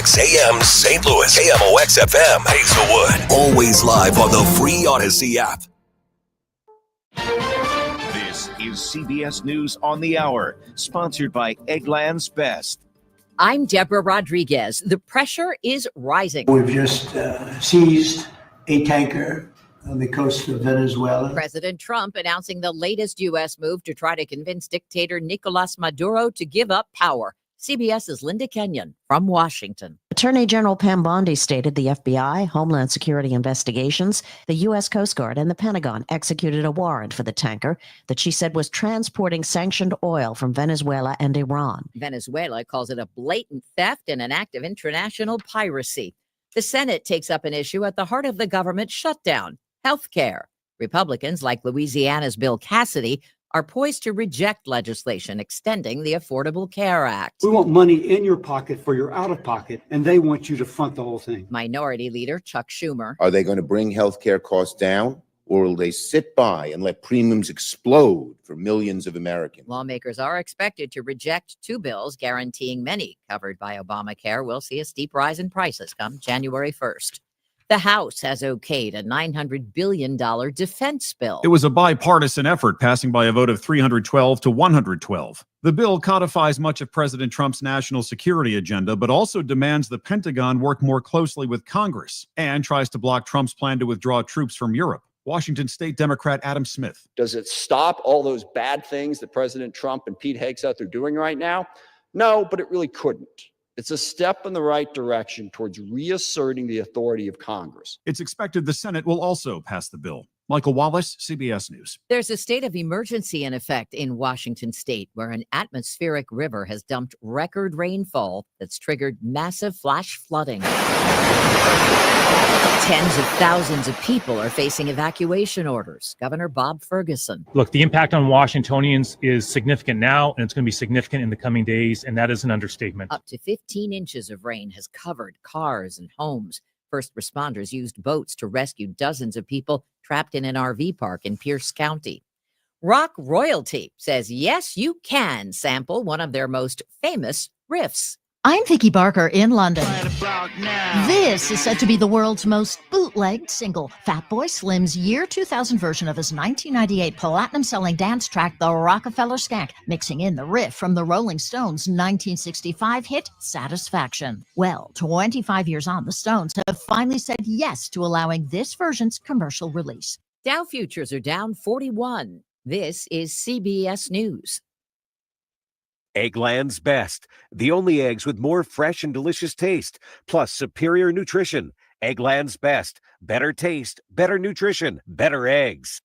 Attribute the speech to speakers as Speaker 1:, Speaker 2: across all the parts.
Speaker 1: KMOX AM St. Louis, KMOX FM Hazelwood. Always live on the free Odyssey app.
Speaker 2: This is CBS News on the Hour, sponsored by Eggland's Best.
Speaker 3: I'm Deborah Rodriguez. The pressure is rising.
Speaker 4: We've just seized a tanker on the coast of Venezuela.
Speaker 3: President Trump announcing the latest U.S. move to try to convince dictator Nicolas Maduro to give up power. CBS's Linda Kenyon from Washington.
Speaker 5: Attorney General Pam Bondi stated the FBI, Homeland Security Investigations, the U.S. Coast Guard, and the Pentagon executed a warrant for the tanker that she said was transporting sanctioned oil from Venezuela and Iran.
Speaker 3: Venezuela calls it a blatant theft and an act of international piracy. The Senate takes up an issue at the heart of the government shutdown, health care. Republicans, like Louisiana's Bill Cassidy, are poised to reject legislation extending the Affordable Care Act.
Speaker 6: We want money in your pocket for your out-of-pocket, and they want you to front the whole thing.
Speaker 3: Minority Leader Chuck Schumer.
Speaker 7: Are they going to bring health care costs down, or will they sit by and let premiums explode for millions of Americans?
Speaker 3: Lawmakers are expected to reject two bills guaranteeing many covered by Obamacare will see a steep rise in prices come January 1st. The House has okayed a $900 billion defense bill.
Speaker 8: It was a bipartisan effort, passing by a vote of 312 to 112. The bill codifies much of President Trump's national security agenda, but also demands the Pentagon work more closely with Congress and tries to block Trump's plan to withdraw troops from Europe. Washington State Democrat Adam Smith.
Speaker 9: Does it stop all those bad things that President Trump and Pete Hegseth are doing right now? No, but it really couldn't. It's a step in the right direction towards reasserting the authority of Congress.
Speaker 8: It's expected the Senate will also pass the bill. Michael Wallace, CBS News.
Speaker 3: There's a state of emergency in effect in Washington state, where an atmospheric river has dumped record rainfall that's triggered massive flash flooding. Tens of thousands of people are facing evacuation orders. Governor Bob Ferguson.
Speaker 10: Look, the impact on Washingtonians is significant now, and it's going to be significant in the coming days, and that is an understatement.
Speaker 3: Up to 15 inches of rain has covered cars and homes. First responders used boats to rescue dozens of people trapped in an RV park in Pierce County. Rock royalty says, yes, you can sample one of their most famous riffs.
Speaker 11: I'm Vicky Barker in London. This is said to be the world's most bootlegged single. Fatboy Slim's year 2000 version of his 1998 platinum-selling dance track, The Rockefeller Skank, mixing in the riff from the Rolling Stones' 1965 hit, Satisfaction. Well, 25 years on, the Stones have finally said yes to allowing this version's commercial release.
Speaker 3: Dow futures are down 41. This is CBS News.
Speaker 2: Eggland's Best, the only eggs with more fresh and delicious taste, plus superior nutrition. Eggland's Best, better taste, better nutrition, better eggs.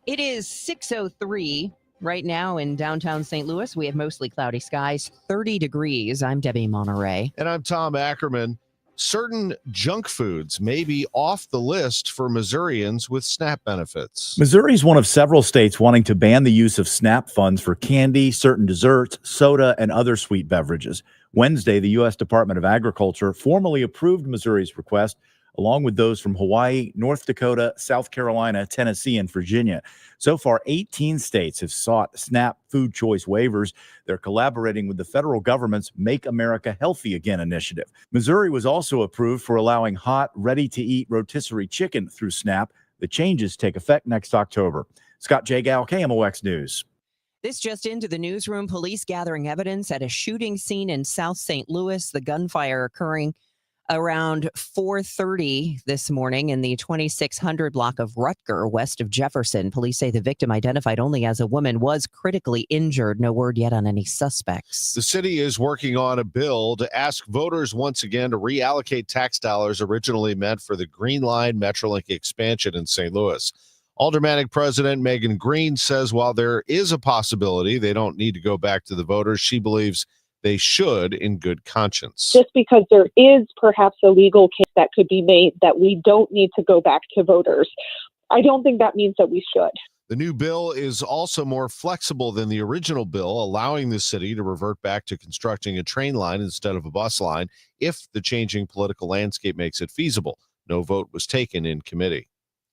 Speaker 12: It is 6:03 right now in downtown St. Louis. We have mostly cloudy skies, 30 degrees. I'm Debbie Monterrey.
Speaker 13: And I'm Tom Ackerman. Certain junk foods may be off the list for Missourians with SNAP benefits.
Speaker 14: Missouri is one of several states wanting to ban the use of SNAP funds for candy, certain desserts, soda, and other sweet beverages. Wednesday, the U.S. Department of Agriculture formally approved Missouri's request, along with those from Hawaii, North Dakota, South Carolina, Tennessee, and Virginia. So far, 18 states have sought SNAP food choice waivers. They're collaborating with the federal government's Make America Healthy Again initiative. Missouri was also approved for allowing hot, ready-to-eat rotisserie chicken through SNAP. The changes take effect next October. Scott Jagal, KMOX News.
Speaker 12: This just into the newsroom. Police gathering evidence at a shooting scene in South St. Louis. The gunfire occurring around 4:30 this morning in the 2600 block of Rutger, west of Jefferson. Police say the victim, identified only as a woman, was critically injured. No word yet on any suspects.
Speaker 13: The city is working on a bill to ask voters once again to reallocate tax dollars originally meant for the Green Line Metrolink expansion in St. Louis. Aldermanic President Megan Green says while there is a possibility they don't need to go back to the voters, she believes they should in good conscience.
Speaker 15: Just because there is perhaps a legal case that could be made that we don't need to go back to voters, I don't think that means that we should.
Speaker 13: The new bill is also more flexible than the original bill, allowing the city to revert back to constructing a train line instead of a bus line if the changing political landscape makes it feasible. No vote was taken in committee.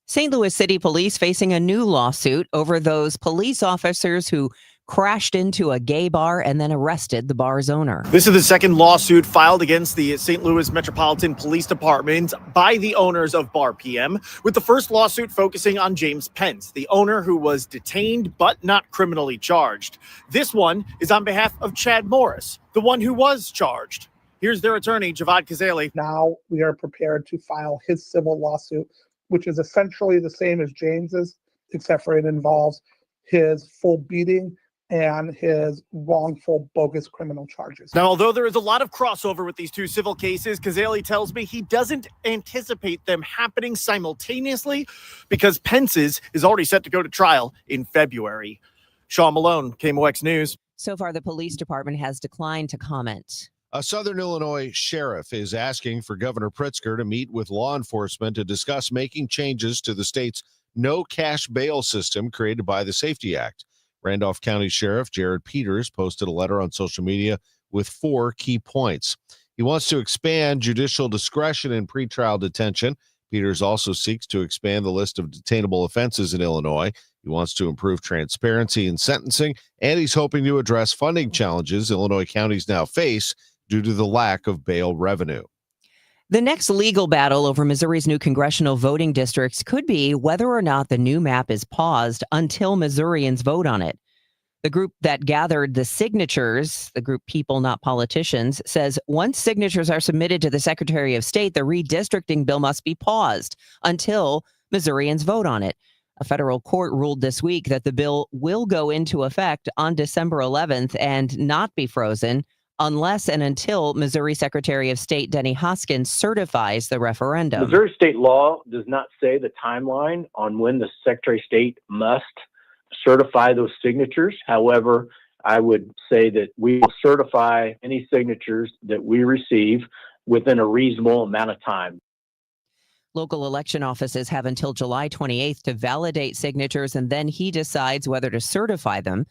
Speaker 12: St. Louis City Police facing a new lawsuit over those police officers who crashed into a gay bar and then arrested the bar's owner.
Speaker 16: This is the second lawsuit filed against the St. Louis Metropolitan Police Department by the owners of Bar PM, with the first lawsuit focusing on James Pence, the owner who was detained but not criminally charged. This one is on behalf of Chad Morris, the one who was charged. Here's their attorney, Javad Kazali.
Speaker 17: Now we are prepared to file his civil lawsuit, which is essentially the same as James's, except for it involves his full beating and his wrongful, bogus criminal charges.
Speaker 16: Now, although there is a lot of crossover with these two civil cases, Kazali tells me he doesn't anticipate them happening simultaneously because Pence's is already set to go to trial in February. Sean Malone, KMOX News.
Speaker 12: So far, the police department has declined to comment.
Speaker 13: A Southern Illinois sheriff is asking for Governor Pritzker to meet with law enforcement to discuss making changes to the state's no cash bail system created by the Safety Act. Randolph County Sheriff Jared Peters posted a letter on social media with 4 key points. He wants to expand judicial discretion in pretrial detention. Peters also seeks to expand the list of detainable offenses in Illinois. He wants to improve transparency in sentencing, and he's hoping to address funding challenges Illinois counties now face due to the lack of bail revenue.
Speaker 12: The next legal battle over Missouri's new congressional voting districts could be whether or not the new map is paused until Missourians vote on it. The group that gathered the signatures, the group People Not Politicians, says once signatures are submitted to the Secretary of State, the redistricting bill must be paused until Missourians vote on it. A federal court ruled this week that the bill will go into effect on December 11th and not be frozen unless and until Missouri Secretary of State Denny Hoskins certifies the referendum.
Speaker 18: Missouri state law does not say the timeline on when the Secretary of State must certify those signatures. However, I would say that we will certify any signatures that we receive within a reasonable amount of time.
Speaker 12: Local election offices have until July 28th to validate signatures, and then he decides whether to certify them.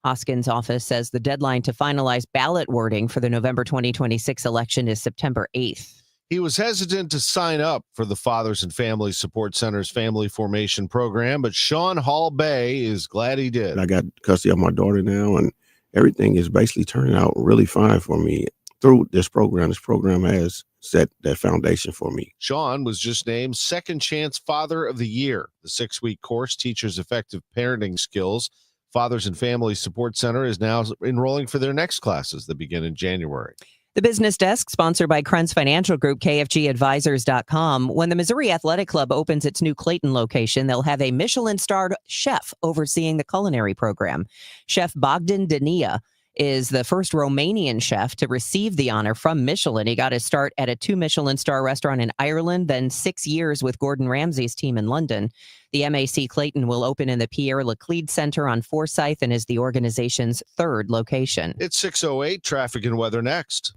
Speaker 12: Hoskins' office says the deadline to finalize ballot wording for the November 2026 election is September 8th.
Speaker 13: He was hesitant to sign up for the Fathers and Family Support Center's Family Formation Program, but Sean Hall Bay is glad he did.
Speaker 19: I got custody of my daughter now, and everything is basically turning out really fine for me through this program. This program has set that foundation for me.
Speaker 13: Sean was just named Second Chance Father of the Year. The 6-week course teaches effective parenting skills. Fathers and Family Support Center is now enrolling for their next classes that begin in January.
Speaker 12: The Business Desk, sponsored by Krenz Financial Group, KFGadvisors.com. When the Missouri Athletic Club opens its new Clayton location, they'll have a Michelin-starred chef overseeing the culinary program. Chef Bogdan Dania is the first Romanian chef to receive the honor from Michelin. He got his start at a 2 Michelin-star restaurant in Ireland, then 6 years with Gordon Ramsay's team in London. The MAC Clayton will open in the Pierre Laclede Center on Forsyth and is the organization's 3rd location.
Speaker 13: It's 6:08, traffic and weather next.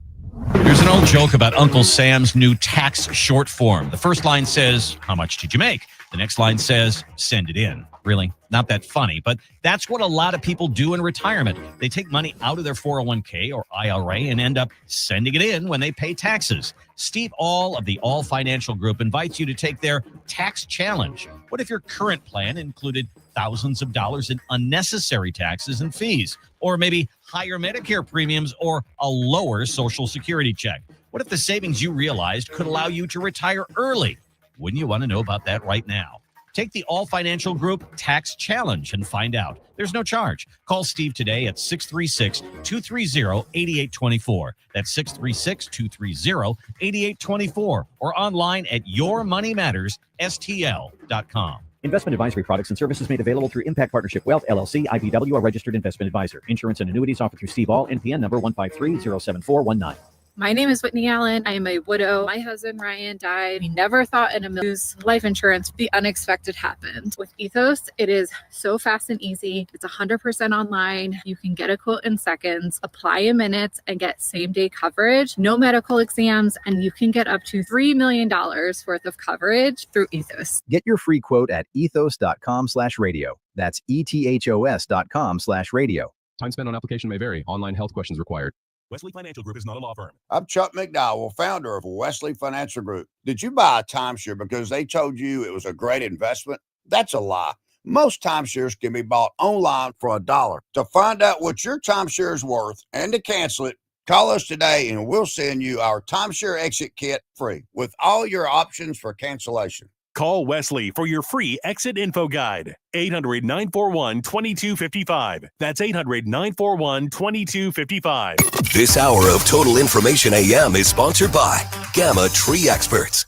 Speaker 20: There's an old joke about Uncle Sam's new tax short form. The first line says, "How much did you make?" The next line says, "Send it in." Really, not that funny, but that's what a lot of people do in retirement. They take money out of their 401k or IRA and end up sending it in when they pay taxes. Steve All of the All Financial Group invites you to take their tax challenge. What if your current plan included thousands of dollars in unnecessary taxes and fees, or maybe higher Medicare premiums or a lower Social Security check? What if the savings you realized could allow you to retire early? Wouldn't you want to know about that right now? Take the All Financial Group Tax Challenge and find out. There's no charge. Call Steve today at 636-230-8824. That's 636-230-8824. Or online at yourmoneymattersstl.com.
Speaker 21: Investment advisory products and services made available through Impact Partnership Wealth, LLC, IPW, a registered investment advisor. Insurance and annuities offered through Steve All, NPN number 153-07419.
Speaker 22: My name is Whitney Allen. I am a widow. My husband, Ryan, died. We never thought in a million life insurance. The unexpected happened. With Ethos, it is so fast and easy. It's 100% online. You can get a quote in seconds, apply in minutes, and get same-day coverage. No medical exams, and you can get up to $3 million worth of coverage through Ethos.
Speaker 23: Get your free quote at ethos.com/radio. That's ethos.com/radio.
Speaker 24: Time spent on application may vary. Online health questions required.
Speaker 25: Wesley Financial Group is not a law firm.
Speaker 26: I'm Chuck McDowell, founder of Wesley Financial Group. Did you buy a timeshare because they told you it was a great investment? That's a lie. Most timeshares can be bought online for $1. To find out what your timeshare is worth and to cancel it, call us today and we'll send you our timeshare exit kit free with all your options for cancellation.
Speaker 25: Call Wesley for your free exit info guide. 800-941-2255. That's 800-941-2255.
Speaker 1: This hour of Total Information AM is sponsored by Gamma Tree Experts.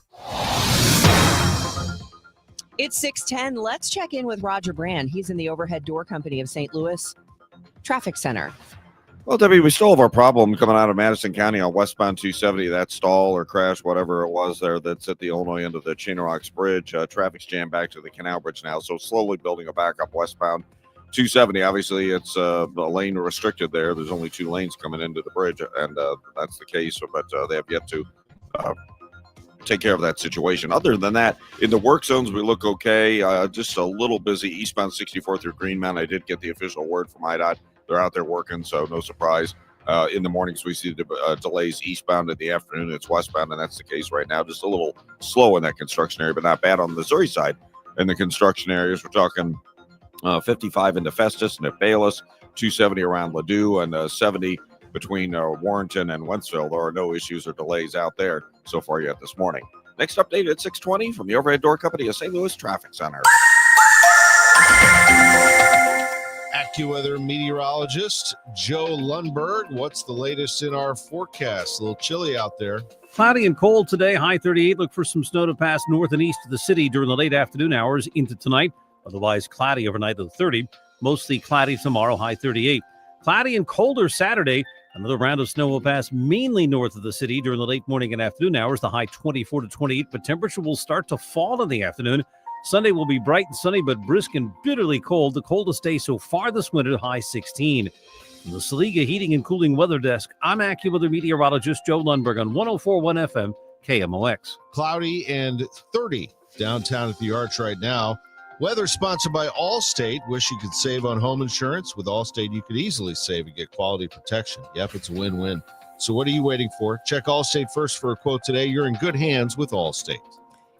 Speaker 12: It's 6:10. Let's check in with Roger Brand. He's in the Overhead Door Company of St. Louis Traffic Center.
Speaker 4: Well, Debbie, we still have our problem coming out of Madison County on westbound 270. That stall or crash, whatever it was there, that's at the Illinois end of the Chain Rocks Bridge. Traffic's jammed back to the Canal Bridge now, so slowly building a backup westbound 270. Obviously, it's a lane restricted there. There's only 2 lanes coming into the bridge, and that's the case, but they have yet to take care of that situation. Other than that, in the work zones, we look okay. Just a little busy eastbound 64 through Greenmount. I did get the official word from IDOT. They're out there working, so no surprise. In the mornings, we see the delays eastbound. In the afternoon, it's westbound, and that's the case right now. Just a little slow in that construction area, but not bad on the Missouri side. In the construction areas, we're talking 55 into Festus and at Bayless, 270 around Ladue, and 70 between Warrenton and Wentzville. There are no issues or delays out there so far yet this morning. Next update at 6:20 from the Overhead Door Company of St. Louis Traffic Center.
Speaker 13: AccuWeather meteorologist Joe Lundberg. What's the latest in our forecast? A little chilly out there.
Speaker 5: Cloudy and cold today, high 38. Look for some snow to pass north and east of the city during the late afternoon hours into tonight. Otherwise, cloudy overnight of 30. Mostly cloudy tomorrow, high 38. Cloudy and colder Saturday. Another round of snow will pass mainly north of the city during the late morning and afternoon hours, the high 24 to 28. But temperature will start to fall in the afternoon. Sunday will be bright and sunny, but brisk and bitterly cold. The coldest day so far this winter, high 16. From the Saliga Heating and Cooling Weather Desk, I'm AccuWeather meteorologist Joe Lundberg on 104.1 FM KMOX.
Speaker 13: Cloudy and 30 downtown at the Arch right now. Weather sponsored by Allstate. Wish you could save on home insurance. With Allstate, you could easily save and get quality protection. Yep, it's a win-win. So what are you waiting for? Check Allstate first for a quote today. You're in good hands with Allstate.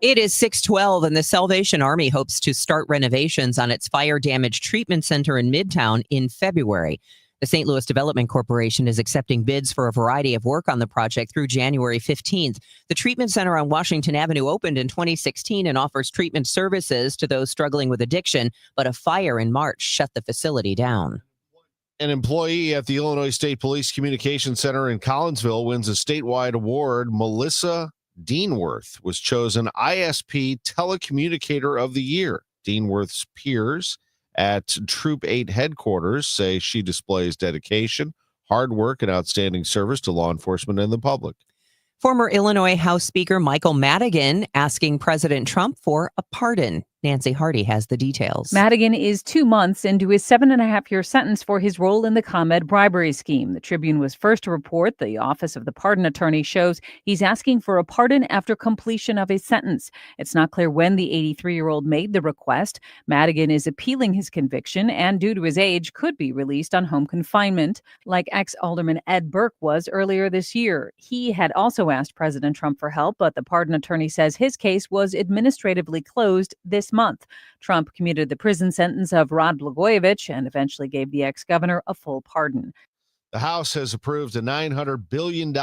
Speaker 12: It is 6:12, and the Salvation Army hopes to start renovations on its fire damage treatment center in Midtown in February. The St. Louis Development Corporation is accepting bids for a variety of work on the project through January 15th. The treatment center on Washington Avenue opened in 2016 and offers treatment services to those struggling with addiction, but a fire in March shut the facility down.
Speaker 13: An employee at the Illinois State Police Communications Center in Collinsville wins a statewide award. Melissa Deanworth was chosen ISP Telecommunicator of the Year. Deanworth's peers at Troop 8 headquarters say she displays dedication, hard work, and outstanding service to law enforcement and the public.
Speaker 12: Former Illinois House Speaker Michael Madigan asking President Trump for a pardon. Nancy Hardy has the details.
Speaker 6: Madigan is 2 months into his 7.5-year sentence for his role in the ComEd bribery scheme. The Tribune was first to report the Office of the Pardon Attorney shows he's asking for a pardon after completion of his sentence. It's not clear when the 83-year-old made the request. Madigan is appealing his conviction and, due to his age, could be released on home confinement, like ex-alderman Ed Burke was earlier this year. He had also asked President Trump for help, but the pardon attorney says his case was administratively closed this month. Trump commuted the prison sentence of Rod Blagojevich and eventually gave the ex-governor a full pardon.
Speaker 13: The House has approved a $900 billion.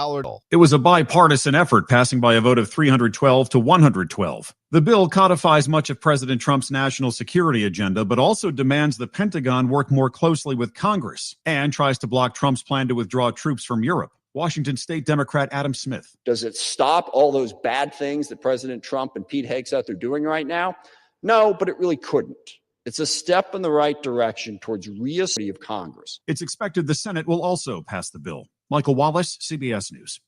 Speaker 8: It was a bipartisan effort, passing by a vote of 312 to 112. The bill codifies much of President Trump's national security agenda, but also demands the Pentagon work more closely with Congress and tries to block Trump's plan to withdraw troops from Europe. Washington State Democrat Adam Smith.
Speaker 7: Does it stop all those bad things that President Trump and Pete Hegseth are doing right now? No, but it really couldn't. It's a step in the right direction towards reassembly of Congress.
Speaker 8: It's expected the Senate will also pass the bill. Michael Wallace, CBS News.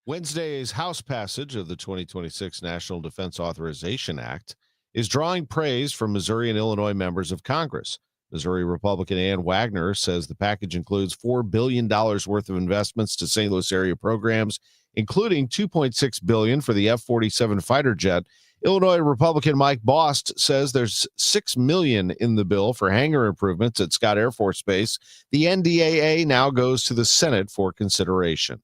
Speaker 13: Wednesday's House passage of the 2026 National Defense Authorization Act is drawing praise from Missouri and Illinois members of Congress. Missouri Republican Ann Wagner says the package includes $4 billion worth of investments to St. Louis area programs, including $2.6 billion for the F-47 fighter jet. Illinois Republican Mike Bost says there's $6 million in the bill for hangar improvements at Scott Air Force Base. The NDAA now goes to the Senate for consideration.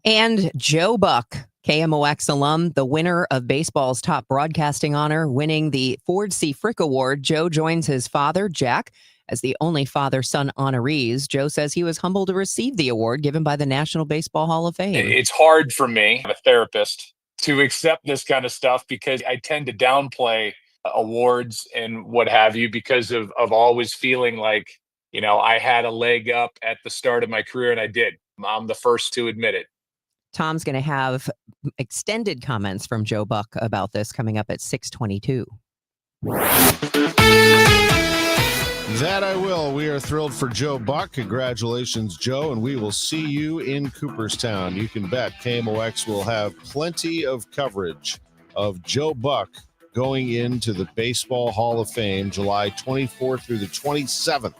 Speaker 12: And Joe Buck KMOX alum, the winner of baseball's top broadcasting honor, winning the Ford C. Frick Award, Joe joins his father, Jack, as the only father-son honorees. Joe says he was humbled to receive the award given by the National Baseball Hall of Fame.
Speaker 2: It's hard for me, I'm a therapist, to accept this kind of stuff because I tend to downplay awards and what have you because of always feeling like, I had a leg up at the start of my career, and I did. I'm the first to admit it.
Speaker 12: Tom's going to have extended comments from Joe Buck about this coming up at 6:22.
Speaker 13: That I will. We are thrilled for Joe Buck. Congratulations, Joe, and we will see you in Cooperstown. You can bet KMOX will have plenty of coverage of Joe Buck going into the Baseball Hall of Fame July 24th through the 27th.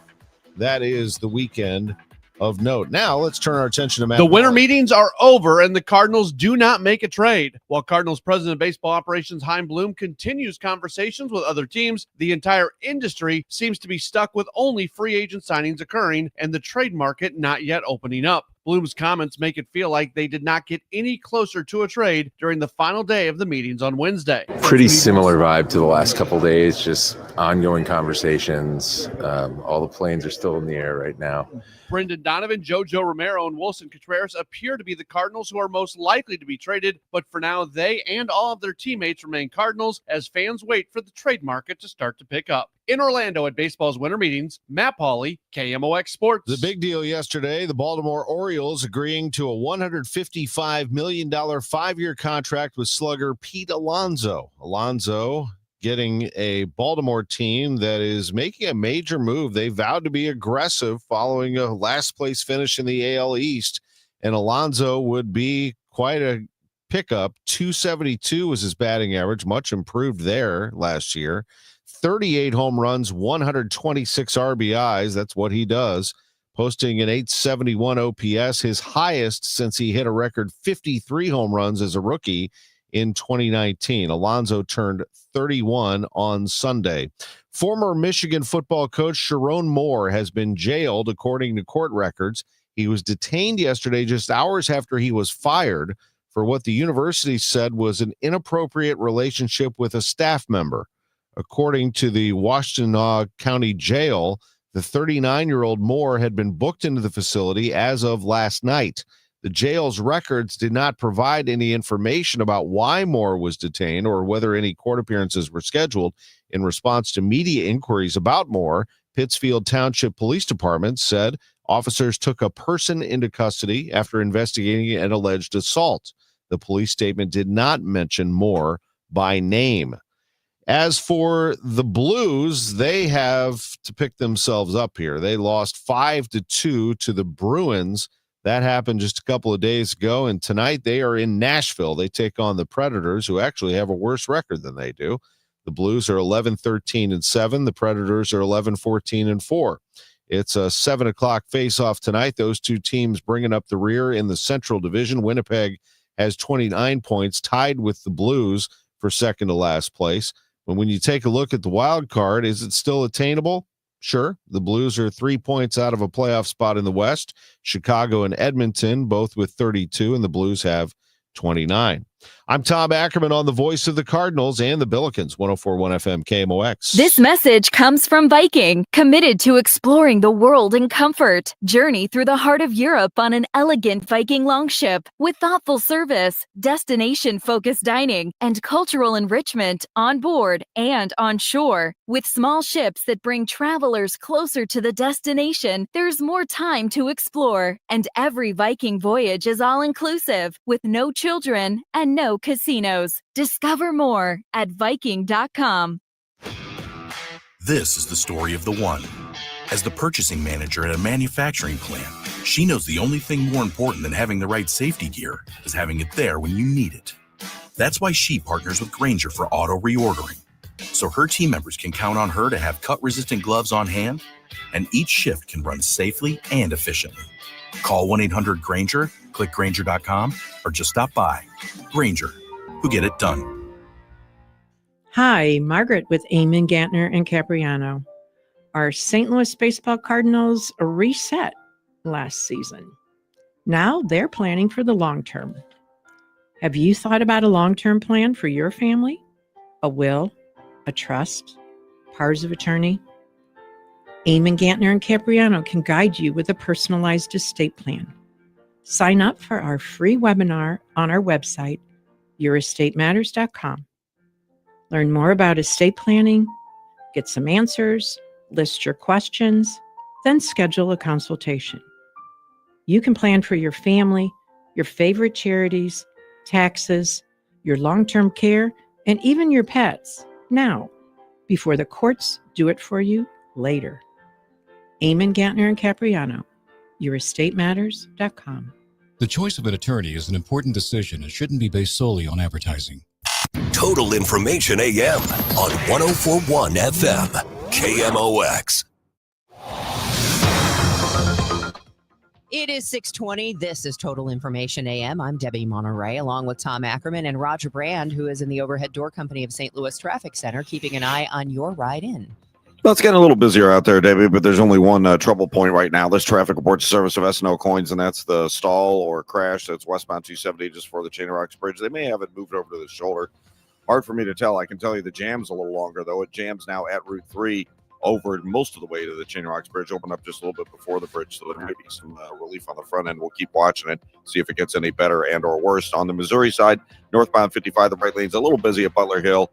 Speaker 13: That is the weekend of note. Now, let's turn our attention to Matt.
Speaker 3: The winter meetings are over, and the Cardinals do not make a trade. While Cardinals president of baseball operations Chaim Bloom continues conversations with other teams, the entire industry seems to be stuck with only free agent signings occurring and the trade market not yet opening up. Bloom's comments make it feel like they did not get any closer to a trade during the final day of the meetings on Wednesday.
Speaker 9: Pretty similar vibe to the last couple of days, just ongoing conversations. All the planes are still in the air right now.
Speaker 3: Brendan Donovan, Jojo Romero, and Wilson Contreras appear to be the Cardinals who are most likely to be traded, but for now, they and all of their teammates remain Cardinals as fans wait for the trade market to start to pick up. In Orlando at baseball's winter meetings, Matt Pauley, KMOX Sports.
Speaker 13: The big deal yesterday, the Baltimore Orioles agreeing to a $155 million 5-year contract with slugger Pete Alonso. Alonso getting a Baltimore team that is making a major move. They vowed to be aggressive following a last-place finish in the AL East, and Alonso would be quite a pickup. 272 was his batting average, much improved there last year. 38 home runs, 126 RBIs. That's what he does. Posting an 871 OPS, his highest since he hit a record 53 home runs as a rookie in 2019. Alonso turned 31 on Sunday. Former Michigan football coach Sharon Moore has been jailed, according to court records. He was detained yesterday just hours after he was fired for what the university said was an inappropriate relationship with a staff member. According to the Washtenaw County Jail, the 39-year-old Moore had been booked into the facility as of last night. The jail's records did not provide any information about why Moore was detained or whether any court appearances were scheduled. In response to media inquiries about Moore, Pittsfield Township Police Department said officers took a person into custody after investigating an alleged assault. The police statement did not mention Moore by name. As for the Blues, they have to pick themselves up here. They lost 5-2 to the Bruins. That happened just a couple of days ago, and tonight they are in Nashville. They take on the Predators, who actually have a worse record than they do. The Blues are 11-13-7. The Predators are 11-14-4. It's a 7 o'clock face-off tonight. Those two teams bringing up the rear in the Central Division. Winnipeg has 29 points, tied with the Blues for second to last place. But when you take a look at the wild card, is it still attainable? Sure. The Blues are 3 points out of a playoff spot in the West. Chicago and Edmonton, both with 32, and the Blues have 29. I'm Tom Ackerman on the voice of the Cardinals and the Billikens, 104.1 FM KMOX.
Speaker 10: This message comes from Viking, committed to exploring the world in comfort. Journey through the heart of Europe on an elegant Viking longship with thoughtful service, destination-focused dining, and cultural enrichment on board and on shore. With small ships that bring travelers closer to the destination, there's more time to explore. And every Viking voyage is all-inclusive, with no children and no casinos. Discover more at Viking.com.
Speaker 11: This is the story of the one. As the purchasing manager at a manufacturing plant, she knows the only thing more important than having the right safety gear is having it there when you need it. That's why she partners with Grainger for auto reordering, so her team members can count on her to have cut-resistant gloves on hand, and each shift can run safely and efficiently. Call 1-800-GRAINGER, click Grainger.com, or just stop by. Grainger, who get it done.
Speaker 14: Hi, Margaret with Eamon, Gantner, and Capriano. Our St. Louis Baseball Cardinals reset last season. Now they're planning for the long term. Have you thought about a long-term plan for your family? A will, a trust, powers of attorney? Eamon Gantner and Capriano can guide you with a personalized estate plan. Sign up for our free webinar on our website, yourestateMatters.com. Learn more about estate planning, get some answers, list your questions, then schedule a consultation. You can plan for your family, your favorite charities, taxes, your long-term care, and even your pets now, before the courts do it for you later. Eamon Gantner and Capriano, yourestateMatters.com.
Speaker 15: The choice of an attorney is an important decision and shouldn't be based solely on advertising.
Speaker 1: Total Information AM on 1041 FM, KMOX.
Speaker 12: It is 6:20. This is Total Information AM. I'm Debbie Monterrey, along with Tom Ackerman and Roger Brand, who is in the Overhead Door Company of St. Louis Traffic Center, keeping an eye on your ride in.
Speaker 4: Well, it's getting a little busier out there, David, but there's only one trouble point right now. This traffic reports service of S&O coins, and that's the stall or crash that's westbound 270 just for the Chain of Rocks Bridge. They may have it moved over to the shoulder. Hard for me to tell. I can tell you the jam's a little longer, though. It jams now at Route 3 over most of the way to the Chain of Rocks Bridge, opened up just a little bit before the bridge, so there might be some relief on the front end. We'll keep watching it, see if it gets any better and or worse. On the Missouri side, northbound 55, the right lane's a little busy at Butler Hill.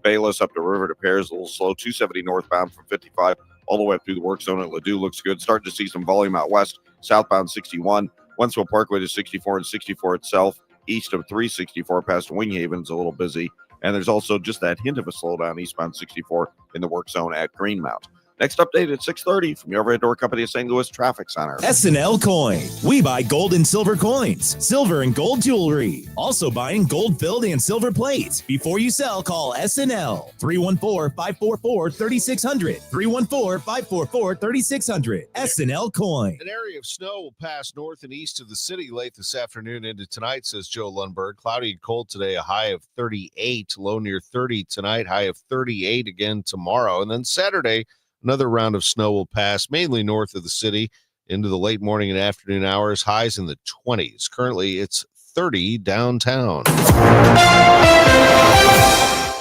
Speaker 4: Bayless up to River to Pears, a little slow. 270 northbound from 55 all the way up through the work zone at Ladue looks good. Starting to see some volume out west. Southbound 61, Wentzville Parkway to 64 and 64 itself. East of 364 past Winghaven is a little busy. And there's also just that hint of a slowdown eastbound 64 in the work zone at Greenmount. Next update at 6:30 from your Overhead Door Company of St. Louis Traffic Center.
Speaker 16: S&L Coin. We buy gold and silver coins, silver and gold jewelry. Also buying gold-filled and silver plates. Before you sell, call S&L. 314-544-3600. 314-544-3600. S&L Coin.
Speaker 13: An area of snow will pass north and east of the city late this afternoon into tonight, says Joe Lundberg. Cloudy and cold today, a high of 38, low near 30 tonight, high of 38 again tomorrow. And then Saturday, another round of snow will pass mainly north of the city into the late morning and afternoon hours, highs in the 20s. Currently, it's 30 downtown.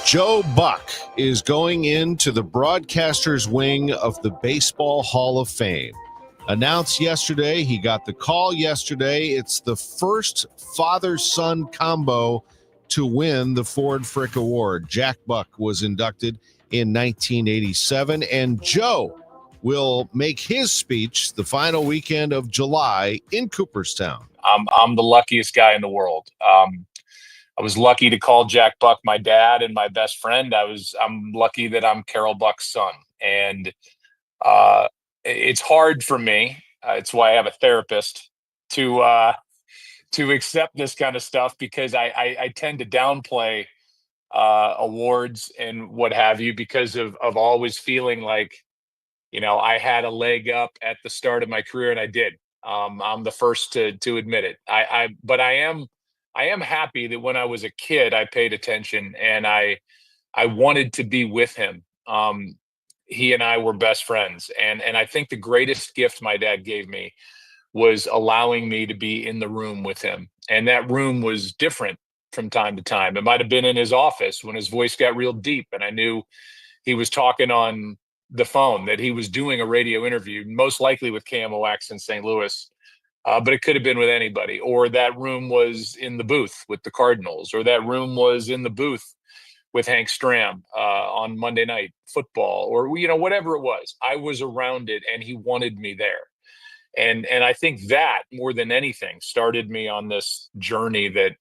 Speaker 13: Joe Buck is going into the broadcaster's wing of the Baseball Hall of Fame. Announced yesterday, he got the call yesterday. It's the first father-son combo to win the Ford Frick Award. Jack Buck was inducted in 1987, and Joe will make his speech the final weekend of July in Cooperstown.
Speaker 2: I'm the luckiest guy in the world. I was lucky to call Jack Buck my dad and my best friend. I'm lucky that I'm Carol Buck's son, and it's hard for me. It's why I have a therapist to accept this kind of stuff, because I tend to downplay awards and what have you, because of always feeling like, I had a leg up at the start of my career, and I did. I'm the first to admit it. But I am happy that when I was a kid, I paid attention, and I wanted to be with him. He and I were best friends, and I think the greatest gift my dad gave me was allowing me to be in the room with him. And that room was different from time to time. It might have been in his office when his voice got real deep, and I knew he was talking on the phone, that he was doing a radio interview, most likely with KMOX in St. Louis. But it could have been with anybody. Or that room was in the booth with the Cardinals, or that room was in the booth with Hank Stram on Monday Night Football, or whatever it was. I was around it, and he wanted me there. And I think that more than anything started me on this journey that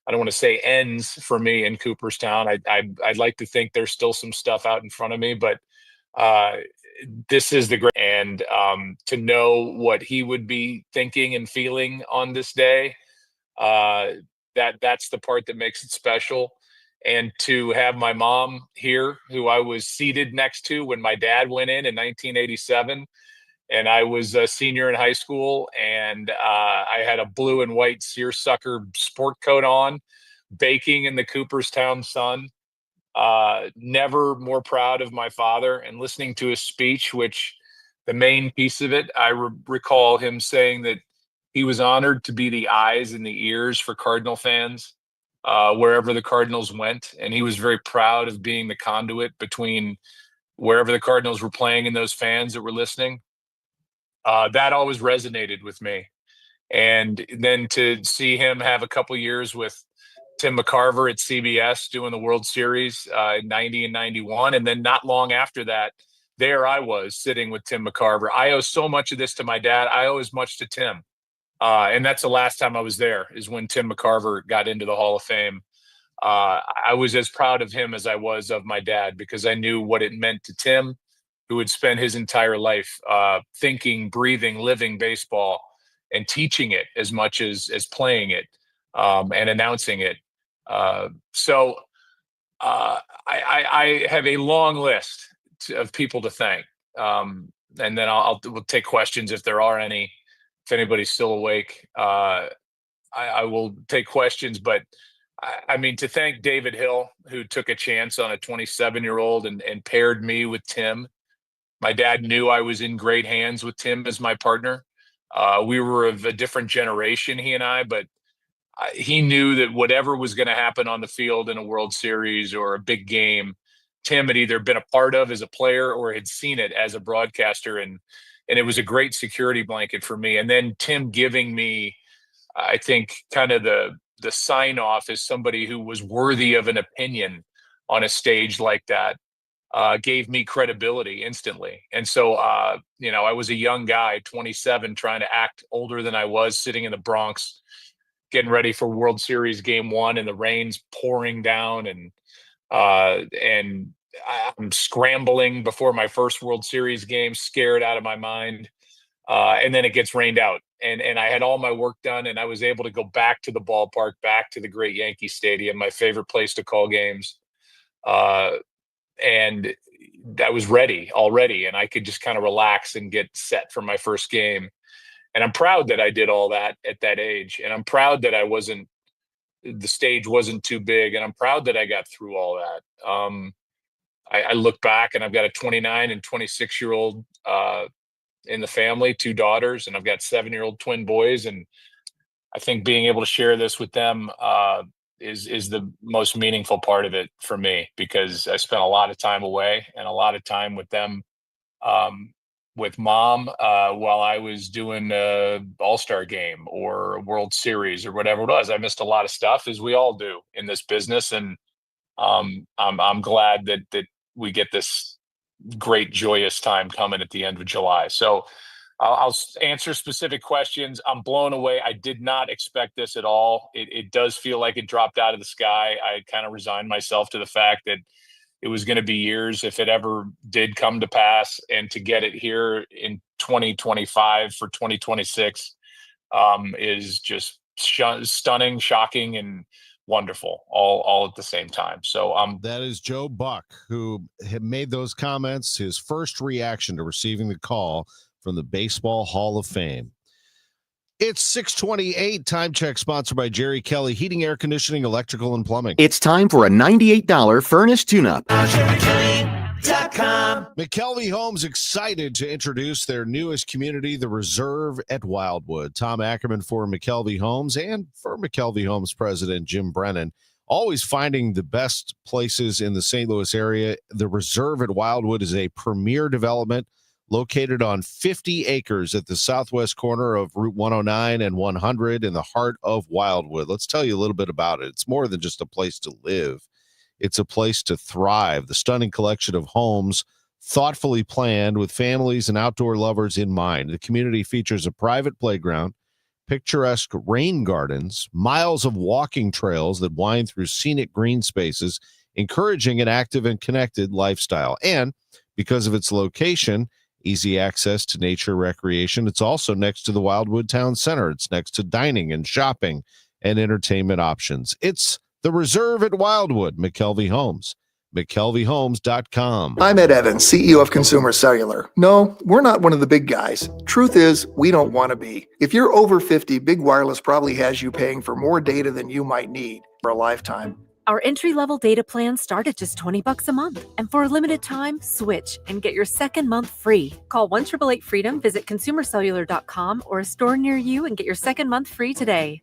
Speaker 2: I don't want to say ends for me in Cooperstown. I'd like to think there's still some stuff out in front of me, but this is the great. And to know what he would be thinking and feeling on this day, that's the part that makes it special. And to have my mom here, who I was seated next to when my dad went in 1987. And I was a senior in high school, and I had a blue and white seersucker sport coat on, baking in the Cooperstown sun. Never more proud of my father, and listening to his speech, which the main piece of it, I recall him saying that he was honored to be the eyes and the ears for Cardinal fans. wherever the Cardinals went. And he was very proud of being the conduit between wherever the Cardinals were playing and those fans that were listening. That always resonated with me. And then to see him have a couple years with Tim McCarver at CBS doing the World Series in 90 and 91. And then not long after that, there I was sitting with Tim McCarver. I owe so much of this to my dad. I owe as much to Tim. And that's the last time I was there, is when Tim McCarver got into the Hall of Fame. I was as proud of him as I was of my dad, because I knew what it meant to Tim, who had spent his entire life thinking, breathing, living baseball and teaching it as much as playing it and announcing it. So I have a long list of people to thank. And then we'll take questions if there are any. If anybody's still awake, I will take questions. But I mean, to thank David Hill, who took a chance on a 27-year-old and paired me with Tim. My dad knew I was in great hands with Tim as my partner. We were of a different generation, he and I, but he knew that whatever was going to happen on the field in a World Series or a big game, Tim had either been a part of as a player or had seen it as a broadcaster. And it was a great security blanket for me. And then Tim giving me, I think, kind of the sign off as somebody who was worthy of an opinion on a stage like that, gave me credibility instantly. And so, I was a young guy, 27, trying to act older than I was, sitting in the Bronx, getting ready for World Series Game 1, and the rain's pouring down, and I'm scrambling before my first World Series game, scared out of my mind. And then it gets rained out, and I had all my work done, and I was able to go back to the ballpark, back to the great Yankee Stadium, my favorite place to call games. And I was ready already, and I could just kind of relax and get set for my first game. And I'm proud that I did all that at that age. And I'm proud that the stage wasn't too big. And I'm proud that I got through all that. I look back, and I've got a 29 and 26-year-old in the family, 2 daughters, and I've got 7-year-old twin boys. And I think being able to share this with them is the most meaningful part of it for me, because I spent a lot of time away and a lot of time with them, with mom, while I was doing an All-Star game or a World Series or whatever it was. I missed a lot of stuff, as we all do in this business. And I'm glad that we get this great, joyous time coming at the end of July. So I'll answer specific questions. I'm blown away. I did not expect this at all. It does feel like it dropped out of the sky. I kind of resigned myself to the fact that it was going to be years if it ever did come to pass. And to get it here in 2025 for 2026 is just stunning, shocking, and wonderful all at the same time. So
Speaker 13: that is Joe Buck, who had made those comments, his first reaction to receiving the call from the Baseball Hall of Fame. It's 6:28. Time check sponsored by Jerry Kelly Heating, Air Conditioning, Electrical, and Plumbing.
Speaker 17: It's time for a $98 furnace tune-up.
Speaker 13: McKelvey Homes excited to introduce their newest community, the Reserve at Wildwood. Tom Ackerman for McKelvey Homes, and for McKelvey Homes president Jim Brennan, always finding the best places in the St. Louis area. The Reserve at Wildwood is a premier development located on 50 acres at the southwest corner of Route 109 and 100 in the heart of Wildwood. Let's tell you a little bit about it. It's more than just a place to live. It's a place to thrive. The stunning collection of homes, thoughtfully planned with families and outdoor lovers in mind. The community features a private playground, picturesque rain gardens, miles of walking trails that wind through scenic green spaces, encouraging an active and connected lifestyle. And because of its location, easy access to nature recreation, it's also next to the Wildwood Town Center. It's next to dining and shopping and entertainment options. It's the Reserve at Wildwood, McKelvey Homes. McKelveyHomes.com.
Speaker 18: I'm Ed Evans, CEO of Consumer Cellular. No, we're not one of the big guys. Truth is, we don't want to be. If you're over 50, Big Wireless probably has you paying for more data than you might need for a lifetime.
Speaker 19: Our entry-level data plans start at just $20 a month. And for a limited time, switch and get your second month free. Call 1-888-FREEDOM, visit consumercellular.com or a store near you and get your second month free today.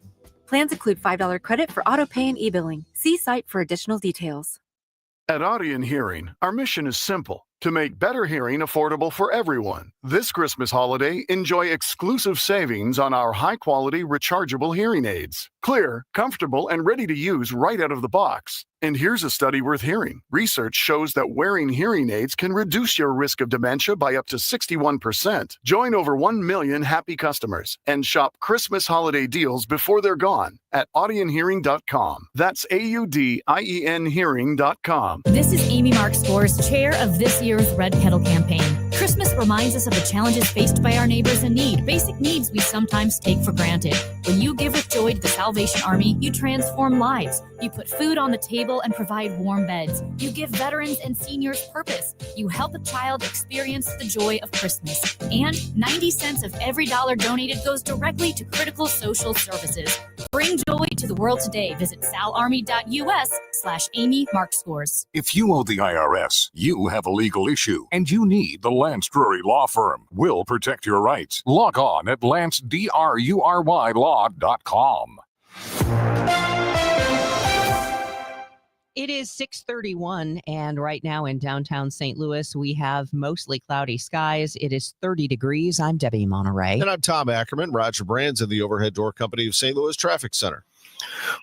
Speaker 19: Plans include $5 credit for auto pay and e-billing. See site for additional details.
Speaker 20: At Audion Hearing, our mission is simple: to make better hearing affordable for everyone. This Christmas holiday, enjoy exclusive savings on our high-quality rechargeable hearing aids. Clear, comfortable, and ready to use right out of the box. And here's a study worth hearing. Research shows that wearing hearing aids can reduce your risk of dementia by up to 61%. Join over 1 million happy customers and shop Christmas holiday deals before they're gone at audionhearing.com. That's AUDIEN hearing.com.
Speaker 21: This is Amy Mark Scores, chair of this year's Red Kettle campaign. Christmas reminds us of the challenges faced by our neighbors in need, basic needs we sometimes take for granted. When you give with joy to the Salvation Army, you transform lives. You put food on the table and provide warm beds. You give veterans and seniors purpose. You help a child experience the joy of Christmas. And 90 cents of every dollar donated goes directly to critical social services. Bring joy to the world today. Visit salarmy.us/Amy Mark Scores.
Speaker 22: If you owe the IRS, you have a legal issue, and you need the Lance Drury Law Firm. We'll protect your rights. Log on at lancedrurylaw.com.
Speaker 12: It is 6:31, and right now in downtown St. Louis, we have mostly cloudy skies. It is 30 degrees. I'm Debbie Monterrey.
Speaker 13: And I'm Tom Ackerman. Roger Brands of the Overhead Door Company of St. Louis Traffic Center.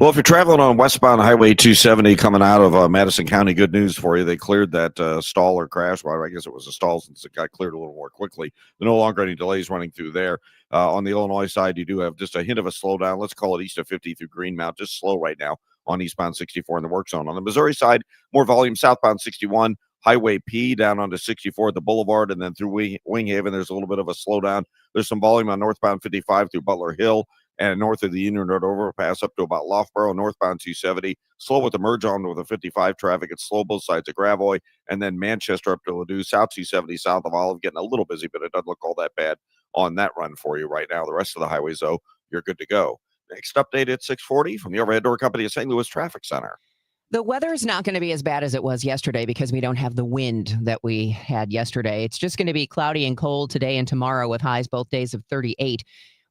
Speaker 4: Well, if you're traveling on westbound Highway 270 coming out of Madison County, good news for you. They cleared that stall or crash. Well, I guess it was a stall since it got cleared a little more quickly. There are no longer any delays running through there. On the Illinois side, you do have just a hint of a slowdown. Let's call it east of 50 through Greenmount. Just slow right now on eastbound 64 in the work zone. On the Missouri side, more volume southbound 61, Highway P down onto 64 at the Boulevard, and then through Winghaven, there's a little bit of a slowdown. There's some volume on northbound 55 through Butler Hill and north of the Union Road overpass up to about Loughborough, northbound 270. Slow with the merge on with the 55 traffic. It's slow both sides of Gravois, and then Manchester up to Ladue, south 270, south of Olive, getting a little busy, but it doesn't look all that bad on that run for you right now. The rest of the highways, though, you're good to go. Next update at 6:40 from the Overhead Door Company of St. Louis Traffic Center.
Speaker 12: The weather is not going to be as bad as it was yesterday because we don't have the wind that we had yesterday. It's just going to be cloudy and cold today and tomorrow with highs both days of 38.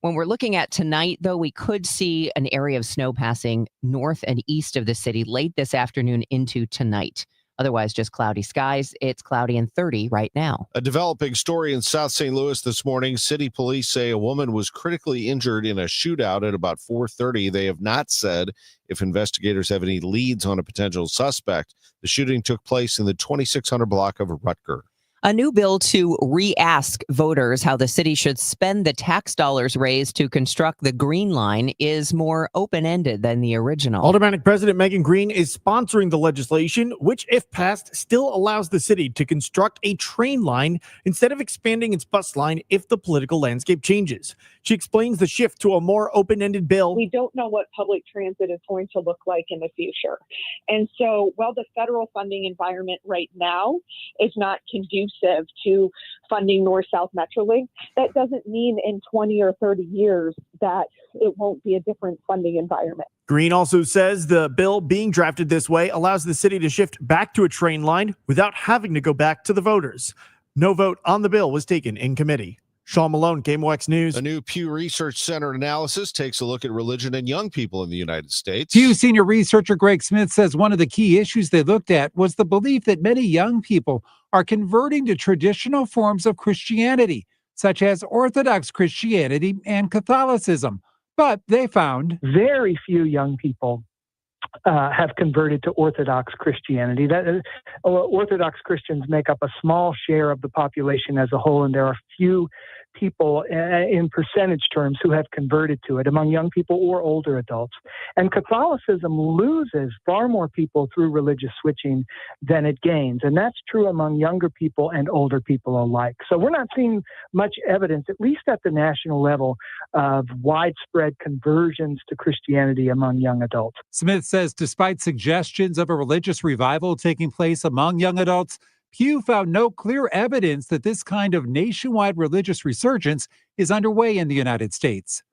Speaker 12: When we're looking at tonight, though, we could see an area of snow passing north and east of the city late this afternoon into tonight. Otherwise, just cloudy skies. It's cloudy and 30 right now.
Speaker 13: A developing story in South St. Louis this morning. City police say a woman was critically injured in a shootout at about 4:30. They have not said if investigators have any leads on a potential suspect. The shooting took place in the 2600 block of Rutger.
Speaker 12: A new bill to re-ask voters how the city should spend the tax dollars raised to construct the Green Line is more open-ended than the original.
Speaker 23: Aldermanic President Megan Green is sponsoring the legislation, which, if passed, still allows the city to construct a train line instead of expanding its bus line if the political landscape changes. She explains the shift to a more open-ended bill.
Speaker 24: We don't know what public transit is going to look like in the future. And so while the federal funding environment right now is not conducive to funding North-South Metrolink, that doesn't mean in 20 or 30 years that it won't be a different funding environment.
Speaker 23: Green also says the bill being drafted this way allows the city to shift back to a train line without having to go back to the voters. No vote on the bill was taken in committee. Sean Malone, KMOX News.
Speaker 13: A new Pew Research Center analysis takes a look at religion and young people in the United States.
Speaker 26: Pew senior researcher Greg Smith says one of the key issues they looked at was the belief that many young people are converting to traditional forms of Christianity, such as Orthodox Christianity and Catholicism. But they found
Speaker 27: very few young people have converted to Orthodox Christianity. Orthodox Christians make up a small share of the population as a whole, and there are few people in percentage terms who have converted to it among young people or older adults. And Catholicism loses far more people through religious switching than it gains. And that's true among younger people and older people alike. So we're not seeing much evidence, at least at the national level, of widespread conversions to Christianity among young adults.
Speaker 26: Smith says despite suggestions of a religious revival taking place among young adults, Pew found no clear evidence that this kind of nationwide religious resurgence is underway in the United States.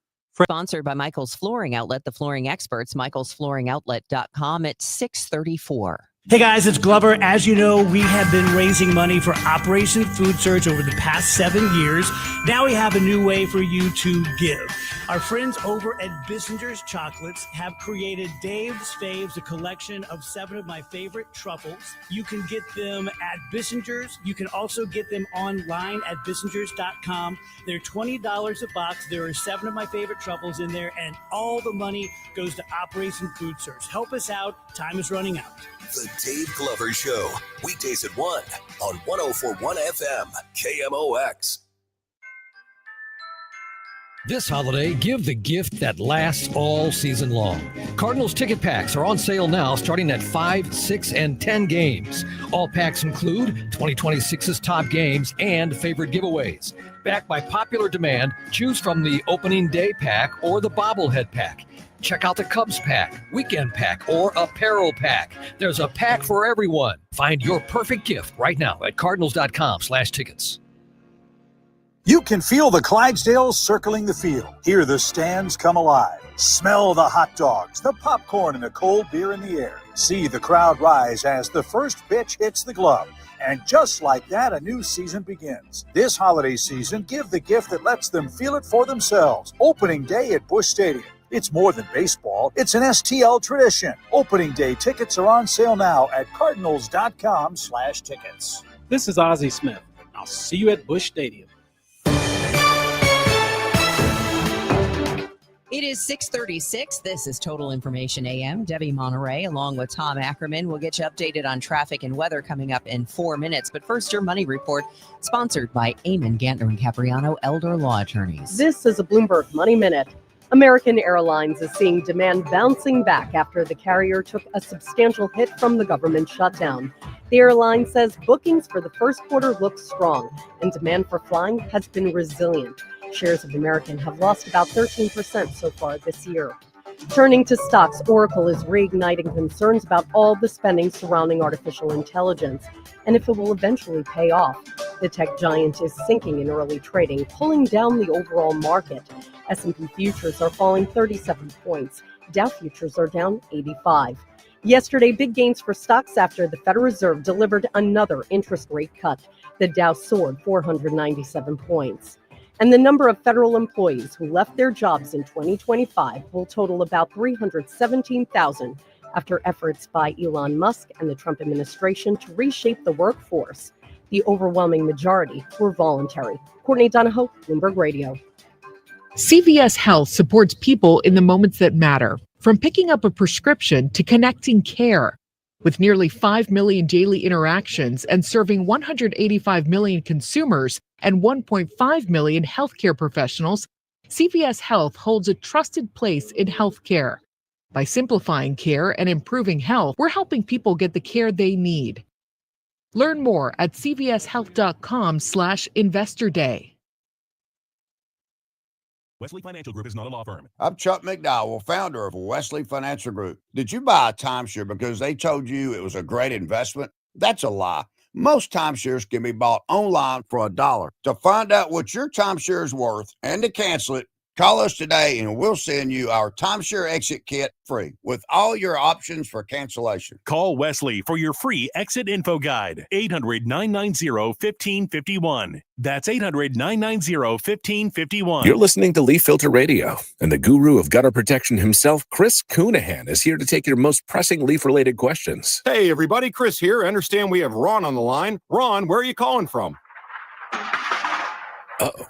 Speaker 12: Sponsored by Michael's Flooring Outlet, the flooring experts, michaelsflooringoutlet.com at 6:34.
Speaker 28: Hey guys, it's Glover. As you know, we have been raising money for Operation Food Surge over the past 7 years. Now we have a new way for you to give. Our friends over at Bissinger's Chocolates have created Dave's Faves, a collection of 7 of my favorite truffles. You can get them at Bissinger's. You can also get them online at Bissingers.com. They're $20 a box. There are 7 of my favorite truffles in there, and all the money goes to Operation Food Source. Help us out. Time is running out.
Speaker 1: The Dave Glover Show, weekdays at 1 on 104.1 FM, KMOX.
Speaker 3: This holiday, give the gift that lasts all season long. Cardinals ticket packs are on sale now, starting at 5, 6, and 10 games. All packs include 2026's top games and favorite giveaways. Backed by popular demand, choose from the opening day pack or the bobblehead pack. Check out the Cubs pack, weekend pack, or apparel pack. There's a pack for everyone. Find your perfect gift right now at cardinals.com/tickets.
Speaker 5: You can feel the Clydesdales circling the field. Hear the stands come alive. Smell the hot dogs, the popcorn, and the cold beer in the air. See the crowd rise as the first pitch hits the glove. And just like that, a new season begins. This holiday season, give the gift that lets them feel it for themselves. Opening day at Busch Stadium. It's more than baseball. It's an STL tradition. Opening day tickets are on sale now at cardinals.com/tickets.
Speaker 6: This is Ozzie Smith. I'll see you at Busch Stadium.
Speaker 12: It is 6:36. This is Total Information AM. Debbie Monterrey, along with Tom Ackerman. We'll get you updated on traffic and weather coming up in 4 minutes. But first, your money report, sponsored by Eamon, Gantner, and Capriano, Elder Law Attorneys.
Speaker 7: This is a Bloomberg Money Minute. American Airlines is seeing demand bouncing back after the carrier took a substantial hit from the government shutdown. The airline says bookings for the first quarter look strong, and demand for flying has been resilient. Shares of American have lost about 13% so far this year. Turning to stocks, Oracle is reigniting concerns about all the spending surrounding artificial intelligence and if it will eventually pay off. The tech giant is sinking in early trading, pulling down the overall market. S&P futures are falling 37 points. Dow futures are down 85. Yesterday, big gains for stocks after the Federal Reserve delivered another interest rate cut. The Dow soared 497 points. And the number of federal employees who left their jobs in 2025 will total about 317,000 after efforts by Elon Musk and the Trump administration to reshape the workforce. The overwhelming majority were voluntary. Courtney Donahoe, Bloomberg Radio.
Speaker 8: CVS Health supports people in the moments that matter, from picking up a prescription to connecting care. With nearly 5 million daily interactions and serving 185 million consumers and 1.5 million healthcare professionals, CVS Health holds a trusted place in healthcare. By simplifying care and improving health, we're helping people get the care they need. Learn more at cvshealth.com/investor day.
Speaker 9: Wesley Financial Group is not a law firm.
Speaker 10: I'm Chuck McDowell, founder of Wesley Financial Group. Did you buy a timeshare because they told you it was a great investment? That's a lie. Most timeshares can be bought online for $1. To find out what your timeshare is worth and to cancel it, call us today and we'll send you our timeshare exit kit free with all your options for cancellation.
Speaker 9: Call Wesley for your free exit info guide. 800-990-1551. That's 800-990-1551.
Speaker 25: You're listening to Leaf Filter Radio, and the guru of gutter protection himself, Chris Coonahan, is here to take your most pressing leaf-related questions.
Speaker 29: Hey, everybody. Chris here. I understand we have Ron on the line. Ron, where are you calling from?
Speaker 25: Uh-oh.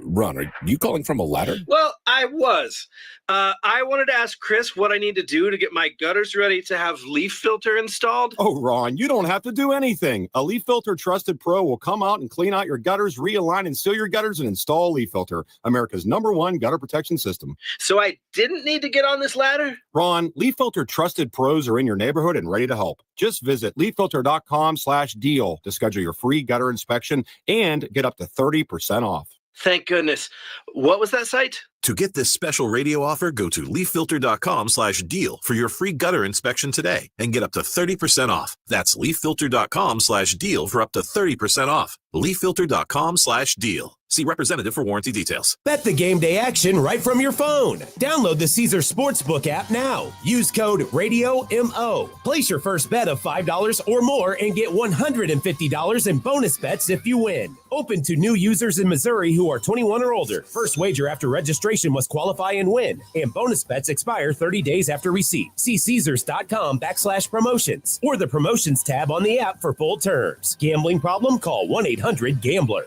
Speaker 25: Ron, are you calling from a ladder?
Speaker 30: Well, I was. I wanted to ask Chris what I need to do to get my gutters ready to have leaf filter installed.
Speaker 29: Oh, Ron, you don't have to do anything. A Leaf Filter Trusted Pro will come out and clean out your gutters, realign and seal your gutters, and install Leaf Filter, America's #1 gutter protection system.
Speaker 30: So I didn't need to get on this ladder?
Speaker 29: Ron, Leaf Filter Trusted Pros are in your neighborhood and ready to help. Just visit leaffilter.com/deal to schedule your free gutter inspection and get up to 30% off.
Speaker 30: Thank goodness. What was that site?
Speaker 25: To get this special radio offer, go to leaffilter.com/deal for your free gutter inspection today and get up to 30% off. That's leaffilter.com/deal for up to 30% off. leaffilter.com/deal. See representative for warranty details.
Speaker 16: Bet the game day action right from your phone. Download the Caesar Sportsbook app now. Use code RADIOMO. Place your first bet of $5 or more and get $150 in bonus bets if you win. Open to new users in Missouri who are 21 or older. First wager after registration registration must qualify and win, and bonus bets expire 30 days after receipt. See Caesars.com/promotions or the promotions tab on the app for full terms. Gambling problem? Call 1-800-GAMBLER.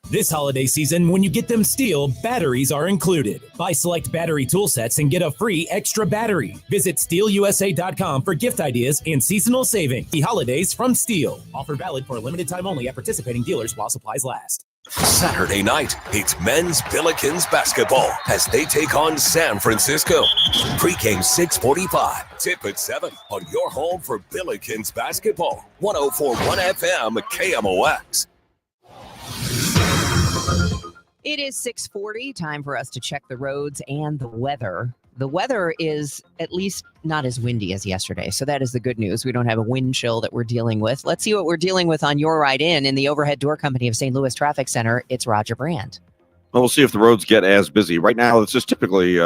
Speaker 16: This holiday season, when you get them Steel, batteries are included. Buy select battery tool sets and get a free extra battery. Visit SteelUSA.com for gift ideas and seasonal savings. The holidays from Steel. Offer valid for a limited time only at participating dealers while supplies last.
Speaker 1: Saturday night, it's men's Billikens basketball as they take on San Francisco. Pre-game 6:45. Tip at 7 on your home for Billikens basketball. 104.1 FM KMOX.
Speaker 12: It is 6:40. Time for us to check the roads and the weather. The weather is at least not as windy as yesterday, so that is the good news. We don't have a wind chill that we're dealing with. Let's see what we're dealing with on your ride in the Overhead Door Company of St. Louis Traffic Center. It's Roger Brand.
Speaker 4: Well, we'll see if the roads get as busy. Right now, it's just typically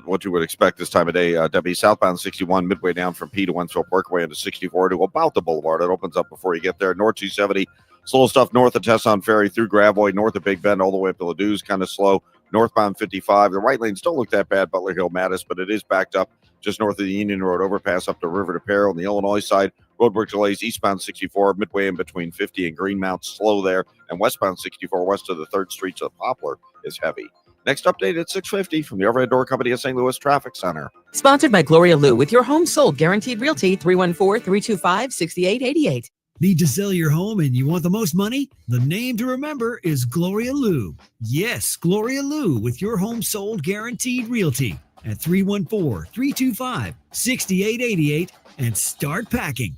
Speaker 4: what you would expect this time of day. Debbie, southbound 61, midway down from P to Wentzville Parkway into 64 to about the boulevard. It opens up before you get there. North 270, slow stuff north of Tesson Ferry through Gravois, north of Big Bend, all the way up to Ladou's, kind of slow. Northbound 55, the right lanes don't look that bad, Butler Hill, Mattis, but it is backed up just north of the Union Road overpass up to River to Peril. On the Illinois side, roadwork delays eastbound 64, midway in between 50 and Greenmount, slow there. And westbound 64, west of the 3rd Street to Poplar is heavy. Next update at 6:50 from the Overhead Door Company of St. Louis Traffic Center.
Speaker 2: Sponsored by Gloria Lou with your home sold guaranteed realty 314-325-6888.
Speaker 11: Need to sell your home and you want the most money? The name to remember is Gloria Lou. Yes, Gloria Lou with your home sold guaranteed realty at 314-325-6888 and start packing.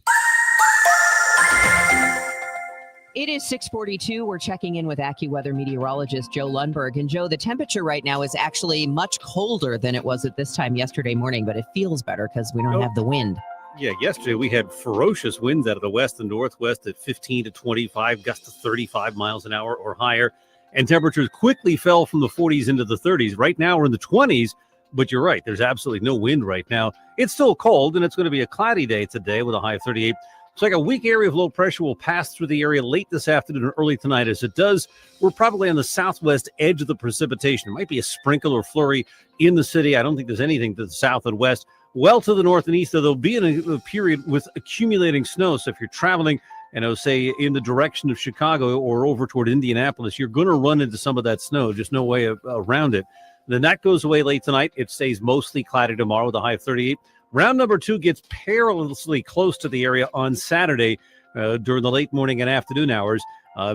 Speaker 12: It is 6:42. We're checking in with AccuWeather meteorologist Joe Lundberg. And Joe, the temperature right now is actually much colder than it was at this time yesterday morning, but it feels better because we don't have the wind.
Speaker 14: Yeah, yesterday we had ferocious winds out of the west and northwest at 15 to 25, gusts to 35 miles an hour or higher. And temperatures quickly fell from the 40s into the 30s. Right now we're in the 20s, but you're right. There's absolutely no wind right now. It's still cold, and it's going to be a cloudy day today with a high of 38. It's like a weak area of low pressure will pass through the area late this afternoon and early tonight. As it does, we're probably on the southwest edge of the precipitation. It might be a sprinkle or flurry in the city. I don't think there's anything to the south and west. Well to the north and east, though, there'll be a period with accumulating snow. So if you're traveling, say in the direction of Chicago or over toward Indianapolis, you're going to run into some of that snow. Just no way around it. Then that goes away late tonight. It stays mostly cloudy tomorrow with a high of 38. Round number 2 gets perilously close to the area on Saturday during the late morning and afternoon hours.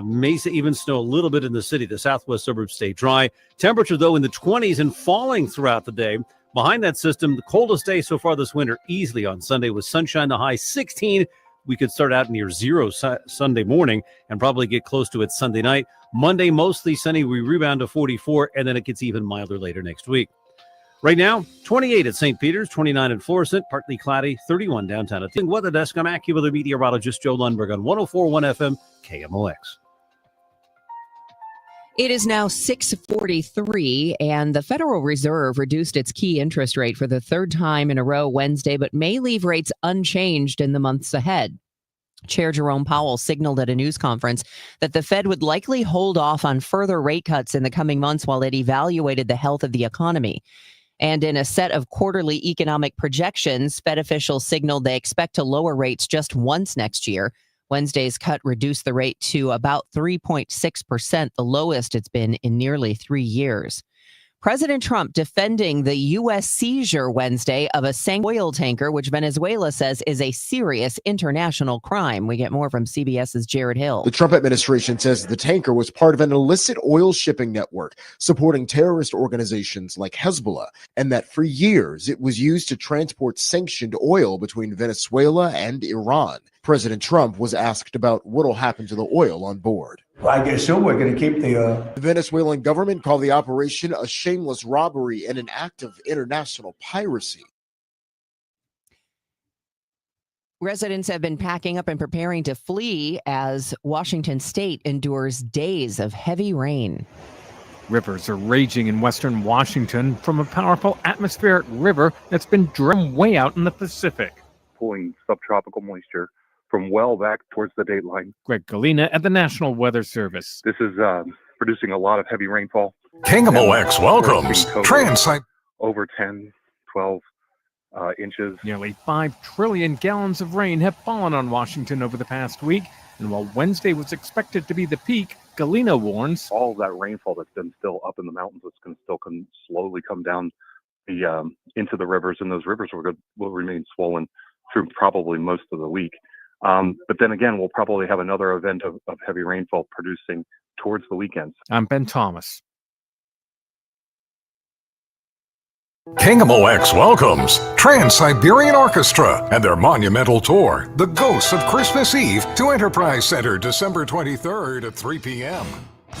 Speaker 14: May even snow a little bit in the city. The southwest suburbs stay dry. Temperature, though, in the 20s and falling throughout the day. Behind that system, the coldest day so far this winter, easily on Sunday with sunshine, the high 16. We could start out near 0 Sunday morning and probably get close to it Sunday night. Monday, mostly sunny. We rebound to 44, and then it gets even milder later next week. Right now, 28 at St. Peter's, 29 at Florissant, partly cloudy, 31 downtown. At the Weather Desk, I'm AccuWeather meteorologist Joe Lundberg on 104.1 FM KMOX.
Speaker 12: It is now 6:43, and the Federal Reserve reduced its key interest rate for the third time in a row Wednesday, but may leave rates unchanged in the months ahead. Chair Jerome Powell signaled at a news conference that the Fed would likely hold off on further rate cuts in the coming months while it evaluated the health of the economy. And in a set of quarterly economic projections, Fed officials signaled they expect to lower rates just once next year. Wednesday's cut reduced the rate to about 3.6%, the lowest it's been in nearly 3 years. President Trump defending the U.S. seizure Wednesday of a oil tanker, which Venezuela says is a serious international crime. We get more from CBS's Jared Hill.
Speaker 15: The Trump administration says the tanker was part of an illicit oil shipping network supporting terrorist organizations like Hezbollah, and that for years it was used to transport sanctioned oil between Venezuela and Iran. President Trump was asked about what will happen to the oil on board.
Speaker 17: I guess so. We're going to keep the
Speaker 15: Venezuelan government called the operation a shameless robbery and an act of international piracy.
Speaker 12: Residents have been packing up and preparing to flee as Washington state endures days of heavy rain.
Speaker 18: Rivers are raging in western Washington from a powerful atmospheric river that's been driven way out in the Pacific.
Speaker 19: Pulling subtropical moisture from well back towards the date line.
Speaker 18: Greg Galena at the National Weather Service.
Speaker 19: This is producing a lot of heavy rainfall
Speaker 3: KMOX welcomes
Speaker 19: over 10, 12 inches.
Speaker 18: Nearly 5 trillion gallons of rain have fallen on Washington over the past week. And while Wednesday was expected to be the peak, Galena warns
Speaker 19: all of that rainfall that's been still up in the mountains, it's going to still slowly come down into the rivers, and those rivers will remain swollen through probably most of the week. But then again, we'll probably have another event of heavy rainfall producing towards the weekends.
Speaker 18: I'm Ben Thomas.
Speaker 3: KMOX welcomes Trans-Siberian Orchestra and their monumental tour, The Ghosts of Christmas Eve, to Enterprise Center December 23rd at 3 p.m.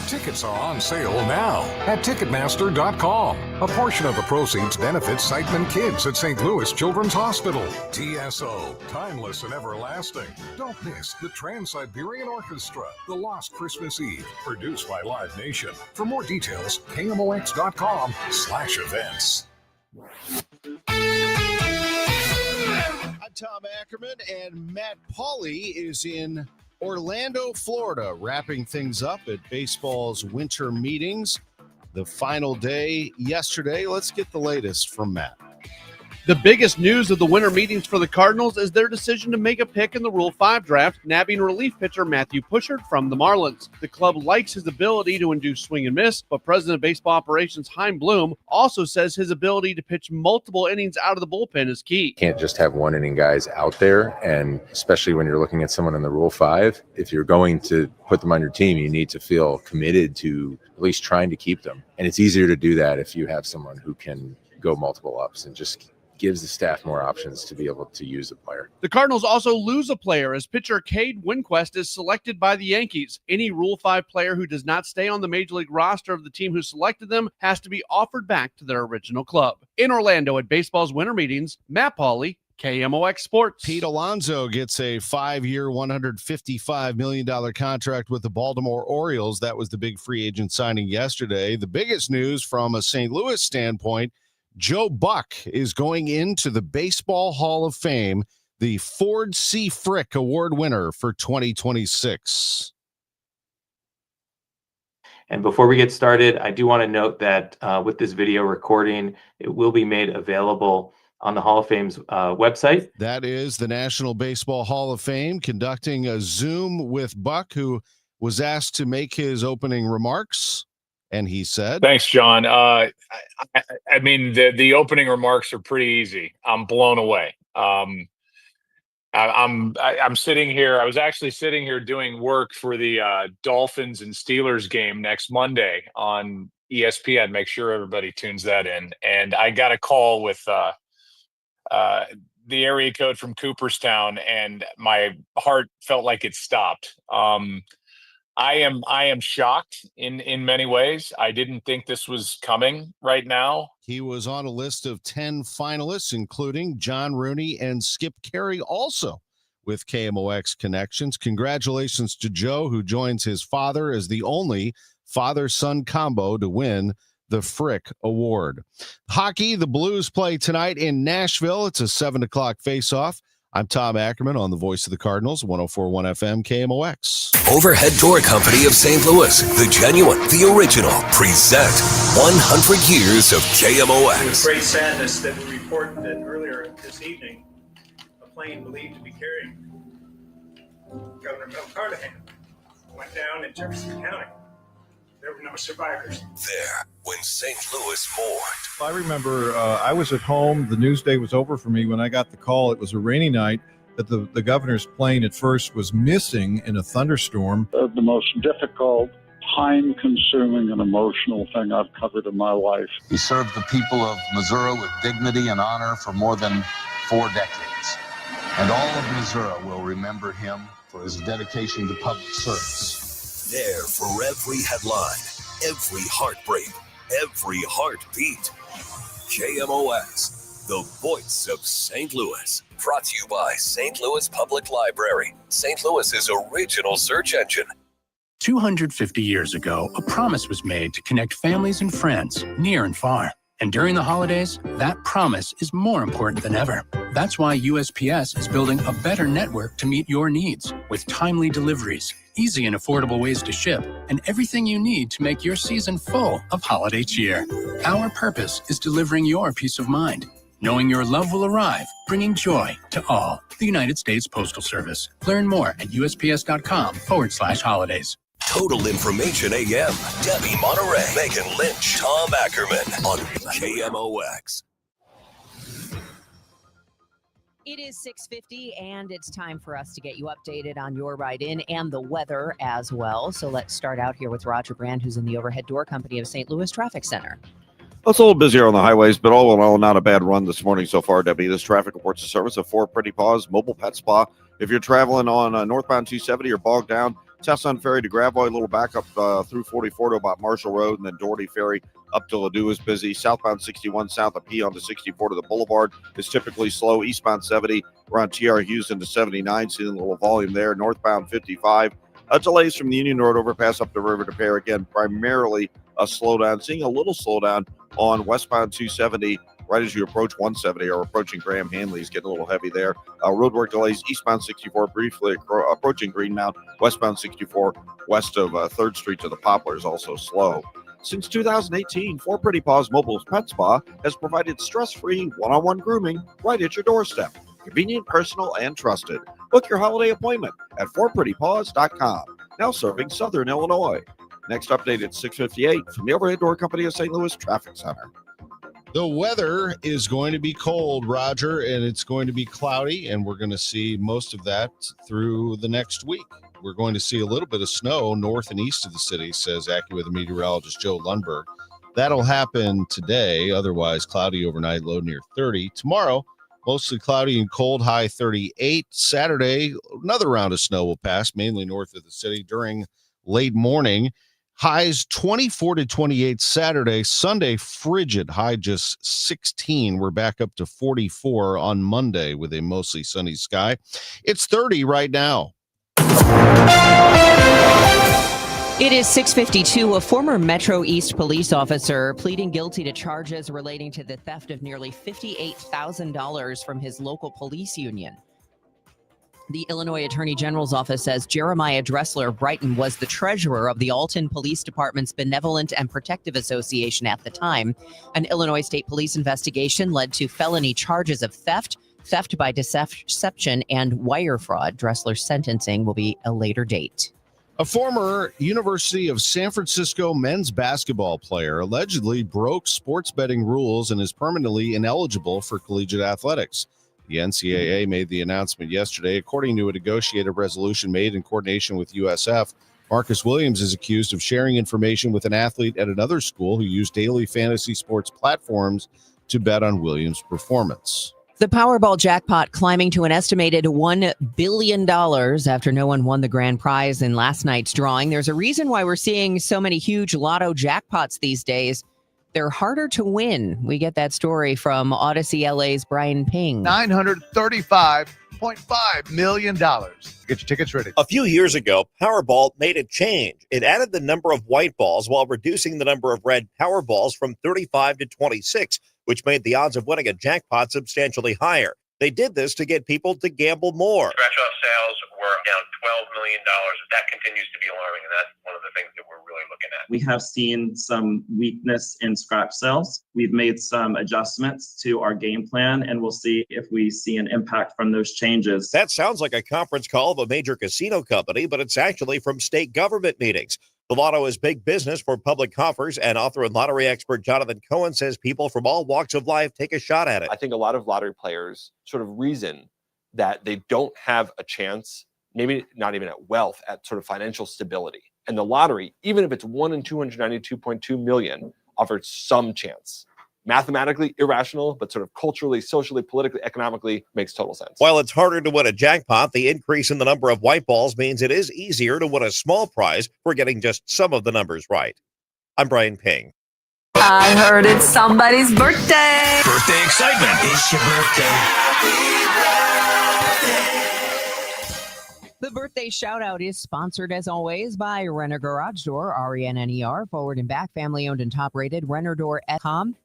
Speaker 3: Tickets are on sale now at Ticketmaster.com. A portion of the proceeds benefits Sightman Kids at St. Louis Children's Hospital. TSO, timeless and everlasting. Don't miss the Trans-Siberian Orchestra, The Lost Christmas Eve, produced by Live Nation. For more details, KMOX.com/events.
Speaker 13: I'm Tom Ackerman, and Matt Pauley is in Orlando, Florida, wrapping things up at baseball's winter meetings. The final day yesterday. Let's get the latest from Matt.
Speaker 6: The biggest news of the winter meetings for the Cardinals is their decision to make a pick in the Rule 5 draft, nabbing relief pitcher Matthew Pushard from the Marlins. The club likes his ability to induce swing and miss, but President of Baseball Operations Chaim Bloom also says his ability to pitch multiple innings out of the bullpen is key.
Speaker 20: Can't just have one inning guys out there, and especially when you're looking at someone in the Rule 5, if you're going to put them on your team, you need to feel committed to at least trying to keep them. And it's easier to do that if you have someone who can go multiple ups and just gives the staff more options to be able to use a player.
Speaker 6: The Cardinals also lose a player as pitcher Cade Winquist is selected by the Yankees. Any Rule 5 player who does not stay on the Major League roster of the team who selected them has to be offered back to their original club. In Orlando at baseball's winter meetings, Matt Pauley, KMOX Sports.
Speaker 13: Pete Alonso gets a 5-year, $155 million contract with the Baltimore Orioles. That was the big free agent signing yesterday. The biggest news from a St. Louis standpoint, Joe Buck is going into the Baseball Hall of Fame, the Ford C. Frick Award winner for 2026.
Speaker 21: And before we get started, I do want to note that with this video recording, it will be made available on the Hall of Fame's website.
Speaker 13: That is the National Baseball Hall of Fame conducting a Zoom with Buck, who was asked to make his opening remarks. And he said,
Speaker 22: "Thanks, John. I mean, the opening remarks are pretty easy. I'm blown away. I'm sitting here. I was actually sitting here doing work for the Dolphins and Steelers game next Monday on ESPN. Make sure everybody tunes that in. And I got a call with the area code from Cooperstown, and my heart felt like it stopped. I am shocked in many ways. I didn't think this was coming right now.
Speaker 13: He was on a list of 10 finalists, including John Rooney and Skip Carey, also with KMOX connections. Congratulations to Joe, who joins his father as the only father-son combo to win the Frick Award. Hockey, the Blues play tonight in Nashville. It's a 7 o'clock face-off. I'm Tom Ackerman on the Voice of the Cardinals, 104.1 FM KMOX.
Speaker 1: Overhead Door Company of St. Louis, the genuine, the original, present 100 years of KMOX.
Speaker 23: It was great sadness that we report that earlier this evening, a plane believed to be carrying Governor Bill Carnahan went down in Jefferson County. There were no survivors.
Speaker 1: There, when St. Louis mourned.
Speaker 24: I remember I was at home. The news day was over for me when I got the call. It was a rainy night that the governor's plane at first was missing in a thunderstorm.
Speaker 26: The most difficult, time-consuming, and emotional thing I've covered in my life.
Speaker 29: He served the people of Missouri with dignity and honor for more than 4 decades. And all of Missouri will remember him for his dedication to public service.
Speaker 1: There for every headline, every heartbreak, every heartbeat. KMOX, the voice of St. Louis. Brought to you by St. Louis Public Library, St. Louis's original search engine.
Speaker 30: 250 years ago, a promise was made to connect families and friends near and far.
Speaker 4: And during the holidays, that promise is more important than ever. That's why USPS is building a better network to meet your needs with timely deliveries, easy and affordable ways to ship, and everything you need to make your season full of holiday cheer. Our purpose is delivering your peace of mind, knowing your love will arrive, bringing joy to all. The United States Postal Service. Learn more at USPS.com/holidays.
Speaker 1: Total Information AM. Debbie Monterrey, Megan Lynch, Tom Ackerman on KMOX.
Speaker 12: It is 6:50, and it's time for us to get you updated on your ride-in and the weather as well. So let's start out here with Roger Brand, who's in the Overhead Door Company of St. Louis Traffic Center.
Speaker 5: Well, it's a little busier on the highways, but all in all, not a bad run this morning so far, Debbie. This traffic reports the service of Four Pretty Paws Mobile Pet Spa. If you're traveling on northbound 270 or bogged down, Chestnut Ferry to Gravois, a little backup through 44 to about Marshall Road, and then Doherty Ferry up to Ladue is busy. Southbound 61 south of P onto 64 to the Boulevard is typically slow. Eastbound 70 around TR Houston to 79, seeing a little volume there. Northbound 55. Delays from the Union Road overpass up the river to Pear. Again, primarily a slowdown. Seeing a little slowdown on westbound 270 right as you approach 170 or approaching Graham Hanley is getting a little heavy there. Roadwork delays eastbound 64 briefly approaching Greenmount. Westbound 64 west of 3rd Street to the Poplar is also slow. Since 2018, Four Pretty Paws Mobile Pet Spa has provided stress-free one-on-one grooming right at your doorstep. Convenient, personal, and trusted. Book your holiday appointment at fourprettypaws.com. Now serving Southern Illinois. Next update at 6:58 from the Overhead Door Company of St. Louis Traffic Center.
Speaker 13: The weather is going to be cold, Roger, and it's going to be cloudy, and we're going to see most of that through the next week. We're going to see a little bit of snow north and east of the city, says AccuWeather meteorologist Joe Lundberg. That'll happen today, otherwise cloudy overnight, low near 30. Tomorrow, mostly cloudy and cold, high 38. Saturday, another round of snow will pass, mainly north of the city during late morning. Highs 24 to 28 Saturday. Sunday, frigid, high just 16. We're back up to 44 on Monday with a mostly sunny sky. It's 30 right now.
Speaker 12: It is 6:52. A former Metro East police officer pleading guilty to charges relating to the theft of nearly $58,000 from his local police union. The Illinois Attorney General's office says Jeremiah Dressler Brighton was the treasurer of the Alton Police Department's Benevolent and Protective Association at the time. An Illinois State Police investigation led to felony charges of theft by deception, and wire fraud. Dressler's sentencing will be a later date.
Speaker 13: A former University of San Francisco men's basketball player allegedly broke sports betting rules and is permanently ineligible for collegiate athletics. The NCAA made the announcement yesterday. According to a negotiated resolution made in coordination with USF, Marcus Williams is accused of sharing information with an athlete at another school who used daily fantasy sports platforms to bet on Williams' performance.
Speaker 12: The Powerball jackpot climbing to an estimated $1 billion after no one won the grand prize in last night's drawing. There's a reason why we're seeing so many huge lotto jackpots these days. They're harder to win. We get that story from Odyssey LA's Brian Ping.
Speaker 7: $935.5 million. Get your tickets ready.
Speaker 8: A few years ago, Powerball made a change. It added the number of white balls while reducing the number of red Powerballs from 35 to 26, which made the odds of winning a jackpot substantially higher. They did this to get people to gamble more.
Speaker 9: Scratch-off sales were down $12 million. That continues to be alarming, and that's one of the things that we're really looking at.
Speaker 10: We have seen some weakness in scratch sales. We've made some adjustments to our game plan, and we'll see if we see an impact from those changes.
Speaker 8: That sounds like a conference call of a major casino company, but it's actually from state government meetings. The lotto is big business for public coffers, and author and lottery expert Jonathan Cohen says people from all walks of life take a shot at it.
Speaker 16: I think a lot of lottery players sort of reason that they don't have a chance, maybe not even at wealth, at sort of financial stability. And the lottery, even if it's 1 in 292.2 million, offers some chance. Mathematically irrational, but sort of culturally, socially, politically, economically makes total sense.
Speaker 8: While it's harder to win a jackpot, the increase in the number of white balls means it is easier to win a small prize for getting just some of the numbers right. I'm Brian Ping.
Speaker 25: I heard it's somebody's birthday.
Speaker 7: Birthday excitement. It's your birthday.
Speaker 12: The birthday shout out is sponsored as always by Renner Garage Door, RENNER, forward and back, family owned and top rated, rennerdoor.com.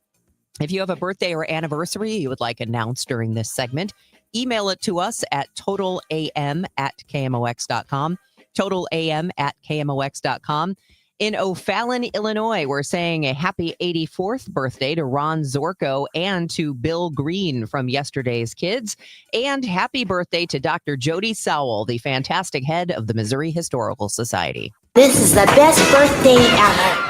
Speaker 12: If you have a birthday or anniversary you would like announced during this segment, email it to us at totalam@kmox.com. totalam@kmox.com. In O'Fallon, Illinois, we're saying a happy 84th birthday to Ron Zorko and to Bill Green from yesterday's Kids. And happy birthday to Dr. Jody Sowell, the fantastic head of the Missouri Historical Society.
Speaker 2: This is the best birthday ever.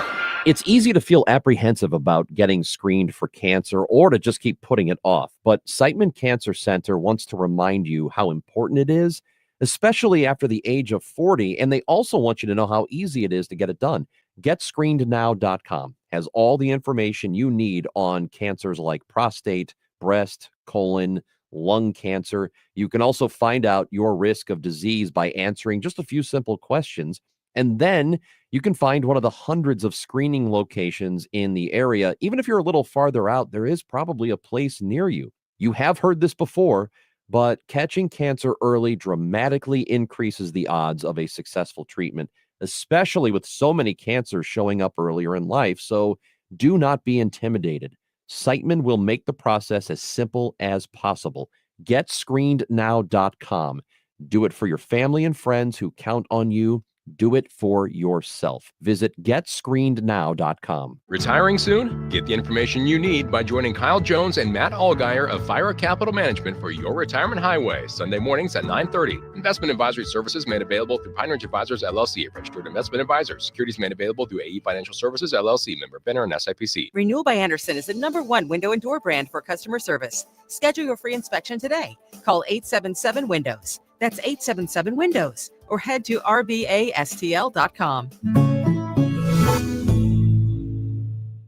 Speaker 3: It's easy to feel apprehensive about getting screened for cancer or to just keep putting it off. But Siteman Cancer Center wants to remind you how important it is, especially after the age of 40. And they also want you to know how easy it is to get it done. GetScreenedNow.com has all the information you need on cancers like prostate, breast, colon, lung cancer. You can also find out your risk of disease by answering just a few simple questions. And then you can find one of the hundreds of screening locations in the area. Even if you're a little farther out, there is probably a place near you. You have heard this before, but catching cancer early dramatically increases the odds of a successful treatment, especially with so many cancers showing up earlier in life. So do not be intimidated. Siteman will make the process as simple as possible. GetScreenedNow.com. Do it for your family and friends who count on you. Do it for yourself. Visit GetScreenedNow.com.
Speaker 11: Retiring soon? Get the information you need by joining Kyle Jones and Matt Allgeier of Fire Capital Management for your retirement highway, Sunday mornings at 9:30. Investment advisory services made available through Pine Ridge Advisors, LLC, a registered investment advisor. Securities made available through AE Financial Services, LLC, member FINRA and SIPC.
Speaker 14: Renewal by Andersen is the #1 window and door brand for customer service. Schedule your free inspection today. Call 877-WINDOWS. That's 877-WINDOWS. Or head to rbastl.com.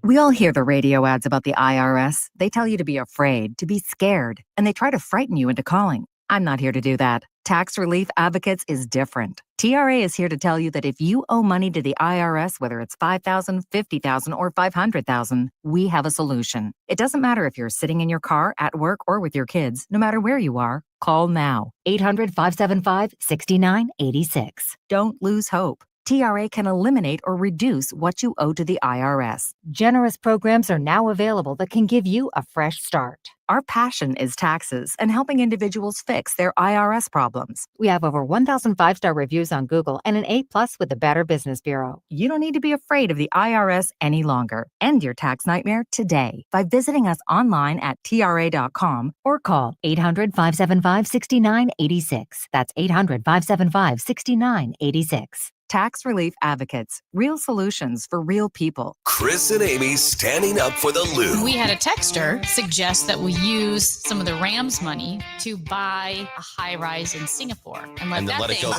Speaker 15: We all hear the radio ads about the IRS. They tell you to be afraid, to be scared, and they try to frighten you into calling. I'm not here to do that. Tax Relief Advocates is different. TRA is here to tell you that if you owe money to the IRS, whether it's $5,000, $50,000, or $500,000, we have a solution. It doesn't matter if you're sitting in your car, at work, or with your kids. No matter where you are, call now. 800-575-6986. Don't lose hope. TRA can eliminate or reduce what you owe to the IRS. Generous programs are now available that can give you a fresh start. Our passion is taxes and helping individuals fix their IRS problems. We have over 1,000 five-star reviews on Google and an A+ with the Better Business Bureau. You don't need to be afraid of the IRS any longer. End your tax nightmare today by visiting us online at TRA.com or call 800-575-6986. That's 800-575-6986. Tax Relief Advocates. Real solutions for real people.
Speaker 1: Chris and Amy standing up for the Lou.
Speaker 17: We had a texter suggest that we use some of the Rams money to buy a high rise in Singapore and let it go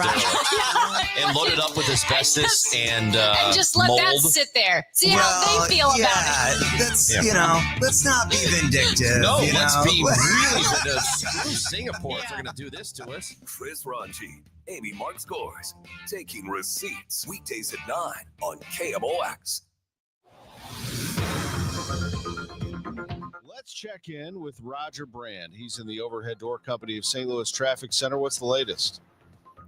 Speaker 18: and load it up with asbestos and
Speaker 17: just let
Speaker 18: mold.
Speaker 17: that sit there. See how they feel about it.
Speaker 18: That's
Speaker 19: let's not be vindictive.
Speaker 18: No, let's be really vindictive. Screw Singapore if they're going to do this to us.
Speaker 1: Chris Ranji, Amy Mark Scores, taking receipts weekdays at 9 on KMOX.
Speaker 13: Let's check in with Roger Brand. He's in the Overhead Door Company of St. Louis Traffic Center. What's the latest?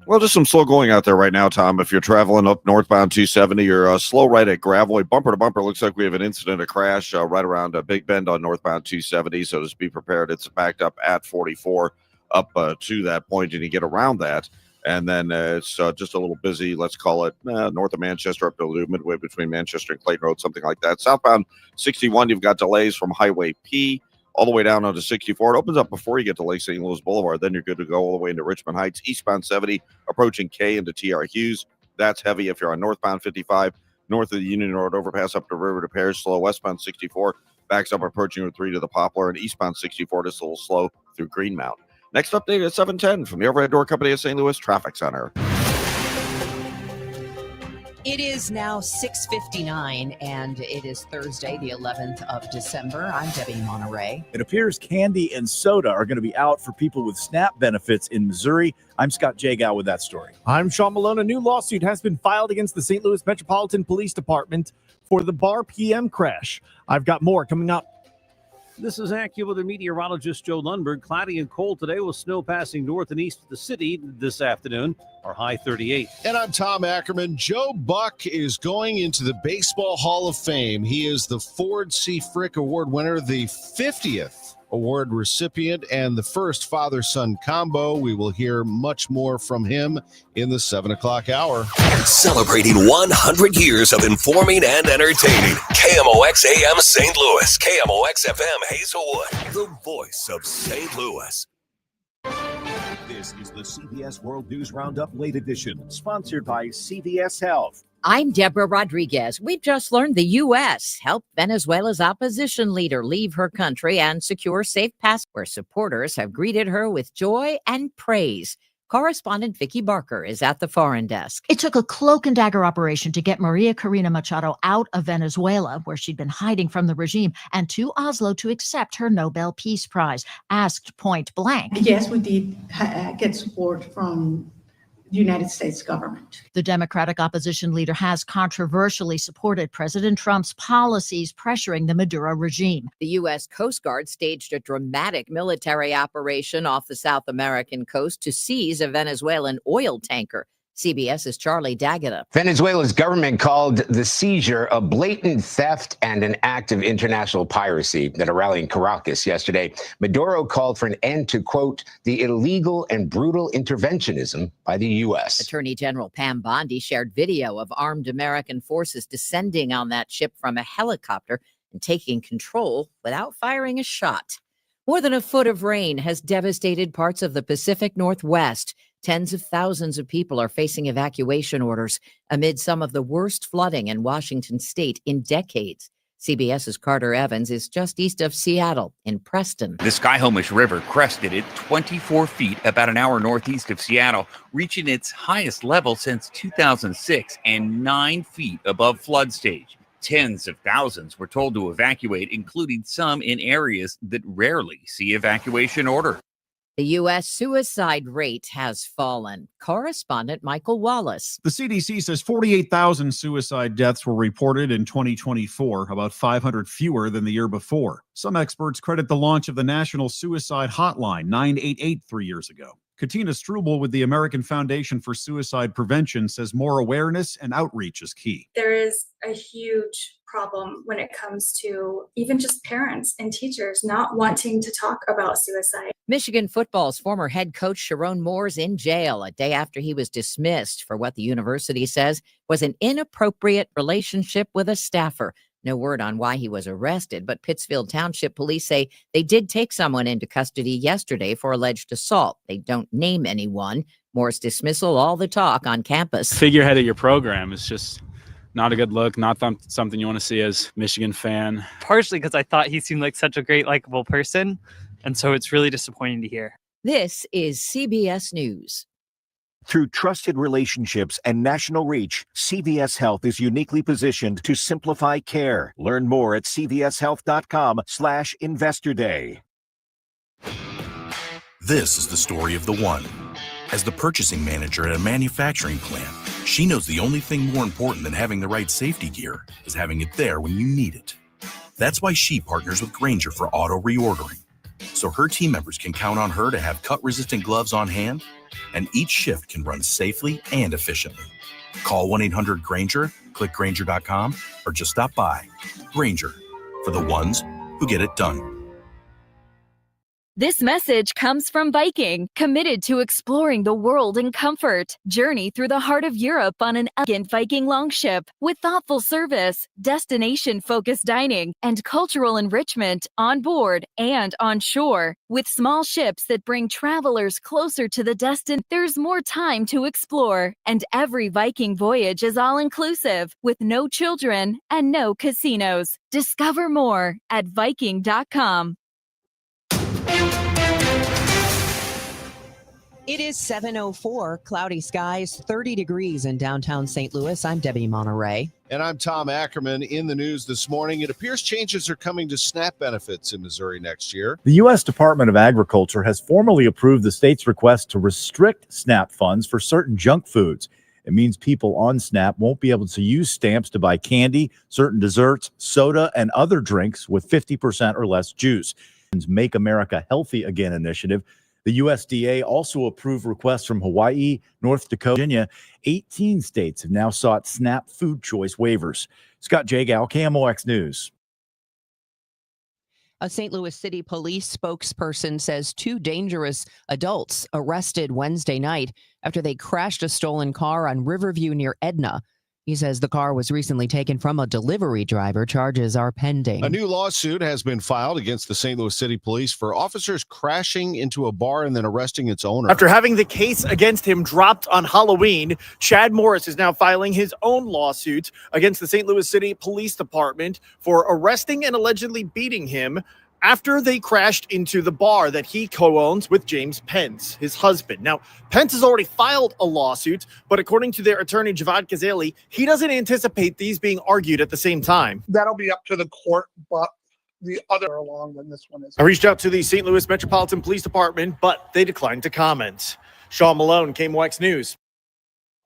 Speaker 5: Well, just some slow going out there right now, Tom. If you're traveling up northbound 270, you're slow right at Gravois. Bumper to bumper, looks like we have an incident, a crash right around Big Bend on northbound 270. So just be prepared. It's backed up at 44 up to that point, and you get around that. And then it's just a little busy, let's call it north of Manchester up to Midway between Manchester and Clayton Road, something like that. Southbound 61, you've got delays from Highway P all the way down onto 64. It opens up before you get to Lake St. Louis Boulevard. Then you're good to go all the way into Richmond Heights. Eastbound 70, approaching K into TR Hughes. That's heavy if you're on northbound 55, north of the Union Road overpass up to River to Paris. Slow westbound 64, backs up approaching Route 3 to the Poplar. And eastbound 64, just a little slow through Greenmount. Next update at 7:10 from the Overhead Door Company of St. Louis Traffic Center.
Speaker 12: It is now 6:59, and it is Thursday, the 11th of December. I'm Debbie Monterrey.
Speaker 27: It appears candy and soda are going to be out for people with SNAP benefits in Missouri. I'm Scott Jagow with that story.
Speaker 28: I'm Sean Malone. A new lawsuit has been filed against the St. Louis Metropolitan Police Department for the Bar PM crash. I've got more coming up.
Speaker 4: This is AccuWeather meteorologist Joe Lundberg. Cloudy and cold today with snow passing north and east of the city this afternoon. Our high 38.
Speaker 13: And I'm Tom Ackerman. Joe Buck is going into the Baseball Hall of Fame. He is the Ford C. Frick Award winner, the 50th award recipient, and the first father-son combo. We will hear much more from him in the 7 o'clock hour.
Speaker 1: Celebrating 100 years of informing and entertaining. KMOX AM St. Louis. KMOX FM Hazelwood. The voice of St. Louis.
Speaker 6: This is the CBS World News Roundup Late Edition, sponsored by CVS Health.
Speaker 20: I'm Deborah Rodriguez. We've just learned the U.S. helped Venezuela's opposition leader leave her country and secure safe passage, where supporters have greeted her with joy and praise. Correspondent Vicki Barker is at the foreign desk.
Speaker 21: It took a cloak and dagger operation to get Maria Corina Machado out of Venezuela, where she'd been hiding from the regime, and to Oslo to accept her Nobel Peace Prize. Asked point blank.
Speaker 22: Yes, we did get support from the United States government.
Speaker 21: The Democratic opposition leader has controversially supported President Trump's policies pressuring the Maduro regime.
Speaker 20: The U.S. Coast Guard staged a dramatic military operation off the South American coast to seize a Venezuelan oil tanker. CBS's Charlie D'Agata.
Speaker 23: Venezuela's government called the seizure a blatant theft and an act of international piracy at a rally in Caracas yesterday. Maduro called for an end to, quote, the illegal and brutal interventionism by the U.S.
Speaker 20: Attorney General Pam Bondi shared video of armed American forces descending on that ship from a helicopter and taking control without firing a shot. More than a foot of rain has devastated parts of the Pacific Northwest. Tens of thousands of people are facing evacuation orders amid some of the worst flooding in Washington state in decades. CBS's Carter Evans is just east of Seattle in Preston.
Speaker 24: The Skyhomish River crested at 24 feet about an hour northeast of Seattle, reaching its highest level since 2006 and 9 feet above flood stage. Tens of thousands were told to evacuate, including some in areas that rarely see evacuation order.
Speaker 20: The U.S. suicide rate has fallen. Correspondent Michael Wallace.
Speaker 28: The CDC says 48,000 suicide deaths were reported in 2024, about 500 fewer than the year before. Some experts credit the launch of the National Suicide Hotline, 988, 3 years ago. Katina Struble with the American Foundation for Suicide Prevention says more awareness and outreach is key.
Speaker 26: There is a huge problem when it comes to even just parents and teachers not wanting to talk about suicide.
Speaker 20: Michigan football's former head coach Sharon Moore's in jail a day after he was dismissed for what the university says was an inappropriate relationship with a staffer. No word on why he was arrested, but Pittsfield Township police say they did take someone into custody yesterday for alleged assault. They don't name anyone. Moore's dismissal, all the talk on campus.
Speaker 29: Figurehead of your program is just not a good look, not something you want to see as Michigan fan.
Speaker 30: Partially because I thought he seemed like such a great, likable person, and so it's really disappointing to hear.
Speaker 20: This is CBS News.
Speaker 6: Through trusted relationships and national reach, CVS Health is uniquely positioned to simplify care. Learn more at cvshealth.com/Investor Day.
Speaker 31: This is the story of the one. As the purchasing manager at a manufacturing plant, she knows the only thing more important than having the right safety gear is having it there when you need it. That's why she partners with Grainger for auto reordering, so her team members can count on her to have cut-resistant gloves on hand, and each shift can run safely and efficiently. Call 1-800-GRAINGER, click Grainger.com, or just stop by. Grainger, for the ones who get it done.
Speaker 32: This message comes from Viking, committed to exploring the world in comfort. Journey through the heart of Europe on an elegant Viking longship with thoughtful service, destination-focused dining, and cultural enrichment on board and on shore. With small ships that bring travelers closer to the destination, there's more time to explore, and every Viking voyage is all-inclusive with no children and no casinos. Discover more at Viking.com.
Speaker 12: It is 7:04, cloudy skies, 30 degrees in downtown St. Louis. I'm Debbie Monterrey.
Speaker 13: And I'm Tom Ackerman. In the news this morning, it appears changes are coming to SNAP benefits in Missouri next year.
Speaker 28: The U.S. Department of Agriculture has formally approved the state's request to restrict SNAP funds for certain junk foods.
Speaker 27: It means people on SNAP won't be able to use stamps to buy candy, certain desserts, soda, and other drinks with 50% or less juice. Make America Healthy Again initiative. The USDA also approved requests from Hawaii, North Dakota, Virginia. 18 states have now sought SNAP food choice waivers. Scott Jagow, KMOX News.
Speaker 12: A St. Louis City police spokesperson says 2 dangerous adults arrested Wednesday night after they crashed a stolen car on Riverview near Edna. He says the car was recently taken from a delivery driver. Charges are pending.
Speaker 13: A new lawsuit has been filed against the St. Louis City Police for officers crashing into a bar and then arresting its owner.
Speaker 2: After having the case against him dropped on Halloween, Chad Morris is now filing his own lawsuit against the St. Louis City Police Department for arresting and allegedly beating him after they crashed into the bar that he co-owns with James Pence, his husband. Now, Pence has already filed a lawsuit, but according to their attorney, Javad Kazali, he doesn't anticipate these being argued at the same time.
Speaker 3: That'll be up to the court, but the other along than this one is.
Speaker 2: I reached out to the St. Louis Metropolitan Police Department, but they declined to comment. Sean Malone, KMOX News.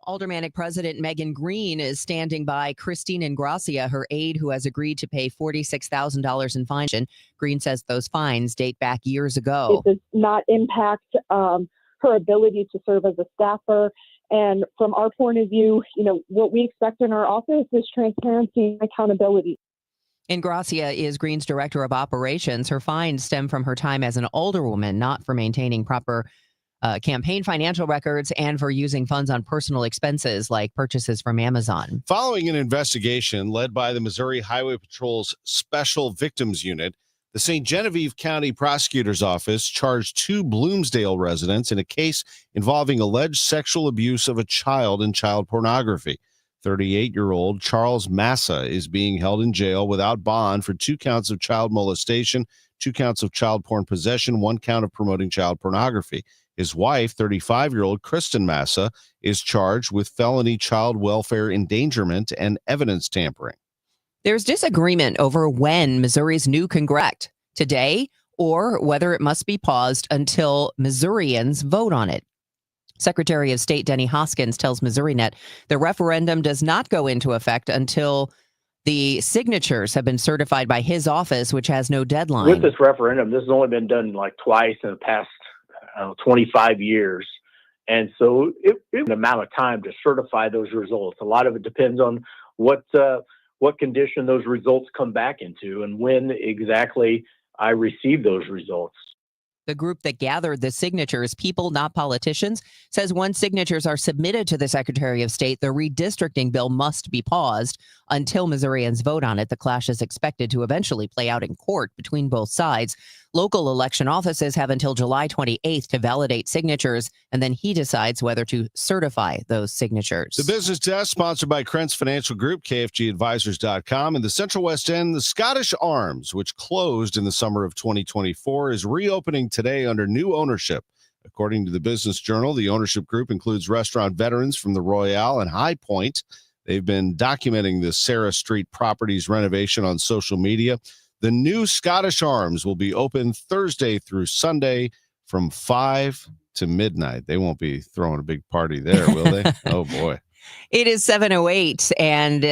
Speaker 12: Aldermanic President Megan Green is standing by Christine Ingracia, her aide, who has agreed to pay $46,000 in fines. Green says those fines date back years ago.
Speaker 7: It does not impact her ability to serve as a staffer. And from our point of view, what we expect in our office is transparency and accountability.
Speaker 12: Ingracia is Green's director of operations. Her fines stem from her time as an alderwoman, not for maintaining proper campaign financial records and for using funds on personal expenses like purchases from Amazon.
Speaker 13: Following an investigation led by the Missouri Highway Patrol's Special Victims Unit, the St. Genevieve County Prosecutor's Office charged 2 Bloomsdale residents in a case involving alleged sexual abuse of a child and child pornography. 38-year-old Charles Massa is being held in jail without bond for 2 counts of child molestation, 2 counts of child porn possession, 1 count of promoting child pornography. His wife, 35-year-old Kristen Massa, is charged with felony child welfare endangerment and evidence tampering.
Speaker 12: There's disagreement over when Missouri's new Congress today or whether it must be paused until Missourians vote on it. Secretary of State Denny Hoskins tells MissouriNet the referendum does not go into effect until the signatures have been certified by his office, which has no deadline.
Speaker 8: With this referendum, this has only been done like twice in the past 25 years. And so it's an amount of time to certify those results. A lot of it depends on what condition those results come back into and when exactly I receive those results.
Speaker 12: The group that gathered the signatures, People Not Politicians, says once signatures are submitted to the Secretary of State, the redistricting bill must be paused until Missourians vote on it. The clash is expected to eventually play out in court between both sides. Local election offices have until July 28th to validate signatures, and then he decides whether to certify those signatures.
Speaker 13: The Business Desk, sponsored by Krentz Financial Group, KFGadvisors.com. In the Central West End, the Scottish Arms, which closed in the summer of 2024, is reopening today under new ownership. According to the Business Journal, the ownership group includes restaurant veterans from the Royale and High Point. They've been documenting the Sarah Street property's renovation on social media. The new Scottish Arms will be open Thursday through Sunday from 5 to midnight. They won't be throwing a big party there, will they? Oh, boy.
Speaker 12: It is 7:08, and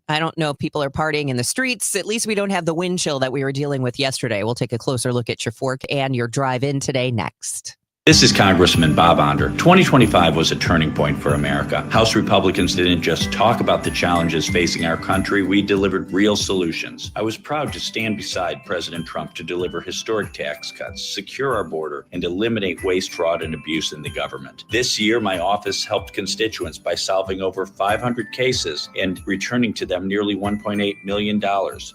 Speaker 12: I don't know if people are partying in the streets. At least we don't have the wind chill that we were dealing with yesterday. We'll take a closer look at your fork and your drive-in today next.
Speaker 9: This is Congressman Bob Onder. 2025 was a turning point for America. House Republicans didn't just talk about the challenges facing our country, we delivered real solutions. I was proud to stand beside President Trump to deliver historic tax cuts, secure our border, and eliminate waste, fraud, and abuse in the government. This year, my office helped constituents by solving over 500 cases and returning to them nearly $1.8 million.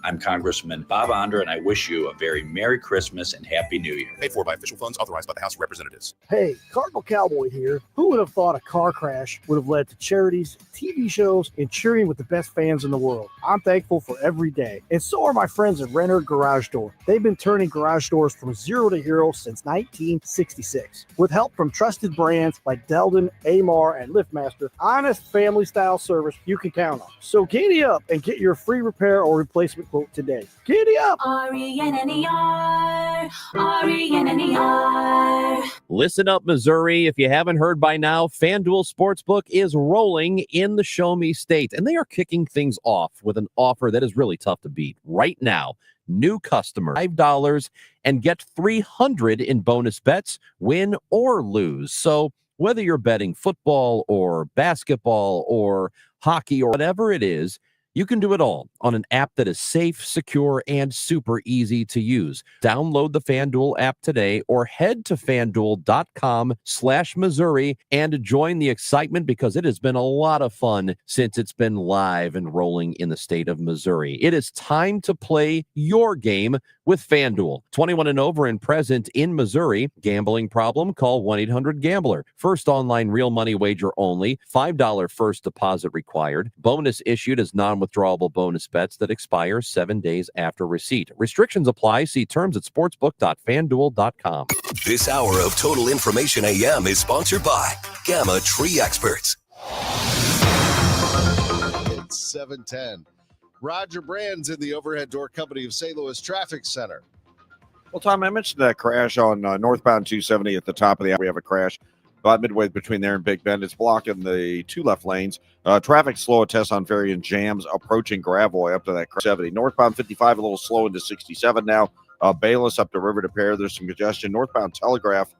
Speaker 9: I'm Congressman Bob Onder, and I wish you a very Merry Christmas and Happy New Year.
Speaker 10: Paid for by official funds authorized by the House of Representatives.
Speaker 11: Hey, Cardinal Cowboy here. Who would have thought a car crash would have led to charities, TV shows, and cheering with the best fans in the world? I'm thankful for every day. And so are my friends at Renner Garage Door. They've been turning garage doors from zero to hero since 1966. With help from trusted brands like Delden, Amar, and LiftMaster, honest family-style service you can count on. So giddy up and get your free repair or replacement quote today. Giddy up!
Speaker 14: R-E-N-N-E-R, R-E-N-N-E-R.
Speaker 1: Listen up, Missouri. If you haven't heard by now, FanDuel Sportsbook is rolling in the Show Me State, and they are kicking things off with an offer that is really tough to beat. Right now, new customer, $5 and get $300 in bonus bets, win or lose. So whether you're betting football or basketball or hockey or whatever it is, you can do it all on an app that is safe, secure, and super easy to use. Download the FanDuel app today or head to FanDuel.com/Missouri and join the excitement, because it has been a lot of fun since it's been live and rolling in the state of Missouri. It is time to play your game with FanDuel. 21 and over and present in Missouri. Gambling problem? Call 1-800-GAMBLER. First online real money wager only. $5 first deposit required. Bonus issued as non-withdrawable bonus bets that expire 7 days after receipt. Restrictions apply. See terms at sportsbook.fanduel.com.
Speaker 4: This hour of Total Information AM is sponsored by Gamma Tree Experts.
Speaker 13: It's 7:10. Roger Brand's in the Overhead Door Company of St. Louis Traffic Center.
Speaker 5: Well, Tom, I mentioned that crash on northbound 270 at the top of the hour. We have a crash about midway between there and Big Bend. It's blocking the two left lanes. Traffic slow at Tesson Ferry and jams approaching Gravois up to that 70. Northbound 55 a little slow into 67 now. Bayless up to River to Pear. There's some congestion. Northbound Telegraph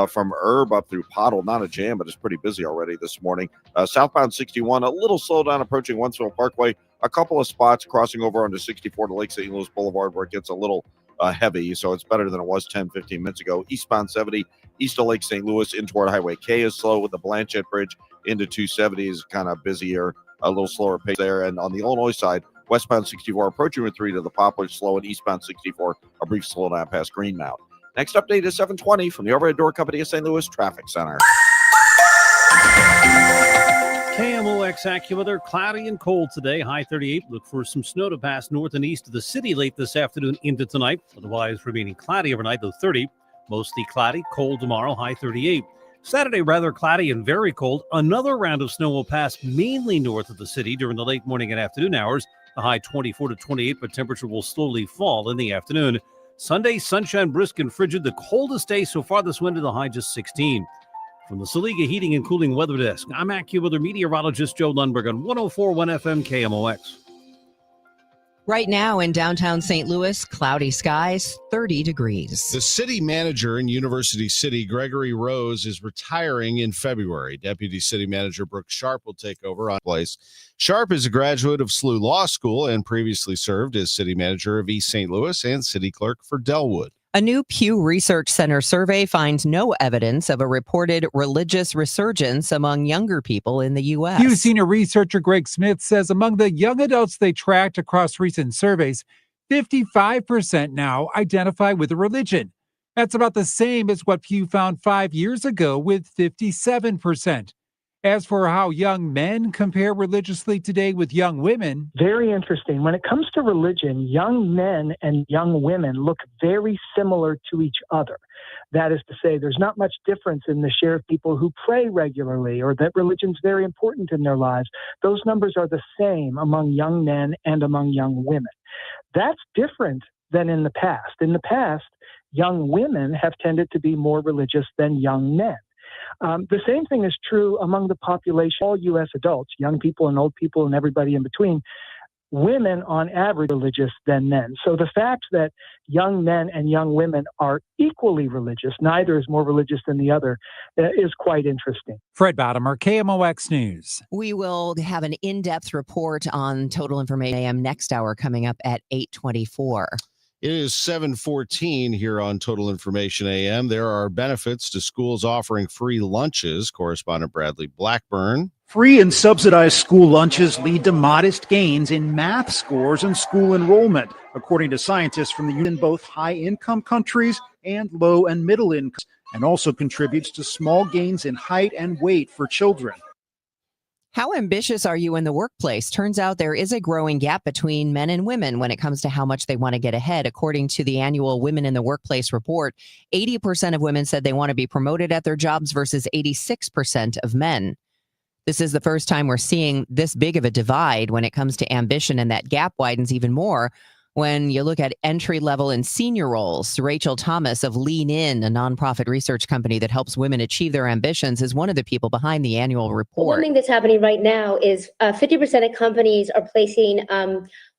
Speaker 5: from Herb up through Pottle. Not a jam, but it's pretty busy already this morning. Southbound 61 a little slow down approaching Wentzville Parkway. A couple of spots crossing over onto 64 to Lake St. Louis Boulevard where it gets a little heavy, so it's better than it was 10-15 minutes ago. Eastbound 70 east of Lake St. Louis in toward Highway K is slow, with the Blanchette Bridge into 270 is kind of busier, a little slower pace there. And on the Illinois side, westbound 64 approaching Route 3 to the Poplar slow, and eastbound 64 a brief slowdown past Greenmount. Next update is 7:20 from the Overhead Door Company of St. Louis Traffic Center.
Speaker 14: KMOX AccuWeather, cloudy and cold today, high 38. Look for some snow to pass north and east of the city late this afternoon into tonight. Otherwise, remaining cloudy overnight, though 30. Mostly cloudy, cold tomorrow, high 38. Saturday, rather cloudy and very cold. Another round of snow will pass mainly north of the city during the late morning and afternoon hours. The high 24 to 28, but temperature will slowly fall in the afternoon. Sunday, sunshine, brisk and frigid. The coldest day so far this winter, the high just 16. From the Saliga Heating and Cooling Weather Desk, I'm AccuWeather meteorologist Joe Lundberg on 104.1 FM KMOX.
Speaker 12: Right now in downtown St. Louis, cloudy skies, 30 degrees.
Speaker 13: The city manager in University City, Gregory Rose, is retiring in February. Deputy City Manager Brooke Sharp will take over on place. Sharp is a graduate of SLU Law School and previously served as city manager of East St. Louis and city clerk for Delwood.
Speaker 12: A new Pew Research Center survey finds no evidence of a reported religious resurgence among younger people in the U.S.
Speaker 15: Pew senior researcher Greg Smith says among the young adults they tracked across recent surveys, 55% now identify with a religion. That's about the same as what Pew found 5 years ago with 57%. As for how young men compare religiously today with young women,
Speaker 16: very interesting. When it comes to religion, young men and young women look very similar to each other. That is to say, there's not much difference in the share of people who pray regularly or that religion's very important in their lives. Those numbers are the same among young men and among young women. That's different than in the past. In the past, young women have tended to be more religious than young men. The same thing is true among the population, all U.S. adults, young people and old people and everybody in between. Women, on average, are religious than men. So the fact that young men and young women are equally religious, neither is more religious than the other, is quite interesting.
Speaker 15: Fred Bottomer, KMOX News.
Speaker 12: We will have an in-depth report on Total Information AM next hour coming up at 8:24.
Speaker 13: It is 7:14 here on Total Information AM. There are benefits to schools offering free lunches. Correspondent Bradley Blackburn.
Speaker 11: Free and subsidized school lunches lead to modest gains in math scores and school enrollment, according to scientists from the in both high-income countries and low and middle income, and also contributes to small gains in height and weight for children.
Speaker 12: How ambitious are you in the workplace? Turns out there is a growing gap between men and women when it comes to how much they want to get ahead. According to the annual Women in the Workplace report, 80% of women said they want to be promoted at their jobs versus 86% of men. This is the first time we're seeing this big of a divide when it comes to ambition, and that gap widens even more When you look at entry level and senior roles, Rachel Thomas of Lean In, a nonprofit research company that helps women achieve their ambitions, is one of the people behind the annual report.
Speaker 17: One thing that's happening right now is 50% of companies are placing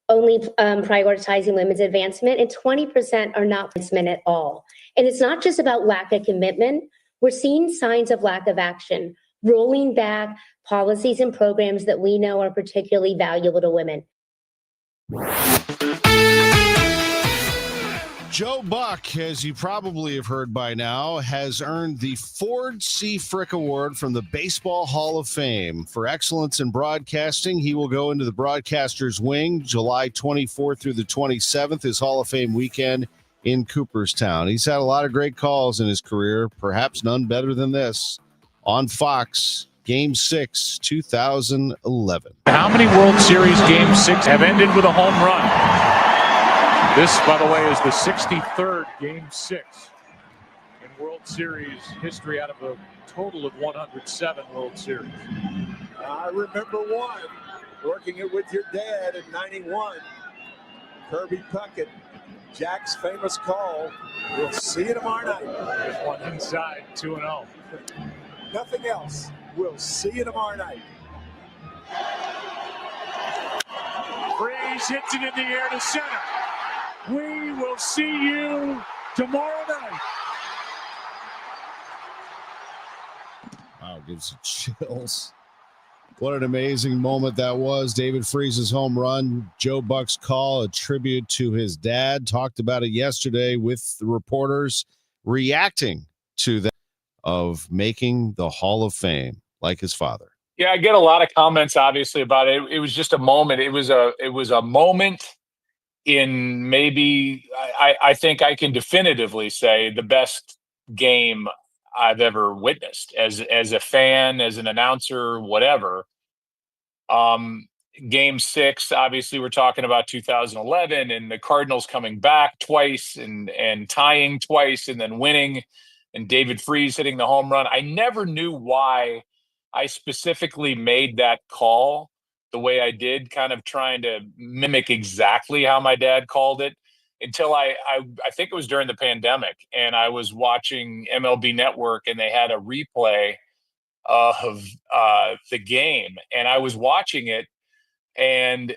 Speaker 17: only prioritizing women's advancement, and 20% are not advancement at all. And it's not just about lack of commitment. We're seeing signs of lack of action, rolling back policies and programs that we know are particularly valuable to women.
Speaker 13: Joe Buck, as you probably have heard by now, has earned the Ford C. Frick Award from the Baseball Hall of Fame. For excellence in broadcasting, he will go into the broadcaster's wing July 24th through the 27th, his Hall of Fame weekend in Cooperstown. He's had a lot of great calls in his career, perhaps none better than this. On Fox, Game 6, 2011.
Speaker 18: How many World Series Game 6 have ended with a home run? This, by the way, is the 63rd Game 6 in World Series history out of a total of 107 World Series.
Speaker 19: I remember one, working it with your dad in 91. Kirby Puckett, Jack's famous call. We'll see you tomorrow night.
Speaker 18: There's one inside, 2-0.
Speaker 19: Nothing else. We'll see you tomorrow night.
Speaker 18: Freeze hits it in the air to center. We will see you tomorrow night.
Speaker 13: Wow, gives you chills. What an amazing moment that was. David Freese's home run, Joe Buck's call, a tribute to his dad. Talked about it yesterday with the reporters reacting to that of making the Hall of Fame like his father.
Speaker 18: Yeah, I get a lot of comments, obviously, about it. It was just a moment. It was a moment in maybe, I think I can definitively say, the best game I've ever witnessed as a fan, as an announcer, whatever. Game 6, obviously, we're talking about 2011 and the Cardinals coming back twice and tying twice and then winning, and David Freese hitting the home run. I never knew why I specifically made that call the way I did, kind of trying to mimic exactly how my dad called it, until I think it was during the pandemic, and I was watching MLB Network and they had a replay of the game, and I was watching it, and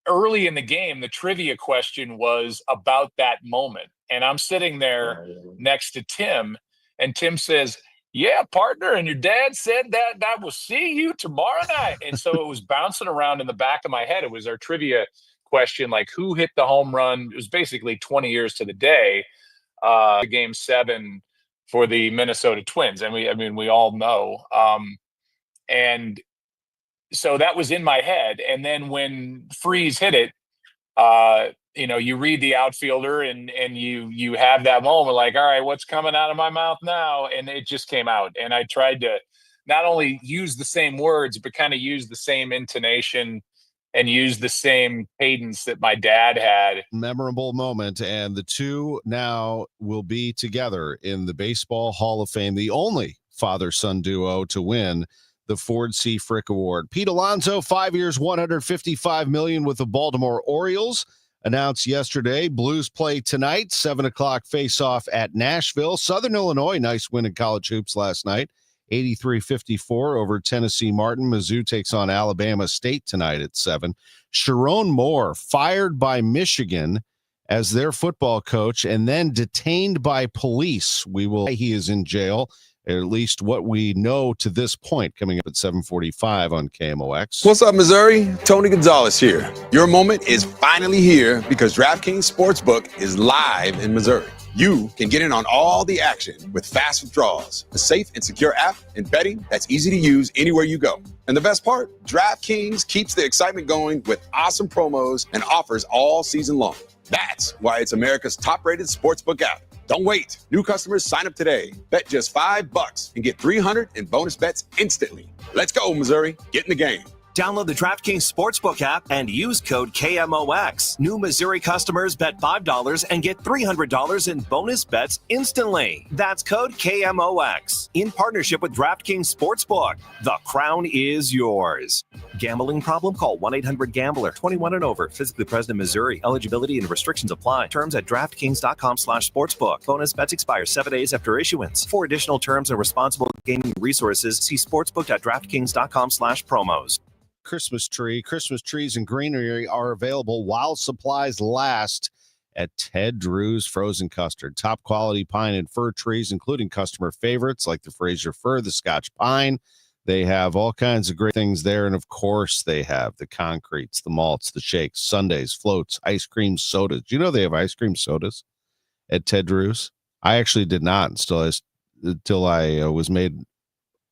Speaker 18: early in the game, the trivia question was about that moment, and I'm sitting there next to Tim, and Tim says, "Yeah, partner, and your dad said that will see you tomorrow night." And so it was bouncing around in the back of my head. It was our trivia question, like who hit the home run. It was basically 20 years to the day, Game 7 for the Minnesota Twins. And we all know. And so that was in my head. And then when Freese hit it, you read the outfielder and you have that moment like, all right, what's coming out of my mouth now? And it just came out. And I tried to not only use the same words, but kind of use the same intonation and use the same cadence that my dad had.
Speaker 13: Memorable moment. And the two now will be together in the Baseball Hall of Fame, the only father-son duo to win the Ford C. Frick Award. Pete Alonso, 5 years, $155 million with the Baltimore Orioles. Announced yesterday. Blues play tonight, 7 o'clock face-off at Nashville. Southern Illinois, nice win in college hoops last night, 83-54 over Tennessee Martin. Mizzou takes on Alabama State tonight at 7. Sharon Moore, fired by Michigan as their football coach and then detained by police. He is in jail, at least what we know to this point, coming up at 7:45 on KMOX.
Speaker 20: What's up, Missouri? Tony Gonzalez here. Your moment is finally here because DraftKings Sportsbook is live in Missouri. You can get in on all the action with fast withdrawals, a safe and secure app, and betting that's easy to use anywhere you go. And the best part, DraftKings keeps the excitement going with awesome promos and offers all season long. That's why it's America's top-rated sportsbook app. Don't wait. New customers sign up today. Bet just $5 and get $300 in bonus bets instantly. Let's go, Missouri. Get in the game.
Speaker 6: Download the DraftKings Sportsbook app and use code KMOX. New Missouri customers bet $5 and get $300 in bonus bets instantly. That's code KMOX. In partnership with DraftKings Sportsbook. The crown is yours. Gambling problem? Call 1-800-GAMBLER. 21 and over. Physically present in Missouri. Eligibility and restrictions apply. Terms at DraftKings.com/sportsbook. Bonus bets expire 7 days after issuance. For additional terms and responsible gaming resources, see sportsbook.draftkings.com/promos.
Speaker 13: Christmas trees and greenery are available while supplies last at Ted Drew's Frozen Custard. Top quality pine and fir trees, including customer favorites like the Fraser fir, the Scotch pine. They have all kinds of great things there. And of course, they have the concretes, the malts, the shakes, sundaes, floats, ice cream sodas. Do you know they have ice cream sodas at Ted Drew's? I actually did not until I was made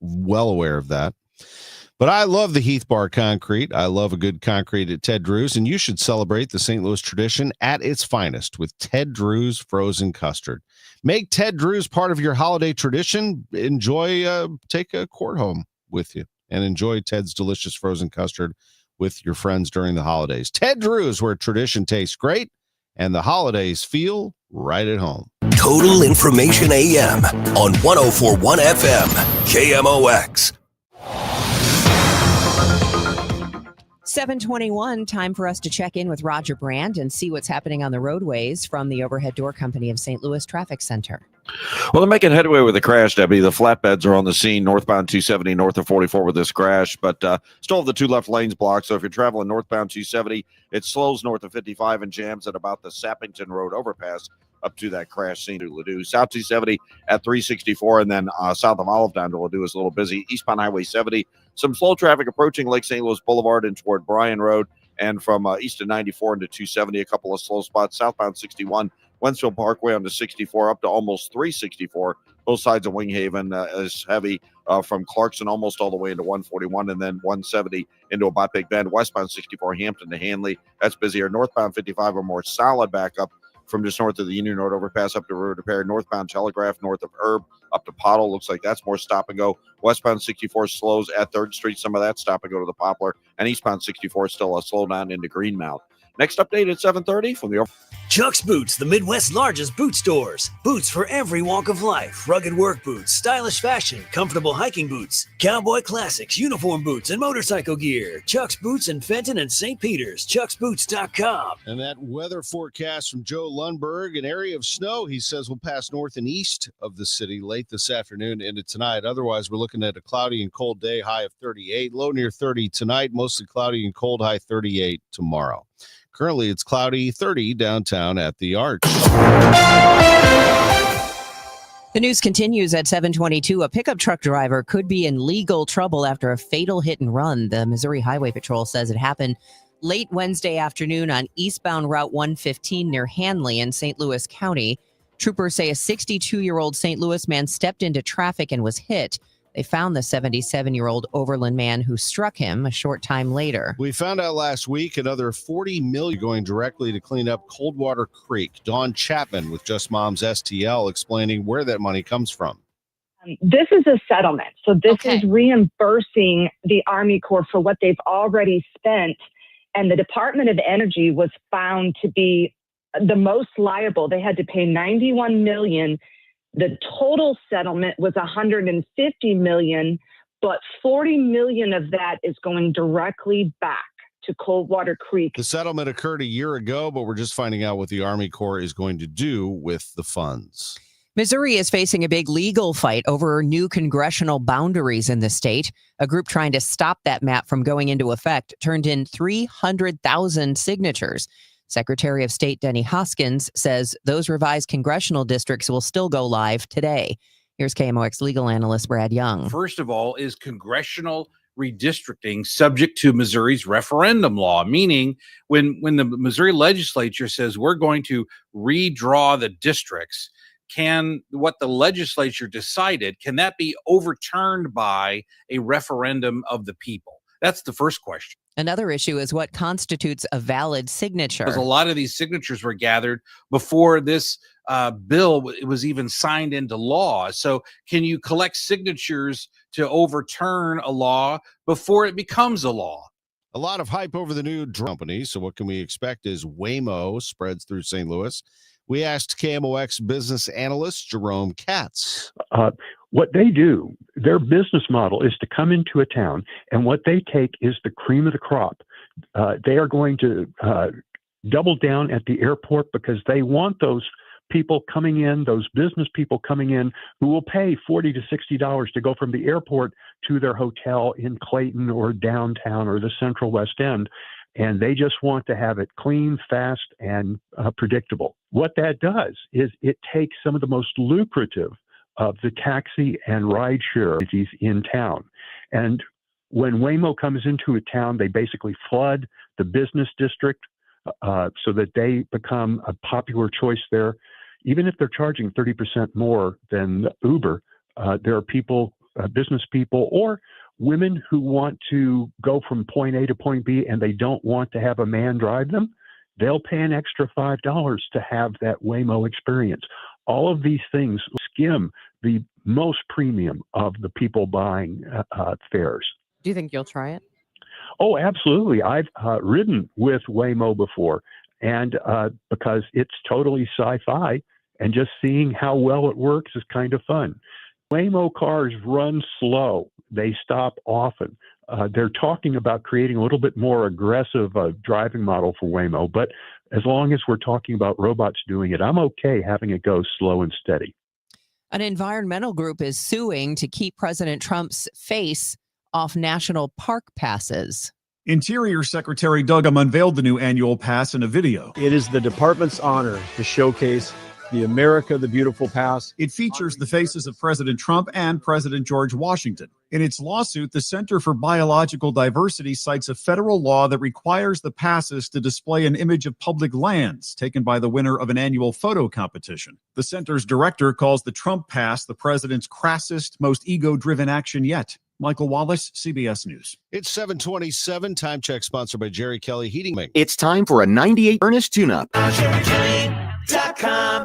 Speaker 13: well aware of that. But I love the Heath Bar concrete. I love a good concrete at Ted Drew's, and you should celebrate the St. Louis tradition at its finest with Ted Drew's Frozen Custard. Make Ted Drew's part of your holiday tradition. Take a quart home with you and enjoy Ted's delicious frozen custard with your friends during the holidays. Ted Drew's, where tradition tastes great and the holidays feel right at home.
Speaker 4: Total Information AM on 104.1 FM, KMOX.
Speaker 12: 7:21, time for us to check in with Roger Brandt and see what's happening on the roadways from the Overhead Door Company of St. Louis Traffic Center.
Speaker 5: Well, they're making headway with the crash, Debbie. The flatbeds are on the scene, northbound 270, north of 44 with this crash, but still have the two left lanes blocked. So if you're traveling northbound 270, it slows north of 55 and jams at about the Sappington Road overpass up to that crash scene to Ladue. South 270 at 364, and then south of Olive down to Ladue is a little busy. Eastbound Highway 70, some slow traffic approaching Lake St. Louis Boulevard and toward Bryan Road, and from east of 94 into 270, a couple of slow spots. Southbound 61, Wentzville Parkway onto 64 up to almost 364. Both sides of Winghaven is heavy from Clarkson almost all the way into 141, and then 170 into about Big Bend. Westbound 64, Hampton to Hanley, that's busier. Northbound 55, a more solid backup from just north of the Union Road overpass up to River to Perry. Northbound Telegraph north of Herb up to Pottle. Looks like that's more stop and go. Westbound 64 slows at 3rd Street. Some of that stop and go to the Poplar. And eastbound 64 still a slow down into Greenmount. Next update at 7:30 from the
Speaker 21: Chuck's Boots, the Midwest's largest boot stores. Boots for every walk of life. Rugged work boots, stylish fashion, comfortable hiking boots, cowboy classics, uniform boots, and motorcycle gear. Chuck's Boots in Fenton and St. Peter's. Chuck'sBoots.com.
Speaker 13: And that weather forecast from Joe Lundberg, an area of snow, he says, will pass north and east of the city late this afternoon into tonight. Otherwise, we're looking at a cloudy and cold day, high of 38, low near 30 tonight, mostly cloudy and cold, high 38 tomorrow. Currently, it's cloudy, 30 downtown at the Arch.
Speaker 12: The news continues at 7:22. A pickup truck driver could be in legal trouble after a fatal hit and run. The Missouri Highway Patrol says it happened late Wednesday afternoon on eastbound Route 115 near Hanley in St. Louis County. Troopers say a 62-year-old St. Louis man stepped into traffic and was hit. They found the 77-year-old Overland man who struck him a short time later.
Speaker 13: We found out last week another $40 million going directly to clean up Coldwater Creek. Dawn Chapman with Just Moms STL explaining where that money comes from.
Speaker 22: This is a settlement. So this is reimbursing the Army Corps for what they've already spent. And the Department of Energy was found to be the most liable. They had to pay $91 million. The total settlement was $150 million, but $40 million of that is going directly back to Coldwater Creek.
Speaker 13: The settlement occurred a year ago, but we're just finding out what the Army Corps is going to do with the funds.
Speaker 12: Missouri is facing a big legal fight over new congressional boundaries in the state. A group trying to stop that map from going into effect turned in 300,000 signatures. Secretary of State Denny Hoskins says those revised congressional districts will still go live today. Here's KMOX legal analyst Brad Young.
Speaker 23: First of all, is congressional redistricting subject to Missouri's referendum law, meaning when the Missouri legislature says we're going to redraw the districts, can what the legislature decided, can that be overturned by a referendum of the people? That's the first question.
Speaker 12: Another issue is what constitutes a valid signature.
Speaker 23: Because a lot of these signatures were gathered before this bill was even signed into law. So can you collect signatures to overturn a law before it becomes a law?
Speaker 13: A lot of hype over the new company. So what can we expect as Waymo spreads through St. Louis? We asked KMOX business analyst Jerome Katz.
Speaker 2: What they do, their business model is to come into a town, and what they take is the cream of the crop. They are going to double down at the airport because they want those people coming in, those business people coming in who will pay $40 to $60 to go from the airport to their hotel in Clayton or downtown or the Central West End. And they just want to have it clean, fast, and predictable. What that does is it takes some of the most lucrative of the taxi and rideshare entities in town. And when Waymo comes into a town, they basically flood the business district so that they become a popular choice there. Even if they're charging 30% more than Uber, there are people, business people, or women who want to go from point A to point B and they don't want to have a man drive them. They'll pay an extra $5 to have that Waymo experience. All of these things skim the most premium of the people buying fares.
Speaker 12: Do you think you'll try it?
Speaker 2: Oh, absolutely. I've ridden with Waymo before, and because it's totally sci-fi, and just seeing how well it works is kind of fun. Waymo cars run slow. They stop often. They're talking about creating a little bit more aggressive driving model for Waymo, but as long as we're talking about robots doing it, I'm okay having it go slow and steady.
Speaker 12: An environmental group is suing to keep President Trump's face off national park passes.
Speaker 3: Interior Secretary Duggan unveiled the new annual pass in a video.
Speaker 7: It is the department's honor to showcase the America the Beautiful pass.
Speaker 3: It features the faces of President Trump and President George Washington. In its lawsuit, the Center for Biological Diversity cites a federal law that requires the passes to display an image of public lands taken by the winner of an annual photo competition. The center's director calls the Trump pass the president's crassest, most ego-driven action yet. Michael Wallace, CBS News.
Speaker 13: It's 7:27. Time check sponsored by Jerry Kelly Heating.
Speaker 24: It's time for a 98 furnace tune-up.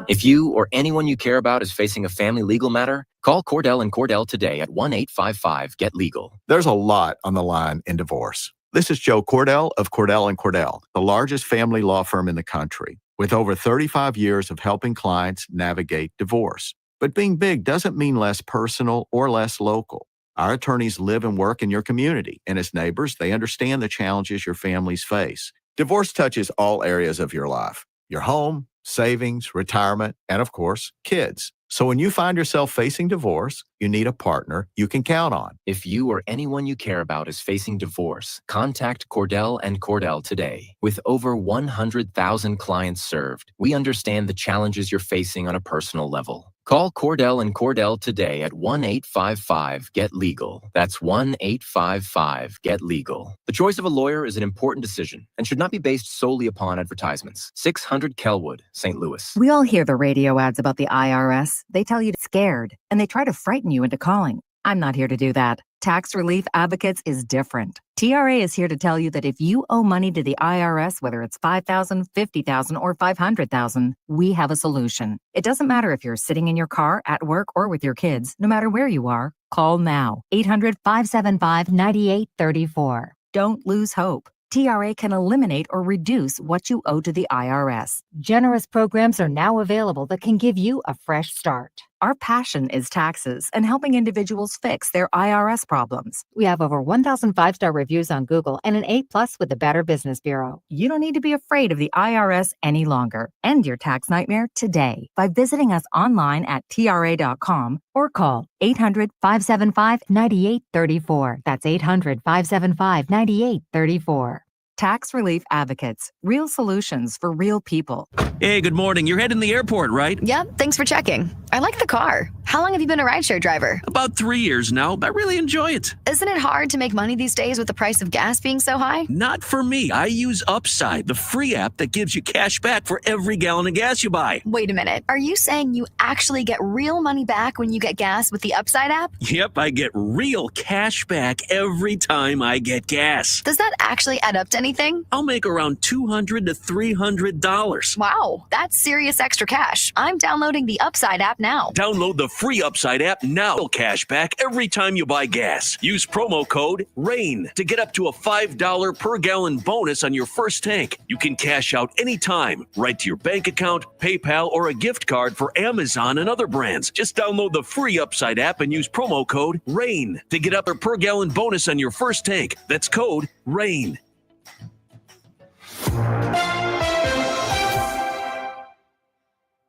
Speaker 24: If you or anyone you care about is facing a family legal matter, call Cordell & Cordell today at 1-855-GET-LEGAL.
Speaker 25: There's a lot on the line in divorce. This is Joe Cordell of Cordell & Cordell, the largest family law firm in the country, with over 35 years of helping clients navigate divorce. But being big doesn't mean less personal or less local. Our attorneys live and work in your community, and as neighbors, they understand the challenges your families face. Divorce touches all areas of your life: your home, savings, retirement, and of course, kids. So when you find yourself facing divorce, you need a partner you can count on.
Speaker 24: If you or anyone you care about is facing divorce, contact Cordell & Cordell today. With over 100,000 clients served, we understand the challenges you're facing on a personal level. Call Cordell & Cordell today at 1-855-GET-LEGAL. That's 1-855-GET-LEGAL. The choice of a lawyer is an important decision and should not be based solely upon advertisements. 600 Kelwood, St. Louis.
Speaker 26: We all hear the radio ads about the IRS. They tell you to get scared, and they try to frighten you into calling. I'm not here to do that. Tax Relief Advocates is different. TRA is here to tell you that if you owe money to the IRS, whether it's $5,000, $50,000, or $500,000, we have a solution. It doesn't matter if you're sitting in your car, at work, or with your kids. No matter where you are, call now. 800-575-9834. Don't lose hope. TRA can eliminate or reduce what you owe to the IRS. Generous programs are now available that can give you a fresh start. Our passion is taxes and helping individuals fix their IRS problems. We have over 1,000 5-star reviews on Google and an A+ with the Better Business Bureau. You don't need to be afraid of the IRS any longer. End your tax nightmare today by visiting us online at TRA.com or call 800-575-9834. That's 800-575-9834. Tax Relief Advocates. Real solutions for real people.
Speaker 27: Hey, good morning. You're heading to the airport, right?
Speaker 28: Yep, thanks for checking. I like the car. How long have you been a rideshare driver?
Speaker 27: About 3 years now. I really enjoy it.
Speaker 28: Isn't it hard to make money these days with the price of gas being so high?
Speaker 27: Not for me. I use Upside, the free app that gives you cash back for every gallon of gas you buy.
Speaker 28: Wait a minute. Are you saying you actually get real money back when you get gas with the Upside app?
Speaker 27: Yep, I get real cash back every time I get gas.
Speaker 28: Does that actually add up to anything?
Speaker 27: I'll make around $200 to $300.
Speaker 28: Wow, that's serious extra cash. I'm downloading the Upside app now.
Speaker 27: Download the free Upside app now. Cash back every time you buy gas. Use promo code RAIN to get up to a $5 per gallon bonus on your first tank. You can cash out anytime, right to your bank account, PayPal, or a gift card for Amazon and other brands. Just download the free Upside app and use promo code RAIN to get up a per gallon bonus on your first tank. That's code RAIN.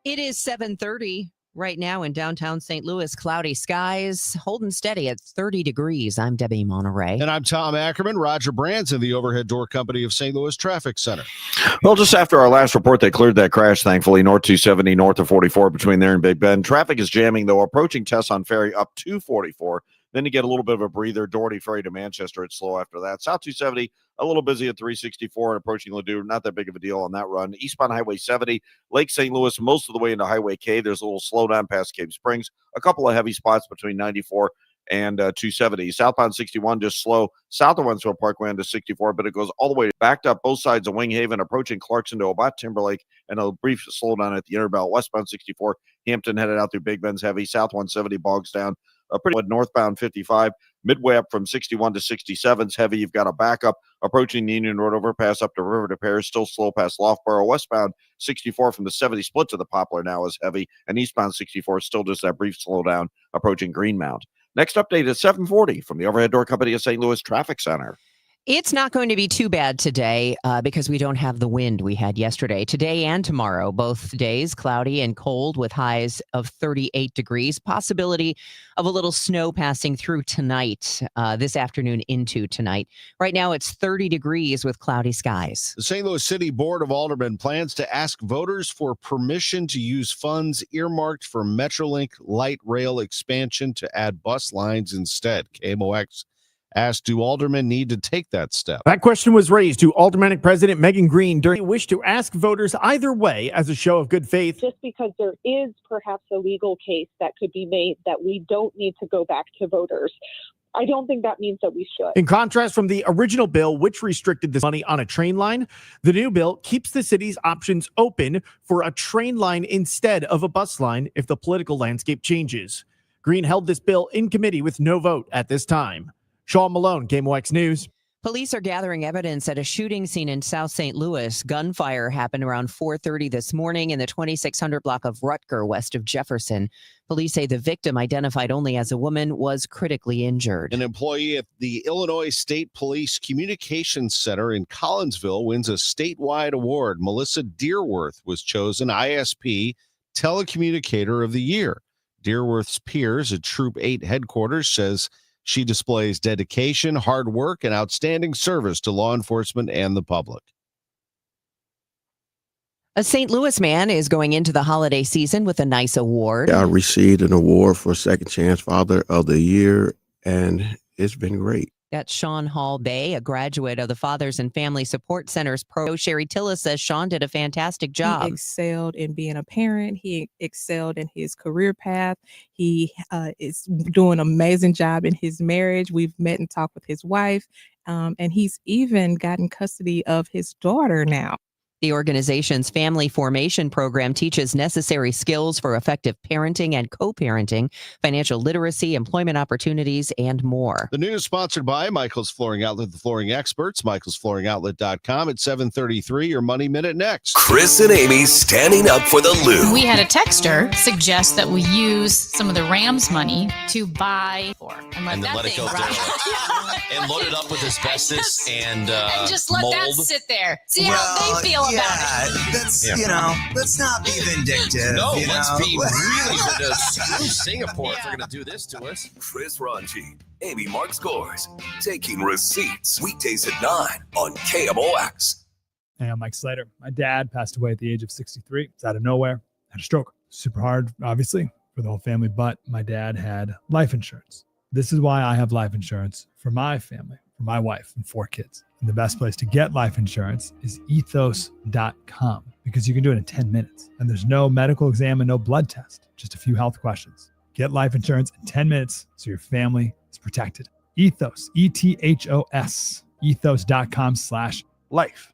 Speaker 12: It is 7:30 right now in downtown St. Louis. Cloudy skies, holding steady at 30 degrees. I'm Debbie Monterrey.
Speaker 13: And I'm Tom Ackerman. Roger Branson, the Overhead Door Company of St. Louis Traffic Center.
Speaker 5: Well, just after our last report, they cleared that crash, thankfully, north 270, north of 44 between there and Big Bend. Traffic is jamming, though, approaching Tesson Ferry up to 44. Then you get a little bit of a breather. Doherty Ferry to Manchester, it's slow after that. South 270, a little busy at 364 and approaching Ladue. Not that big of a deal on that run. Eastbound Highway 70, Lake St. Louis, most of the way into Highway K. There's a little slowdown past Cave Springs. A couple of heavy spots between 94 and 270. Southbound 61 just slow south of Wensville Parkway into 64, but it goes all the way backed up both sides of Wing Haven, approaching Clarkson to about Timberlake, and a brief slowdown at the Interbelt. Westbound 64, Hampton headed out through Big Bend's heavy. South 170 bogs down. Pretty good northbound 55, midway up from 61 to 67's heavy. You've got a backup approaching the Union Road overpass up to River to Paris, still slow past Loughborough. Westbound 64 from the 70 split to the Poplar now is heavy, and eastbound 64 still just that brief slowdown approaching Greenmount. Next update is 7:40 from the Overhead Door Company of St. Louis Traffic Center.
Speaker 12: It's not going to be too bad today because we don't have the wind we had yesterday. Today and tomorrow, both days, cloudy and cold with highs of 38 degrees. Possibility of a little snow passing through tonight, this afternoon into tonight. Right now, it's 30 degrees with cloudy skies.
Speaker 13: The St. Louis City Board of Aldermen plans to ask voters for permission to use funds earmarked for Metrolink light rail expansion to add bus lines instead. KMOX asked, do aldermen need to take that step?
Speaker 1: That question was raised to Aldermanic President Megan Green during a wish to ask voters either way as a show of good faith.
Speaker 8: Just because there is perhaps a legal case that could be made that we don't need to go back to voters, I don't think that means that we should.
Speaker 1: In contrast from the original bill, which restricted this money on a train line, the new bill keeps the city's options open for a train line instead of a bus line if the political landscape changes. Green held this bill in committee with no vote at this time. Sean Malone, KMOX News.
Speaker 12: Police are gathering evidence at a shooting scene in South St. Louis. Gunfire happened around 4:30 this morning in the 2600 block of Rutger, west of Jefferson. Police say the victim, identified only as a woman, was critically injured.
Speaker 13: An employee at the Illinois State Police Communications Center in Collinsville wins a statewide award. Melissa Dearworth was chosen ISP Telecommunicator of the Year. Dearworth's peers at Troop 8 headquarters says she displays dedication, hard work, and outstanding service to law enforcement and the public.
Speaker 12: A St. Louis man is going into the holiday season with a nice award.
Speaker 9: I received an award for Second Chance Father of the Year, and it's been great.
Speaker 12: That's Sean Hall Bay, a graduate of the Fathers and Family Support Center's pro. Sherry Tillis says Sean did a fantastic job.
Speaker 10: He excelled in being a parent. He excelled in his career path. He is doing an amazing job in his marriage. We've met and talked with his wife, and he's even gotten custody of his daughter now.
Speaker 12: The organization's family formation program teaches necessary skills for effective parenting and co-parenting, financial literacy, employment opportunities, and more.
Speaker 13: The news sponsored by Michael's Flooring Outlet, the flooring experts, michaelsflooringoutlet.com at 7:33. Your Money Minute next.
Speaker 4: Chris and Amy standing up for the Lou.
Speaker 11: We had a texter suggest that we use some of the Rams money to buy and let it go
Speaker 14: and load it up with asbestos and
Speaker 11: just let
Speaker 14: mold.
Speaker 11: that sit there. See how they feel about it.
Speaker 14: Let's not be vindictive.
Speaker 11: No,
Speaker 14: let's
Speaker 11: be
Speaker 14: really
Speaker 11: vindictive.
Speaker 14: Singapore if they're going to do this to us.
Speaker 4: Chris Ranji, Amy Mark Scores, taking receipts weekdays at 9 on KMOX.
Speaker 15: Hey, I'm Mike Slater. My dad passed away at the age of 63. It's out of nowhere. Had a stroke. Super hard, obviously, for the whole family, but my dad had life insurance. This is why I have life insurance for my family, for my wife and 4 kids. And the best place to get life insurance is ethos.com because you can do it in 10 minutes. And there's no medical exam and no blood test, just a few health questions. Get life insurance in 10 minutes so your family is protected. Ethos, ETHOS, ethos.com/life.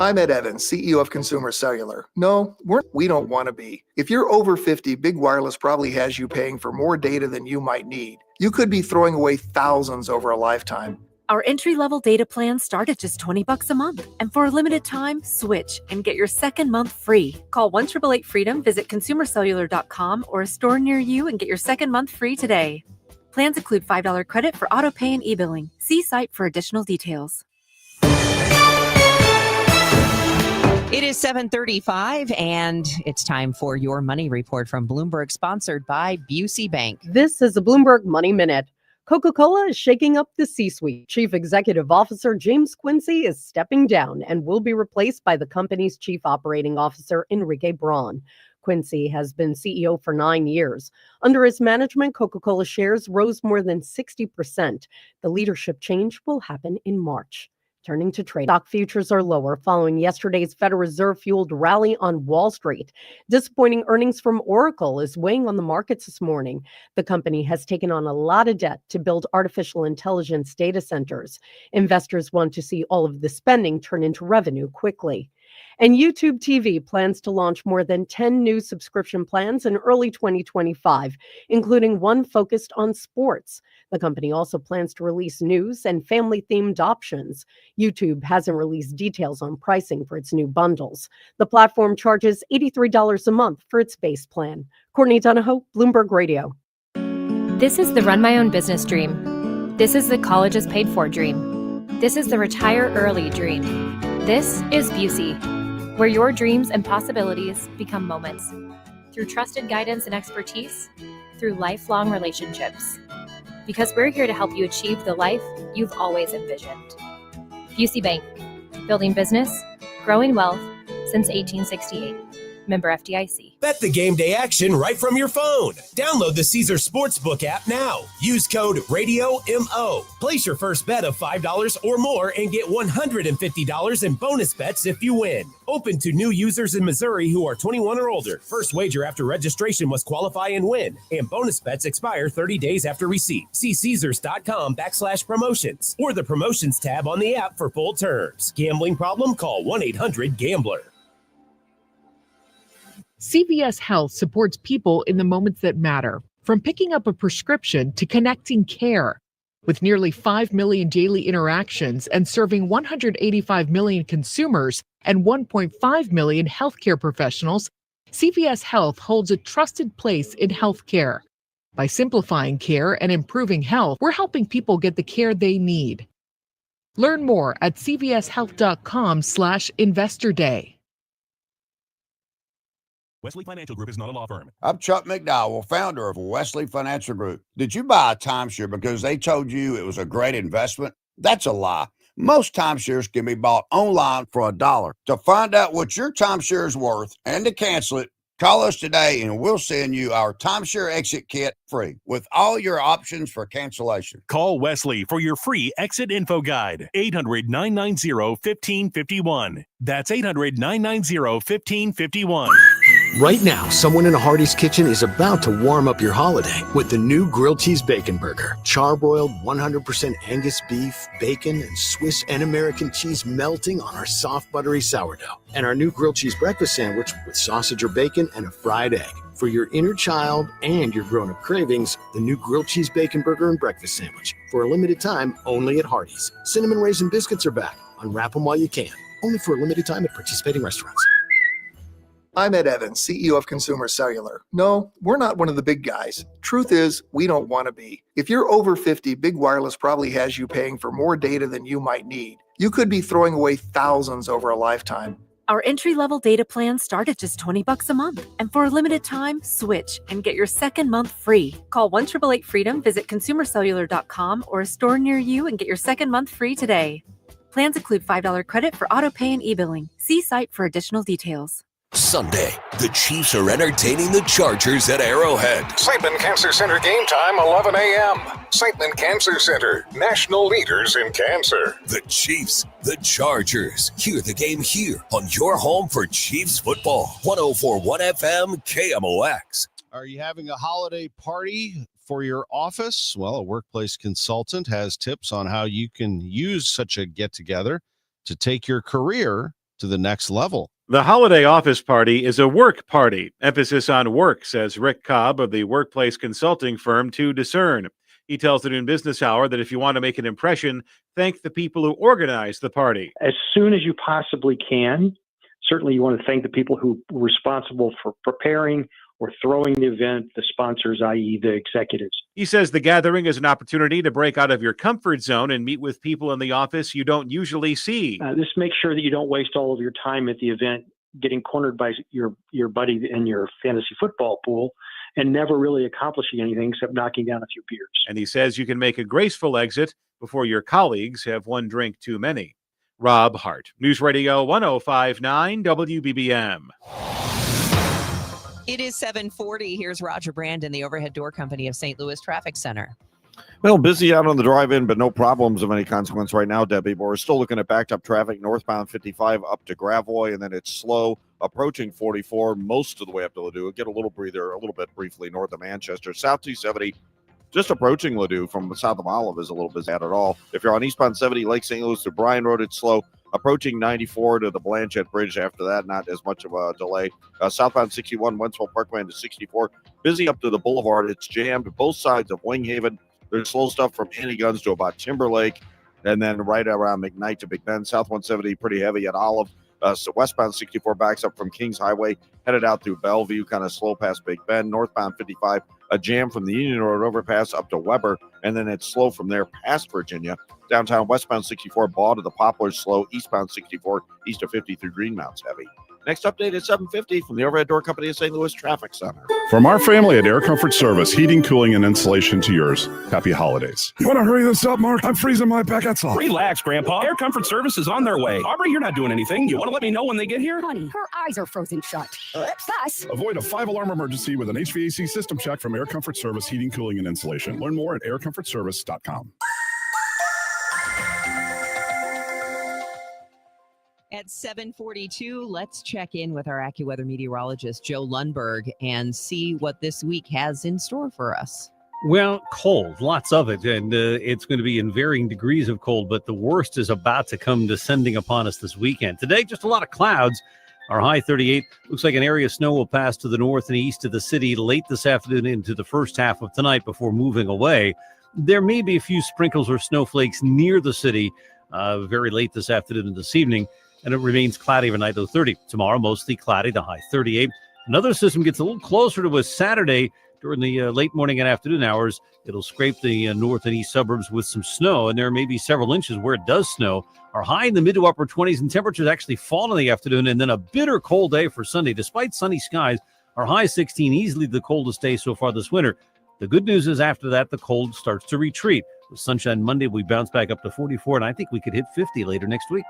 Speaker 6: I'm Ed Evans, CEO of Consumer Cellular. No, we don't want to be. If you're over 50, Big Wireless probably has you paying for more data than you might need. You could be throwing away thousands over a lifetime.
Speaker 16: Our entry-level data plans start at just $20 a month. And for a limited time, switch and get your second month free. Call 1-888-FREEDOM, visit consumercellular.com or a store near you and get your second month free today. Plans include $5 credit for auto pay and e-billing. See site for additional details.
Speaker 12: It is 7:35, and it's time for your money report from Bloomberg, sponsored by Busey Bank.
Speaker 17: This is a Bloomberg Money Minute. Coca-Cola is shaking up the C-suite. Chief Executive Officer James Quincy is stepping down and will be replaced by the company's Chief Operating Officer Enrique Braun. Quincy has been CEO for 9 years. Under his management, Coca-Cola shares rose more than 60%. The leadership change will happen in March. Turning to trade, stock futures are lower following yesterday's Federal Reserve-fueled rally on Wall Street. Disappointing earnings from Oracle is weighing on the markets this morning. The company has taken on a lot of debt to build artificial intelligence data centers. Investors want to see all of the spending turn into revenue quickly. And YouTube TV plans to launch more than 10 new subscription plans in early 2025, including one focused on sports. The company also plans to release news and family-themed options. YouTube hasn't released details on pricing for its new bundles. The platform charges $83 a month for its base plan. Courtney Donahoe, Bloomberg Radio.
Speaker 18: This is the run my own business dream. This is the college is paid for dream. This is the retire early dream. This is Busey, where your dreams and possibilities become moments. Through trusted guidance and expertise, through lifelong relationships. Because we're here to help you achieve the life you've always envisioned. Busey Bank, building business, growing wealth since 1868. Member FDIC.
Speaker 19: Bet the game day action right from your phone. Download the Caesars Sportsbook app now. Use code RADIOMO. Place your first bet of $5 or more and get $150 in bonus bets if you win. Open to new users in Missouri who are 21 or older. First wager after registration must qualify and win. And bonus bets expire 30 days after receipt. See Caesars.com/promotions or the promotions tab on the app for full terms. Gambling problem? Call 1-800-GAMBLER.
Speaker 20: CVS Health supports people in the moments that matter, from picking up a prescription to connecting care. With nearly 5 million daily interactions and serving 185 million consumers and 1.5 million healthcare professionals, CVS Health holds a trusted place in healthcare. By simplifying care and improving health, we're helping people get the care they need. Learn more at cvshealth.com/investor day.
Speaker 21: Wesley Financial Group is not a law firm.
Speaker 22: I'm Chuck McDowell, founder of Wesley Financial Group. Did you buy a timeshare because they told you it was a great investment? That's a lie. Most timeshares can be bought online for $1. To find out what your timeshare is worth and to cancel it, call us today and we'll send you our timeshare exit kit free with all your options for cancellation.
Speaker 21: Call Wesley for your free exit info guide. 800-990-1551. That's 800-990-1551.
Speaker 29: Right now, someone in a Hardee's kitchen is about to warm up your holiday with the new grilled cheese bacon burger. Charbroiled 100% Angus beef, bacon, and Swiss and American cheese melting on our soft, buttery sourdough. And our new grilled cheese breakfast sandwich with sausage or bacon and a fried egg. For your inner child and your grown-up cravings, the new grilled cheese bacon burger and breakfast sandwich. For a limited time, only at Hardee's. Cinnamon Raisin Biscuits are back. Unwrap them while you can. Only for a limited time at participating restaurants.
Speaker 6: I'm Ed Evans, CEO of Consumer Cellular. No, we're not one of the big guys. Truth is, we don't want to be. If you're over 50, Big Wireless probably has you paying for more data than you might need. You could be throwing away thousands over a lifetime.
Speaker 16: Our entry-level data plans start at just $20 a month. And for a limited time, switch and get your second month free. Call 1-888-FREEDOM, visit consumercellular.com or a store near you and get your second month free today. Plans include $5 credit for auto pay and e-billing. See site for additional details.
Speaker 4: Sunday, the Chiefs are entertaining the Chargers at Arrowhead.
Speaker 30: Siteman Cancer Center game time, 11 a.m. Siteman Cancer Center, national leaders in cancer.
Speaker 4: The Chiefs, the Chargers. Hear the game here on your home for Chiefs football. 104.1 FM KMOX.
Speaker 13: Are you having a holiday party for your office? Well, a workplace consultant has tips on how you can use such a get-together to take your career to the next level.
Speaker 2: The holiday office party is a work party. Emphasis on work, says Rick Cobb of the workplace consulting firm To Discern. He tells the Noon Business Hour that if you want to make an impression, thank the people who organized the party.
Speaker 3: As soon as you possibly can, certainly you want to thank the people who were responsible for preparing or throwing the event, the sponsors, i.e. the executives.
Speaker 2: He says the gathering is an opportunity to break out of your comfort zone and meet with people in the office you don't usually see.
Speaker 3: Just make sure that you don't waste all of your time at the event getting cornered by your buddy in your fantasy football pool and never really accomplishing anything except knocking down a few beers.
Speaker 2: And he says you can make a graceful exit before your colleagues have one drink too many. Rob Hart, News Radio 105.9 WBBM.
Speaker 12: It is 7:40. Here's Roger Brand in the Overhead Door Company of St. Louis Traffic Center.
Speaker 5: Well, busy out on the drive-in, but no problems of any consequence right now, Debbie. But we're still looking at backed-up traffic northbound 55 up to Gravois, and then it's slow approaching 44 most of the way up to Ladue. Get a little breather a little bit briefly north of Manchester. South 270 just approaching Ladue from south of Olive is a little bit bad at all. If you're on eastbound 70 Lake St. Louis to Bryan Road, it's slow. Approaching 94 to the Blanchette Bridge after that, not as much of a delay. Southbound 61 Wentzville Parkway to 64. Busy up to the Boulevard. It's jammed both sides of Winghaven. There's slow stuff from Annie Guns to about Timberlake, and then right around McKnight to Big Bend. South 170 pretty heavy at Olive. So westbound 64 backs up from Kings Highway, headed out through Bellevue, kind of slow past Big Bend. Northbound 55, a jam from the Union Road overpass up to Weber, and then it's slow from there past Virginia. Downtown westbound 64, Ball to the Poplars slow. Eastbound 64, east of 50 through Greenmounts heavy. Next update is 7:50 from the Overhead Door Company of St. Louis Traffic Center.
Speaker 7: From our family at Air Comfort Service, heating, cooling, and insulation to yours. Happy holidays. You want to hurry this up, Mark? I'm freezing my baguettes off.
Speaker 21: Relax, Grandpa. Air Comfort Service is on their way. Aubrey, you're not doing anything. You want to let me know when they get here?
Speaker 23: Honey, her eyes are frozen shut. Plus,
Speaker 7: avoid a 5-alarm emergency with an HVAC system check from Air Comfort Service Heating, Cooling, and Insulation. Learn more at aircomfortservice.com.
Speaker 12: At 7:42, let's check in with our AccuWeather meteorologist, Joe Lundberg, and see what this week has in store for us.
Speaker 24: Well, cold, lots of it, and it's going to be in varying degrees of cold, but the worst is about to come descending upon us this weekend. Today, just a lot of clouds. Our high 38 looks like an area of snow will pass to the north and east of the city late this afternoon into the first half of tonight before moving away. There may be a few sprinkles or snowflakes near the city very late this afternoon and this evening. And it remains cloudy overnight, low 30. Tomorrow, mostly cloudy, the high 38. Another system gets a little closer to us Saturday during the late morning and afternoon hours. It'll scrape the north and east suburbs with some snow, and there may be several inches where it does snow. Our high in the mid to upper 20s, and temperatures actually fall in the afternoon, and then a bitter cold day for Sunday. Despite sunny skies, our high 16, easily the coldest day so far this winter. The good news is after that, the cold starts to retreat. With sunshine Monday, we bounce back up to 44, and I think we could hit 50 later next week.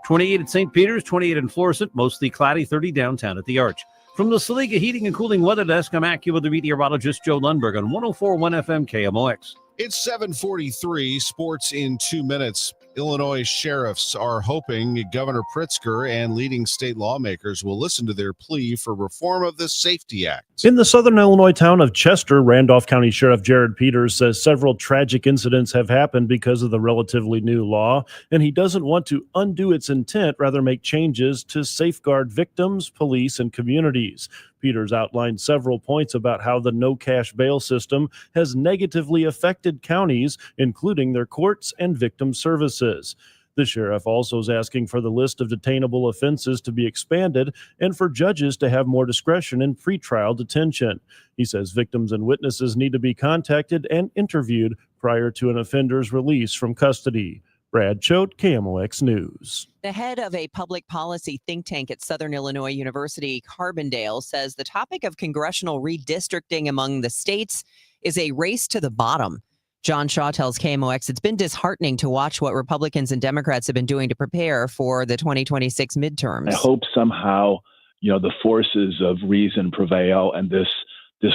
Speaker 24: 28 at St. Peter's, 28 in Florissant, mostly cloudy, 30 downtown at the Arch. From the Saliga Heating and Cooling Weather Desk, I'm AccuWeather meteorologist Joe Lundberg on 104.1 FM KMOX.
Speaker 13: It's 7:43, sports in 2 minutes. Illinois sheriffs are hoping Governor Pritzker and leading state lawmakers will listen to their plea for reform of the Safety Act.
Speaker 25: In the southern Illinois town of Chester, Randolph County Sheriff Jared Peters says several tragic incidents have happened because of the relatively new law, and he doesn't want to undo its intent, rather make changes to safeguard victims, police, and communities. Peters outlined several points about how the no-cash bail system has negatively affected counties, including their courts and victim services. The sheriff also is asking for the list of detainable offenses to be expanded and for judges to have more discretion in pretrial detention. He says victims and witnesses need to be contacted and interviewed prior to an offender's release from custody. Brad Choate, KMOX News.
Speaker 12: The head of a public policy think tank at Southern Illinois University, Carbondale, says the topic of congressional redistricting among the states is a race to the bottom. John Shaw tells KMOX it's been disheartening to watch what Republicans and Democrats have been doing to prepare for the 2026 midterms.
Speaker 26: I hope somehow, the forces of reason prevail and this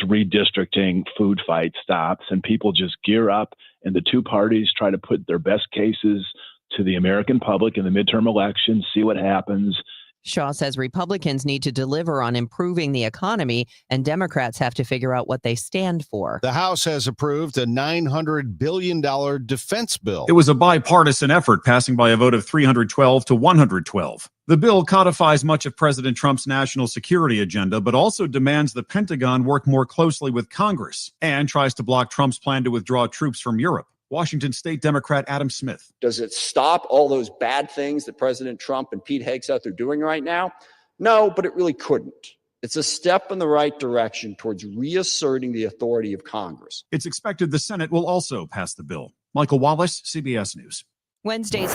Speaker 26: redistricting food fight stops and people just gear up and the two parties try to put their best cases to the American public in the midterm elections, see what happens.
Speaker 12: Shaw says Republicans need to deliver on improving the economy and Democrats have to figure out what they stand for.
Speaker 13: The House has approved a $900 billion defense bill.
Speaker 27: It was a bipartisan effort, passing by a vote of 312 to 112.
Speaker 1: The bill codifies much of President Trump's national security agenda, but also demands the Pentagon work more closely with Congress and tries to block Trump's plan to withdraw troops from Europe. Washington State Democrat Adam Smith.
Speaker 8: Does it stop all those bad things that President Trump and Pete Hegseth are doing right now? No, but it really couldn't. It's a step in the right direction towards reasserting the authority of Congress.
Speaker 1: It's expected the Senate will also pass the bill. Michael Wallace, CBS News.
Speaker 12: Wednesday's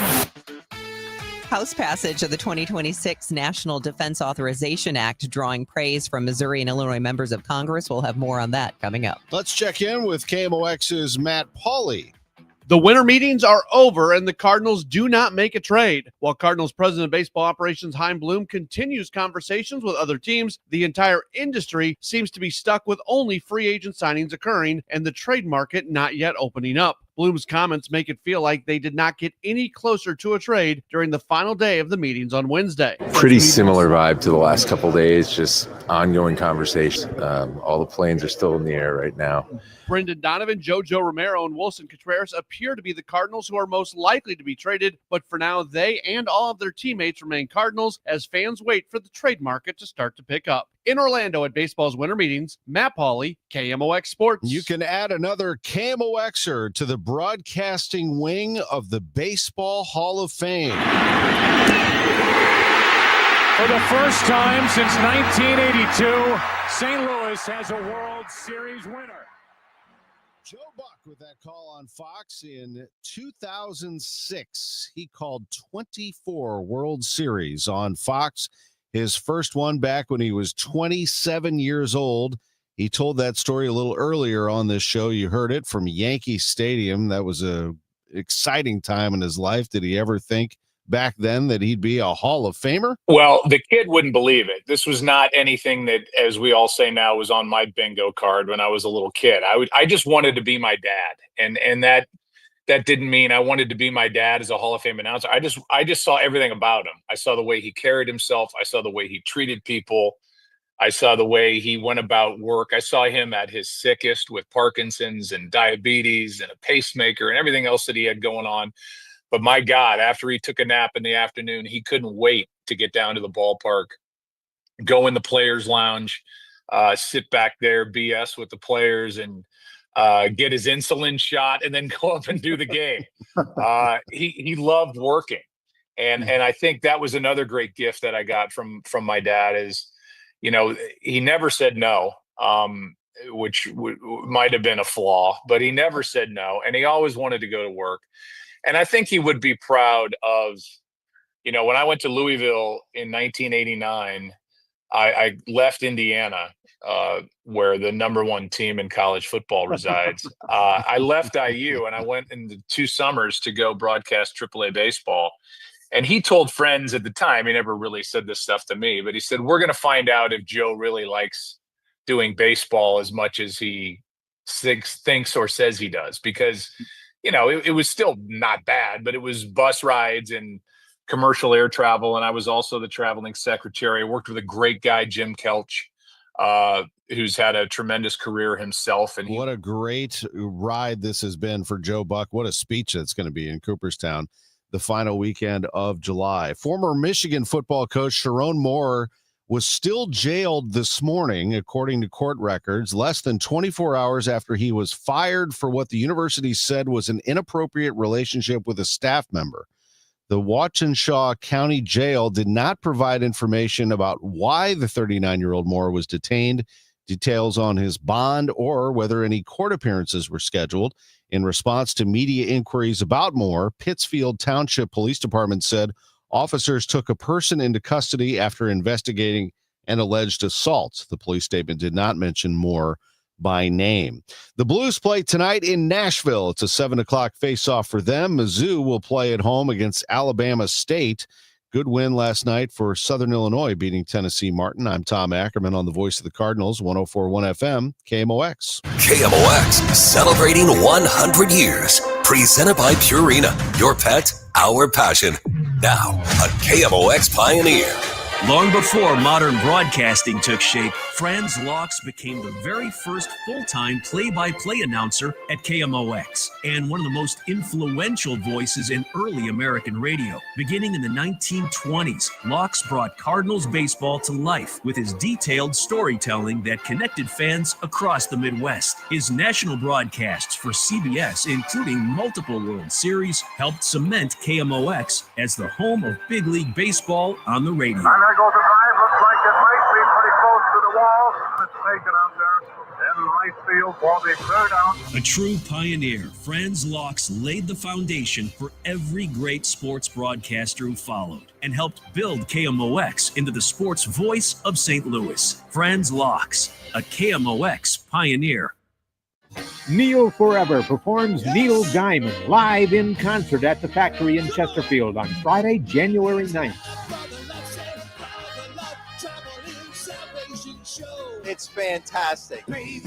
Speaker 12: House passage of the 2026 National Defense Authorization Act drawing praise from Missouri and Illinois members of Congress. We'll have more on that coming up.
Speaker 13: Let's check in with KMOX's Matt Pauley.
Speaker 9: The winter meetings are over and the Cardinals do not make a trade. While Cardinals president of baseball operations Chaim Bloom continues conversations with other teams, the entire industry seems to be stuck with only free agent signings occurring and the trade market not yet opening up. Bloom's comments make it feel like they did not get any closer to a trade during the final day of the meetings on Wednesday.
Speaker 10: Pretty similar vibe to the last couple of days, just ongoing conversation. All the planes are still in the air right now.
Speaker 9: Brendan Donovan, JoJo Romero, and Wilson Contreras appear to be the Cardinals who are most likely to be traded, but for now, they and all of their teammates remain Cardinals as fans wait for the trade market to start to pick up. In Orlando at baseball's winter meetings, Matt Pauley, KMOX Sports.
Speaker 13: You can add another KMOXer to the broadcasting wing of the Baseball Hall of Fame.
Speaker 11: For the first time since 1982, St. Louis has a World Series winner.
Speaker 13: Joe Buck with that call on Fox in 2006. He called 24 World Series on Fox. His first one back when he was 27 years old. He told that story a little earlier on this show. You heard it from Yankee Stadium. That was a exciting time in his life. Did he ever think back then that he'd be a Hall of Famer?
Speaker 14: Well, the kid wouldn't believe it. This was not anything that, as we all say now, was on my bingo card when I was a little kid. I just wanted to be my dad. And that didn't mean I wanted to be my dad as a Hall of Fame announcer. I just saw everything about him. I saw the way he carried himself. I saw the way he treated people. I saw the way he went about work. I saw him at his sickest with Parkinson's and diabetes and a pacemaker and everything else that he had going on. But my God, after he took a nap in the afternoon, he couldn't wait to get down to the ballpark, go in the players' lounge, sit back there, BS with the players, and get his insulin shot, and then go up and do the game. He loved working, and I think that was another great gift that I got from my dad. Is, you know, he never said no, which might have been a flaw, but he never said no, and he always wanted to go to work. And I think he would be proud of, you know, when I went to Louisville in 1989, I left Indiana, where the number one team in college football resides. I left IU and I went in the 2 summers to go broadcast AAA baseball. And he told friends at the time, he never really said this stuff to me, but he said, we're going to find out if Joe really likes doing baseball as much as he thinks or says he does. Because, you know, it was still not bad, but it was bus rides and commercial air travel. And I was also the traveling secretary. I worked with a great guy, Jim Kelch, who's had a tremendous career himself. And
Speaker 13: what a great ride this has been for Joe Buck. What a speech that's going to be in Cooperstown the final weekend of July. Former Michigan football coach Sharon Moore was still jailed this morning, according to court records, less than 24 hours after he was fired for what the university said was an inappropriate relationship with a staff member. The Waukesha County Jail did not provide information about why the 39-year-old Moore was detained, details on his bond, or whether any court appearances were scheduled. In response to media inquiries about Moore, Pittsfield Township Police Department said officers took a person into custody after investigating an alleged assault. The police statement did not mention Moore by name. The Blues play tonight in Nashville. It's a 7:00 face-off for them. Mizzou will play at home against Alabama State. Good win last night for Southern Illinois, beating Tennessee Martin. I'm Tom Ackerman on the Voice of the Cardinals, 104.1 FM, KMOX.
Speaker 4: KMOX, celebrating 100 years. Presented by Purina, your pet, our passion. Now, a KMOX pioneer.
Speaker 15: Long before modern broadcasting took shape,
Speaker 21: Franz Laux became the very first full-time play-by-play announcer at KMOX and one of the most influential voices in early American radio. Beginning in the 1920s, Laux brought Cardinals baseball to life with his detailed storytelling that connected fans across the Midwest. His national broadcasts for CBS, including multiple World Series, helped cement KMOX as the home of big league baseball on the radio.
Speaker 6: And there goes the drive. Looks like it might be pretty close to the wall. It's taken out there in right field for the third out.
Speaker 21: A true pioneer, Franz Laux laid the foundation for every great sports broadcaster who followed and helped build KMOX into the sports voice of St. Louis. Franz Laux, a KMOX pioneer.
Speaker 15: Neil Forever performs Neil Diamond live in concert at the Factory in Chesterfield on Friday, January 9th.
Speaker 17: It's fantastic.
Speaker 15: Friday,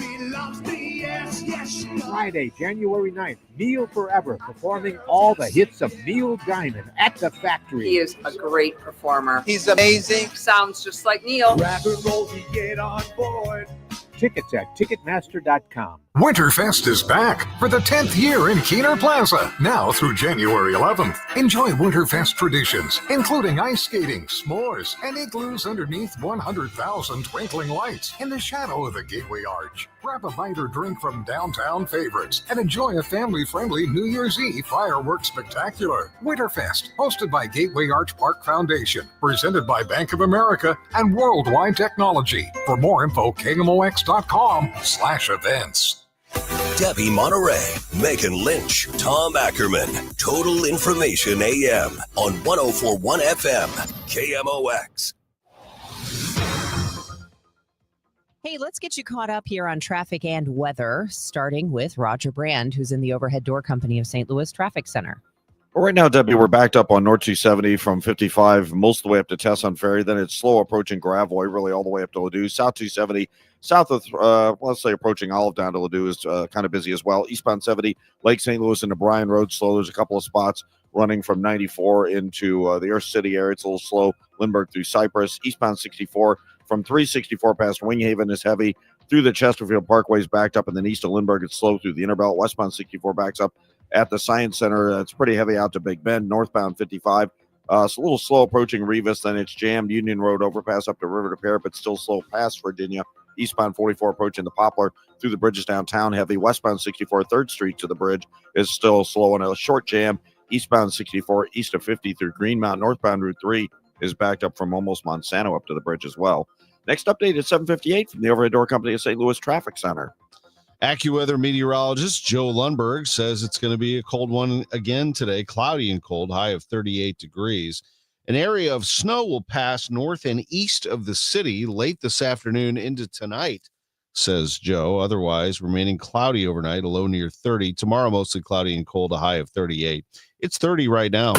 Speaker 15: January 9th, Neil Forever performing all the hits of Neil Diamond at the Factory.
Speaker 18: He is a great performer.
Speaker 17: He's amazing.
Speaker 18: Sounds just like Neil.
Speaker 15: Rock and roll, get on board. Tickets at Ticketmaster.com.
Speaker 30: Winterfest is back for the 10th year in Keener Plaza, now through January 11th. Enjoy Winterfest traditions, including ice skating, s'mores, and igloos underneath 100,000 twinkling lights in the shadow of the Gateway Arch. Grab a bite or drink from downtown favorites and enjoy a family-friendly New Year's Eve fireworks spectacular. Winterfest, hosted by Gateway Arch Park Foundation, presented by Bank of America and Worldwide Technology. For more info, KMOX.com/events.
Speaker 4: Debbie Monterrey, Megan Lynch, Tom Ackerman. Total Information AM on 104.1 FM, KMOX.
Speaker 12: Hey, let's get you caught up here on traffic and weather, starting with Roger Brand, who's in the Overhead Door Company of St. Louis Traffic Center.
Speaker 5: Well, right now, Debbie, we're backed up on North 270 from 55 most of the way up to Tesson Ferry. Then it's slow approaching Gravois, really all the way up to Ladue. South 270, south of, let's say, approaching Olive down to Ladue is kind of busy as well. Eastbound 70, Lake St. Louis into Bryan Road, slow. There's a couple of spots running from 94 into the Earth City area. It's a little slow. Lindbergh through Cypress. Eastbound 64 from 364 past Winghaven is heavy. Through the Chesterfield Parkway is backed up, and then east of Lindbergh, it's slow through the Interbelt. Westbound 64 backs up at the Science Center. It's pretty heavy out to Big Bend. Northbound 55. It's a little slow approaching Revis. Then it's jammed. Union Road overpass up to River to Pear, but still slow past Virginia. Eastbound 44 approaching the Poplar through the bridges downtown heavy. Westbound 64 3rd Street to the bridge is still slow and a short jam. Eastbound 64 east of 50 through Greenmount. Northbound Route 3 is backed up from almost Monsanto up to the bridge as well. Next update at 7:58 from the Overhead Door Company of St. Louis Traffic Center.
Speaker 13: AccuWeather meteorologist Joe Lundberg says it's going to be a cold one again today, cloudy and cold, high of 38 degrees. An area of snow will pass north and east of the city late this afternoon into tonight, says Joe. Otherwise, remaining cloudy overnight, a low near 30. Tomorrow, mostly cloudy and cold, a high of 38. It's 30 right now.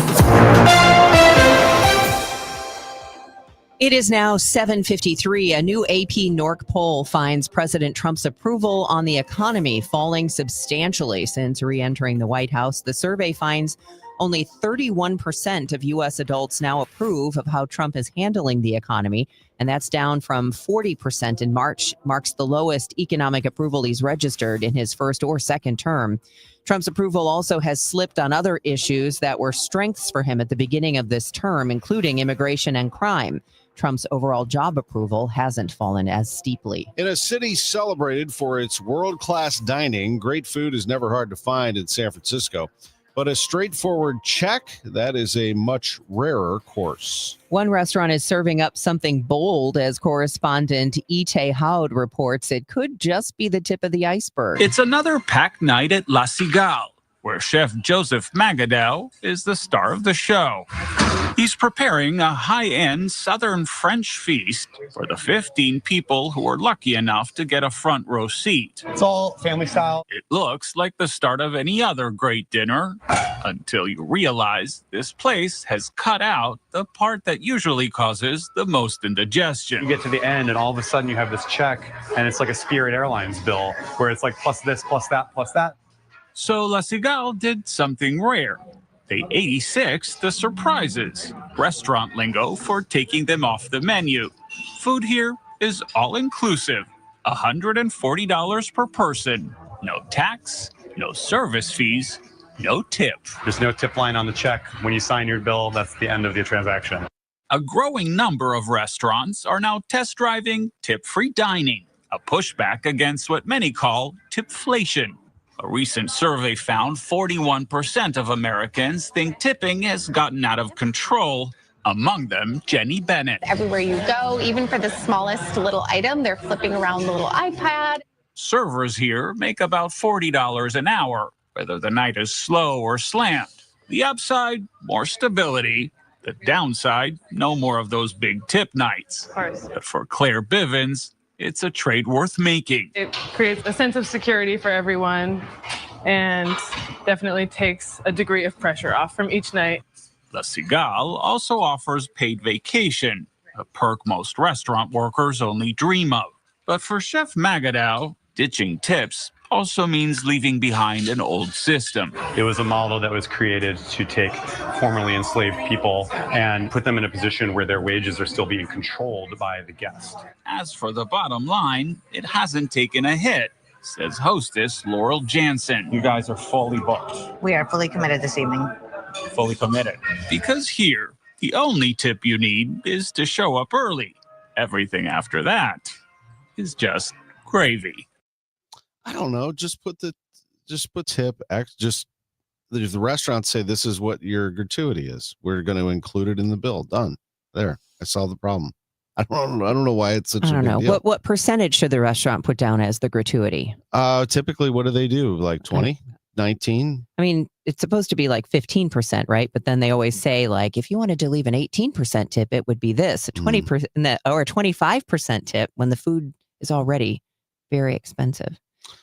Speaker 12: It is now 7:53. A new AP NORC poll finds President Trump's approval on the economy falling substantially since re-entering the White House. The survey finds only 31% of U.S. adults now approve of how Trump is handling the economy, and that's down from 40% in March, marks the lowest economic approval he's registered in his first or second term. Trump's approval also has slipped on other issues that were strengths for him at the beginning of this term, including immigration and crime. Trump's overall job approval hasn't fallen as steeply.
Speaker 13: In a city celebrated for its world-class dining, great food is never hard to find in San Francisco. But a straightforward check, that is a much rarer course.
Speaker 12: One restaurant is serving up something bold, as correspondent Ite Haud reports. It could just be the tip of the iceberg.
Speaker 19: It's another packed night at La Cigale, where Chef Joseph Magadel is the star of the show. He's preparing a high-end Southern French feast for the 15 people who are lucky enough to get a front row seat.
Speaker 20: It's all family style.
Speaker 19: It looks like the start of any other great dinner, until you realize this place has cut out the part that usually causes the most indigestion.
Speaker 20: You get to the end and all of a sudden you have this check and it's like a Spirit Airlines bill where it's like plus this, plus that, plus that.
Speaker 19: So La Cigale did something rare. They 86 the surprises, restaurant lingo for taking them off the menu. Food here is all-inclusive, $140 per person. No tax, no service fees, no tip.
Speaker 20: There's no tip line on the check. When you sign your bill, that's the end of the transaction.
Speaker 19: A growing number of restaurants are now test driving tip-free dining, a pushback against what many call tipflation. A recent survey found 41% of Americans think tipping has gotten out of control. Among them, Jenny Bennett.
Speaker 2: Everywhere you go, even for the smallest little item, they're flipping around the little iPad.
Speaker 19: Servers here make about $40 an hour, whether the night is slow or slammed. The upside, more stability. The downside, no more of those big tip nights.
Speaker 3: Of course.
Speaker 19: But for Claire Bivens, it's a trade worth making.
Speaker 3: It creates a sense of security for everyone and definitely takes a degree of pressure off from each night.
Speaker 19: La Cigale also offers paid vacation, a perk most restaurant workers only dream of. But for Chef Magadow, ditching tips also means leaving behind an old system.
Speaker 20: It was a model that was created to take formerly enslaved people and put them in a position where their wages are still being controlled by the guest.
Speaker 19: As for the bottom line, it hasn't taken a hit, says hostess Laurel Jansen.
Speaker 20: You guys are fully booked.
Speaker 2: We are fully committed this evening.
Speaker 20: Fully committed.
Speaker 19: Because here, the only tip you need is to show up early. Everything after that is just gravy.
Speaker 13: I don't know. Just put tip X. Just if the restaurants say this is what your gratuity is, we're going to include it in the bill. Done. There. I solved the problem. I don't know why it's such a big deal.
Speaker 12: What percentage should the restaurant put down as the gratuity?
Speaker 13: Typically, what do? Like 20, 19?
Speaker 12: I mean, it's supposed to be like 15%, right? But then they always say, like, if you wanted to leave an 18% tip, it would be this, a 20% or a 25% tip when the food is already very expensive.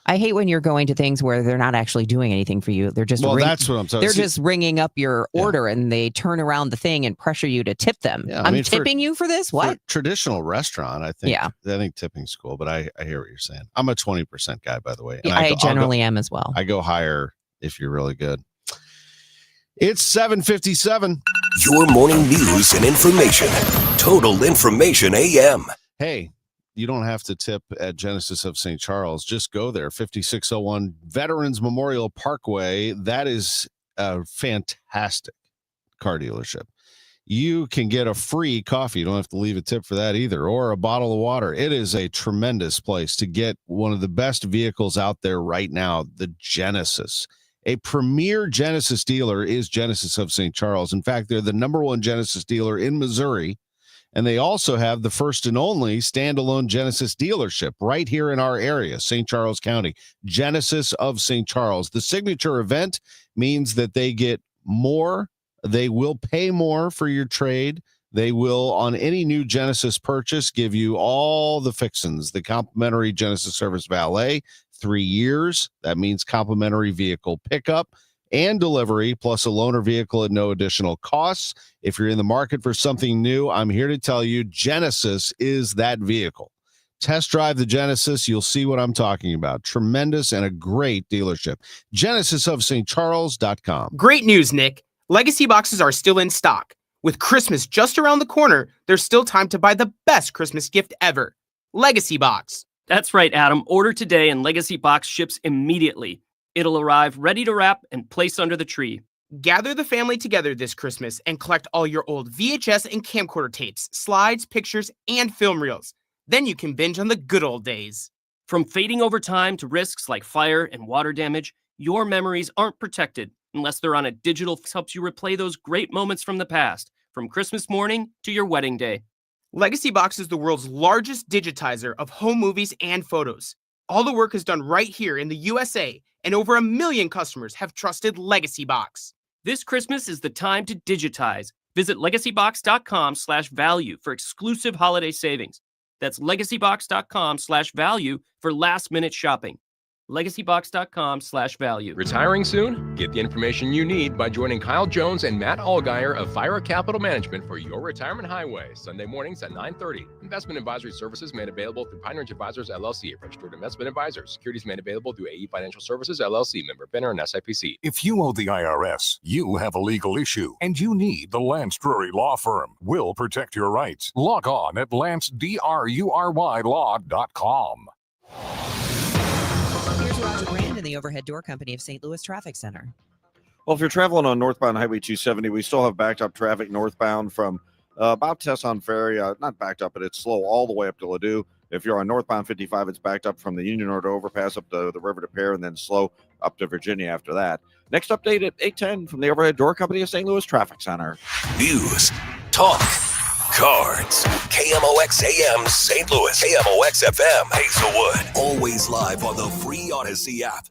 Speaker 12: I hate when you're going to things where they're not actually doing anything for you. They're just
Speaker 13: that's what I'm talking.
Speaker 12: They're just ringing up your order and they turn around the thing and pressure you to tip them.
Speaker 13: Yeah,
Speaker 12: I'm tipping you for this? What?
Speaker 13: For a traditional restaurant, I think.
Speaker 12: Yeah.
Speaker 13: I think tipping's cool, but I hear what you're saying. I'm a 20% guy, by the way.
Speaker 12: Yeah, I generally am as well.
Speaker 13: I go higher if you're really good. It's 7:57.
Speaker 4: Your morning news and information. Total Information AM.
Speaker 13: Hey, you don't have to tip at Genesis of St. Charles. Just go there, 5601 Veterans Memorial Parkway. That is a fantastic car dealership. You can get a free coffee. You don't have to leave a tip for that either, or a bottle of water. It is a tremendous place to get one of the best vehicles out there right now, the Genesis. A premier Genesis dealer is Genesis of St. Charles. In fact, they're the number one Genesis dealer in Missouri. And they also have the first and only standalone Genesis dealership right here in our area, St. Charles County, Genesis of St. Charles. The signature event means that they get more. They will pay more for your trade. They will, on any new Genesis purchase, give you all the fixins, the complimentary Genesis service valet, 3 years. That means complimentary vehicle pickup and delivery, plus a loaner vehicle at no additional costs. If you're in the market for something new, I'm here to tell you Genesis is that vehicle. Test drive the Genesis. You'll see what I'm talking about. Tremendous and a great dealership. GenesisofStCharles.com.
Speaker 7: Great news, Nick. Legacy boxes are still in stock. With Christmas just around the corner, there's still time to buy the best Christmas gift ever. Legacy Box.
Speaker 16: That's right, Adam. Order today and Legacy Box ships immediately. It'll arrive ready to wrap and place under the tree.
Speaker 7: Gather the family together this Christmas and collect all your old VHS and camcorder tapes, slides, pictures, and film reels. Then you can binge on the good old days.
Speaker 16: From fading over time to risks like fire and water damage, your memories aren't protected unless they're on a digital that helps you replay those great moments from the past, from Christmas morning to your wedding day.
Speaker 7: Legacy Box is the world's largest digitizer of home movies and photos. All the work is done right here in the USA, and over 1 million customers have trusted Legacy Box.
Speaker 16: This Christmas is the time to digitize. Visit legacybox.com/value for exclusive holiday savings. That's legacybox.com/value for last-minute shopping. LegacyBox.com/value.
Speaker 1: Retiring soon? Get the information you need by joining Kyle Jones and Matt Allgeier of Fire Capital Management for your retirement highway, Sunday mornings at 9:30. Investment advisory services made available through Pine Ridge Advisors, LLC, a registered investment advisor. Securities made available through AE Financial Services, LLC, member FINRA and SIPC.
Speaker 30: If you owe the IRS, you have a legal issue, and you need the Lance Drury Law Firm. We'll protect your rights. Log on at lancedrurylaw.com.
Speaker 12: Here's Roger Brand in the Overhead Door Company of St. Louis Traffic Center.
Speaker 5: Well, if you're traveling on northbound Highway 270, we still have backed up traffic northbound from about Tesson Ferry. Not backed up, but it's slow all the way up to Ladue. If you're on northbound 55, it's backed up from the Union Road overpass up to the river to Pear, and then slow up to Virginia after that. Next update at 8:10 from the Overhead Door Company of St. Louis Traffic Center.
Speaker 4: News, talk, cards. KMOX AM St. Louis. KMOX FM Hazelwood. Always live on the free Odyssey app.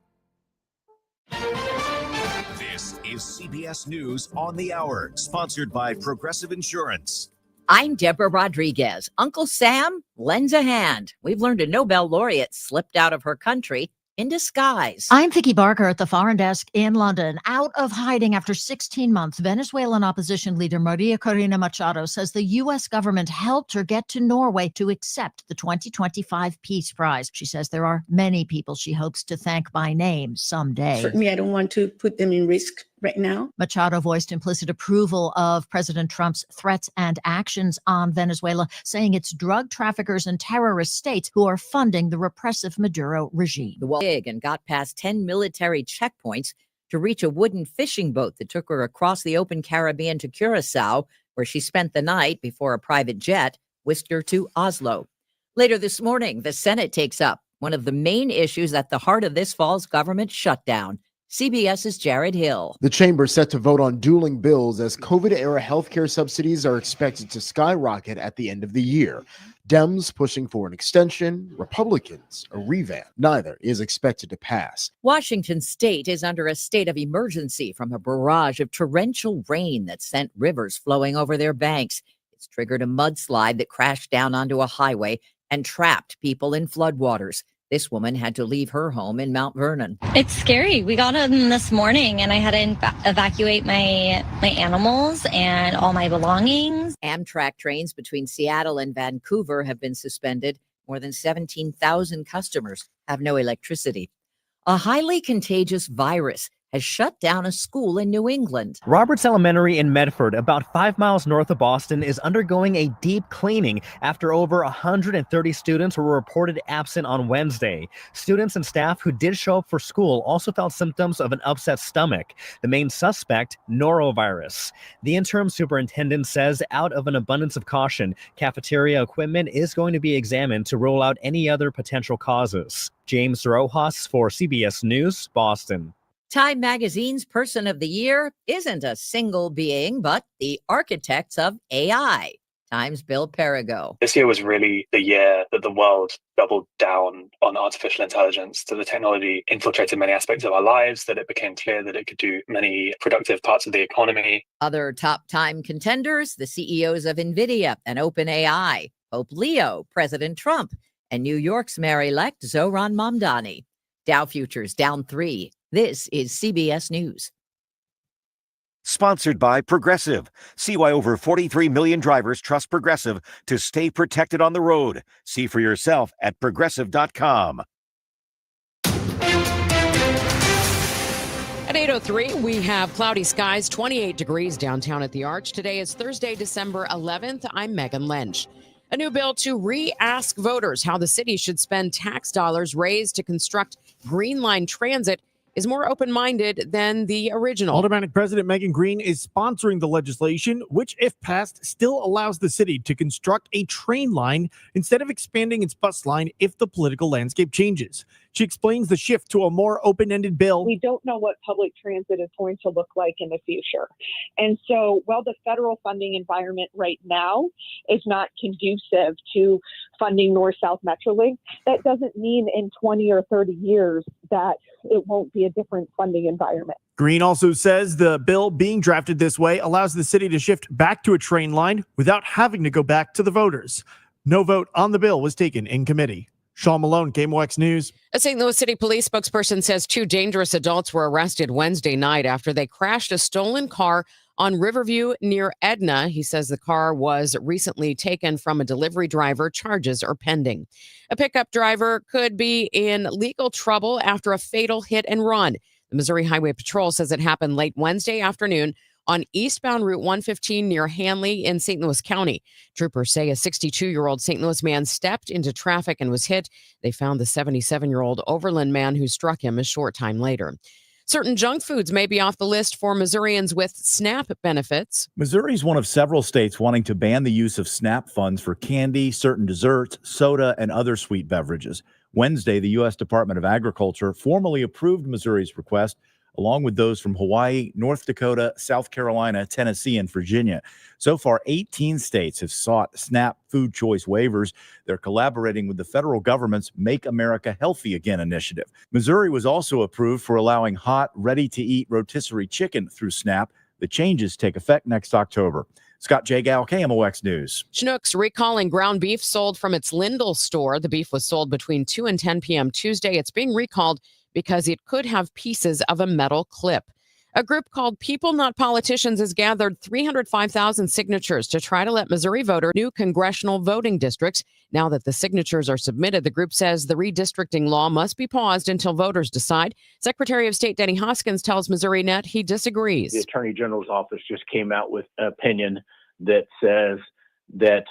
Speaker 8: This is CBS News on the Hour, sponsored by Progressive Insurance.
Speaker 22: I'm Deborah Rodriguez. Uncle Sam lends a hand. We've learned a Nobel laureate slipped out of her country in disguise.
Speaker 23: I'm Vicky Barker at the Foreign Desk in London. Out of hiding after 16 months, Venezuelan opposition leader Maria Corina Machado says the U.S. government helped her get to Norway to accept the 2025 Peace Prize. She says there are many people she hopes to thank by name someday.
Speaker 24: Certainly, I don't want to put them in risk right now.
Speaker 23: Machado voiced implicit approval of President Trump's threats and actions on Venezuela, saying it's drug traffickers and terrorist states who are funding the repressive Maduro regime.
Speaker 22: The wall big and got past 10 military checkpoints to reach a wooden fishing boat that took her across the open Caribbean to Curacao, where she spent the night before a private jet whisked her to Oslo. Later this morning, the Senate takes up one of the main issues at the heart of this fall's government shutdown. CBS's Jared Hill.
Speaker 25: The chamber set to vote on dueling bills as COVID-era healthcare subsidies are expected to skyrocket at the end of the year. Dems pushing for an extension, Republicans a revamp. Neither is expected to pass.
Speaker 22: Washington state is under a state of emergency from a barrage of torrential rain that sent rivers flowing over their banks. It's triggered a mudslide that crashed down onto a highway and trapped people in floodwaters. This woman had to leave her home in Mount Vernon.
Speaker 26: It's scary. We got in this morning and I had to evacuate my animals and all my belongings.
Speaker 22: Amtrak trains between Seattle and Vancouver have been suspended. More than 17,000 customers have no electricity. A highly contagious virus has shut down a school in New England.
Speaker 27: Roberts Elementary in Medford, about 5 miles north of Boston, is undergoing a deep cleaning after over 130 students were reported absent on Wednesday. Students and staff who did show up for school also felt symptoms of an upset stomach. The main suspect, norovirus. The interim superintendent says out of an abundance of caution, cafeteria equipment is going to be examined to rule out any other potential causes. James Rojas for CBS News, Boston.
Speaker 22: Time Magazine's Person of the Year isn't a single being, but the architects of AI. Time's Bill Perigo.
Speaker 28: This year was really the year that the world doubled down on artificial intelligence, that the technology infiltrated many aspects of our lives, that it became clear that it could do many productive parts of the economy.
Speaker 22: Other top Time contenders, the CEOs of NVIDIA and OpenAI, Pope Leo, President Trump, and New York's mayor-elect Zohran Mamdani. Dow futures down 3. This is CBS News.
Speaker 29: Sponsored by Progressive. See why over 43 million drivers trust Progressive to stay protected on the road. See for yourself at progressive.com.
Speaker 31: At 8:03, we have cloudy skies, 28 degrees downtown at the Arch. Today is Thursday, December 11th. I'm Megan Lynch. A new bill to re-ask voters how the city should spend tax dollars raised to construct Green Line Transit is more open-minded than the original.
Speaker 32: Aldermanic President Megan Green is sponsoring the legislation, which, if passed, still allows the city to construct a train line instead of expanding its bus line if the political landscape changes. She explains the shift to a more open-ended bill.
Speaker 33: We don't know what public transit is going to look like in the future. And so while the federal funding environment right now is not conducive to funding North-South Metrolink, that doesn't mean in 20 or 30 years that it won't be a different funding environment.
Speaker 32: Green also says the bill being drafted this way allows the city to shift back to a train line without having to go back to the voters. No vote on the bill was taken in committee. Sean Malone, KMOX News.
Speaker 31: A St. Louis City police spokesperson says 2 dangerous adults were arrested Wednesday night after they crashed a stolen car on Riverview near Edna. He says the car was recently taken from a delivery driver. Charges are pending. A pickup driver could be in legal trouble after a fatal hit and run. The Missouri Highway Patrol says it happened late Wednesday afternoon on eastbound Route 115 near Hanley in St. Louis County. Troopers say a 62-year-old St. Louis man stepped into traffic and was hit. They found the 77-year-old Overland man who struck him a short time later. Certain junk foods may be off the list for Missourians with SNAP benefits.
Speaker 2: Missouri is one of several states wanting to ban the use of SNAP funds for candy, certain desserts, soda, and other sweet beverages. Wednesday, the U.S. Department of Agriculture formally approved Missouri's request, along with those from Hawaii, North Dakota, South Carolina, Tennessee, and Virginia. So far, 18 states have sought SNAP food choice waivers. They're collaborating with the federal government's Make America Healthy Again initiative. Missouri was also approved for allowing hot, ready-to-eat rotisserie chicken through SNAP. The changes take effect next October. Scott Jagal, KMOX News.
Speaker 31: Schnucks recalling ground beef sold from its Lindell store. The beef was sold between 2 and 10 p.m. Tuesday. It's being recalled because it could have pieces of a metal clip. A group called People Not Politicians has gathered 305,000 signatures to try to let Missouri voters new congressional voting districts. Now that the signatures are submitted, the group says the redistricting law must be paused until voters decide. Secretary of State Denny Hoskins tells Missouri Net he disagrees.
Speaker 3: The Attorney General's office just came out with an opinion that says that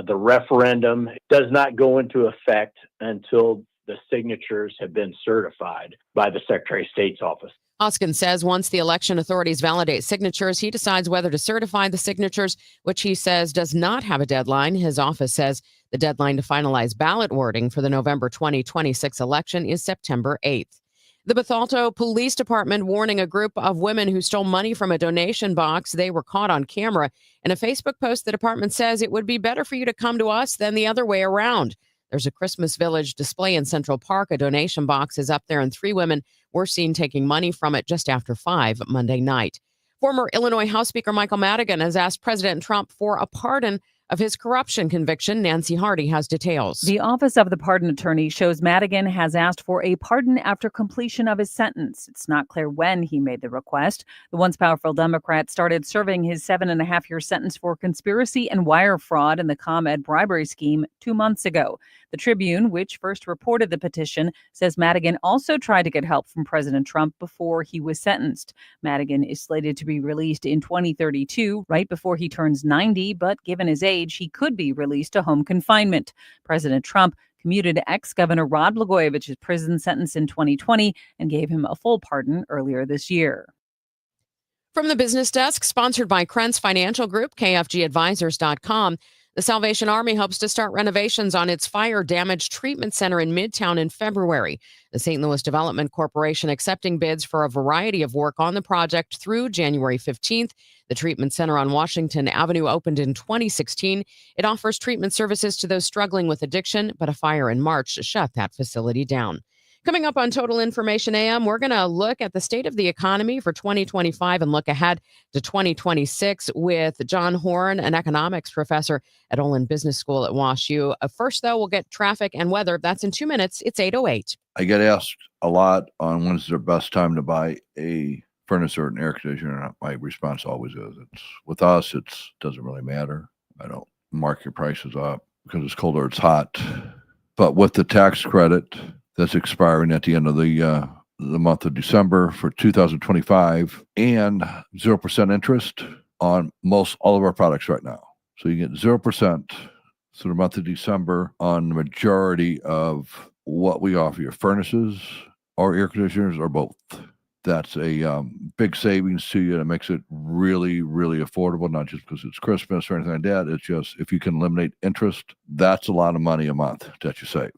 Speaker 3: the referendum does not go into effect until the signatures have been certified by the Secretary of State's office.
Speaker 31: Hoskins says once the election authorities validate signatures, he decides whether to certify the signatures, which he says does not have a deadline. His office says the deadline to finalize ballot wording for the November 2026 election is September 8th. The Bethalto Police Department warning a group of women who stole money from a donation box. They were caught on camera. In a Facebook post, the department says it would be better for you to come to us than the other way around. There's a Christmas Village display in Central Park. A donation box is up there, and 3 women were seen taking money from it just after 5 Monday night. Former Illinois House Speaker Michael Madigan has asked President Trump for a pardon of his corruption conviction. Nancy Hardy has details.
Speaker 6: The Office of the Pardon Attorney shows Madigan has asked for a pardon after completion of his sentence. It's not clear when he made the request. The once powerful Democrat started serving his 7.5-year sentence for conspiracy and wire fraud in the ComEd bribery scheme 2 months ago. The Tribune, which first reported the petition, says Madigan also tried to get help from President Trump before he was sentenced. Madigan is slated to be released in 2032, right before he turns 90, but given his age, he could be released to home confinement. President Trump commuted ex-Governor Rod Blagojevich's prison sentence in 2020 and gave him a full pardon earlier this year.
Speaker 31: From the business desk, sponsored by Krentz Financial Group, KFGadvisors.com. The Salvation Army hopes to start renovations on its fire damage treatment center in Midtown in February. The St. Louis Development Corporation accepting bids for a variety of work on the project through January 15th. The treatment center on Washington Avenue opened in 2016. It offers treatment services to those struggling with addiction, but a fire in March shut that facility down. Coming up on Total Information AM, we're going to look at the state of the economy for 2025 and look ahead to 2026 with John Horn, an economics professor at Olin Business School at WashU. First, though, we'll get traffic and weather. That's in 2 minutes. It's 8:08.
Speaker 9: I get asked a lot on when's the best time to buy a furnace or an air conditioner. And my response always is, it's with us, it doesn't really matter. I don't mark your prices up because it's cold or it's hot. But with the tax credit that's expiring at the end of the month of December for 2025 and 0% interest on all of our products right now. So you get 0% through the month of December on the majority of what we offer you, furnaces or air conditioners or both. That's a big savings to you. That makes it really, really affordable, not just because it's Christmas or anything like that. It's just if you can eliminate interest, that's a lot of money a month that you save.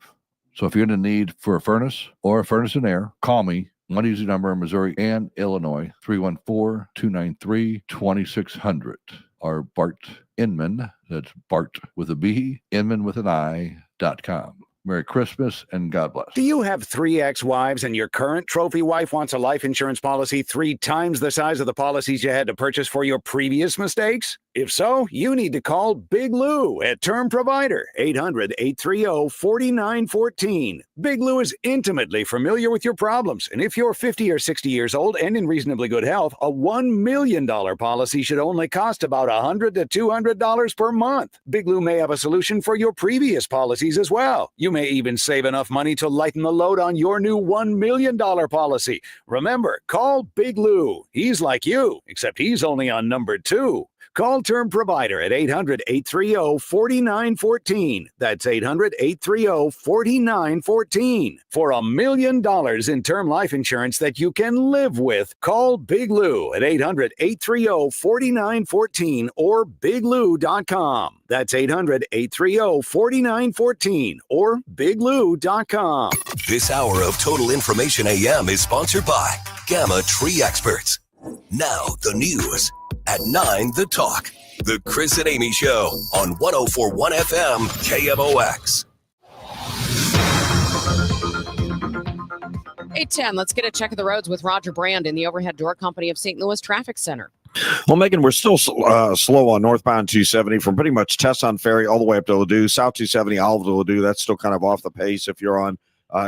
Speaker 9: So if you're in the need for a furnace or a furnace and air, call me. One easy number in Missouri and Illinois, 314-293-2600. Or Bart Inman, that's Bart with a B, Inman with an I.com. Merry Christmas and God bless.
Speaker 10: Do you have 3 ex-wives and your current trophy wife wants a life insurance policy 3 times the size of the policies you had to purchase for your previous mistakes? If so, you need to call Big Lou at Term Provider, 800-830-4914. Big Lou is intimately familiar with your problems, and if you're 50 or 60 years old and in reasonably good health, a $1 million policy should only cost about $100 to $200 per month. Big Lou may have a solution for your previous policies as well. You may even save enough money to lighten the load on your new $1 million policy. Remember, call Big Lou. He's like you, except he's only on number 2. Call Term Provider at 800-830-4914. That's 800-830-4914. For $1 million in term life insurance that you can live with, call Big Lou at 800-830-4914 or biglou.com. That's 800-830-4914 or biglou.com.
Speaker 4: This hour of Total Information AM is sponsored by Gamma Tree Experts. Now the news at 9, The Talk. The Chris and Amy Show on 104.1 FM KMOX.
Speaker 31: 8:10. Let's get a check of the roads with Roger Brand in the Overhead Door Company of St. Louis Traffic Center.
Speaker 5: Well, Megan, we're still slow on northbound 270 from pretty much Tesson Ferry all the way up to Ladue. South 270, Olive to Ladue, that's still kind of off the pace. If you're on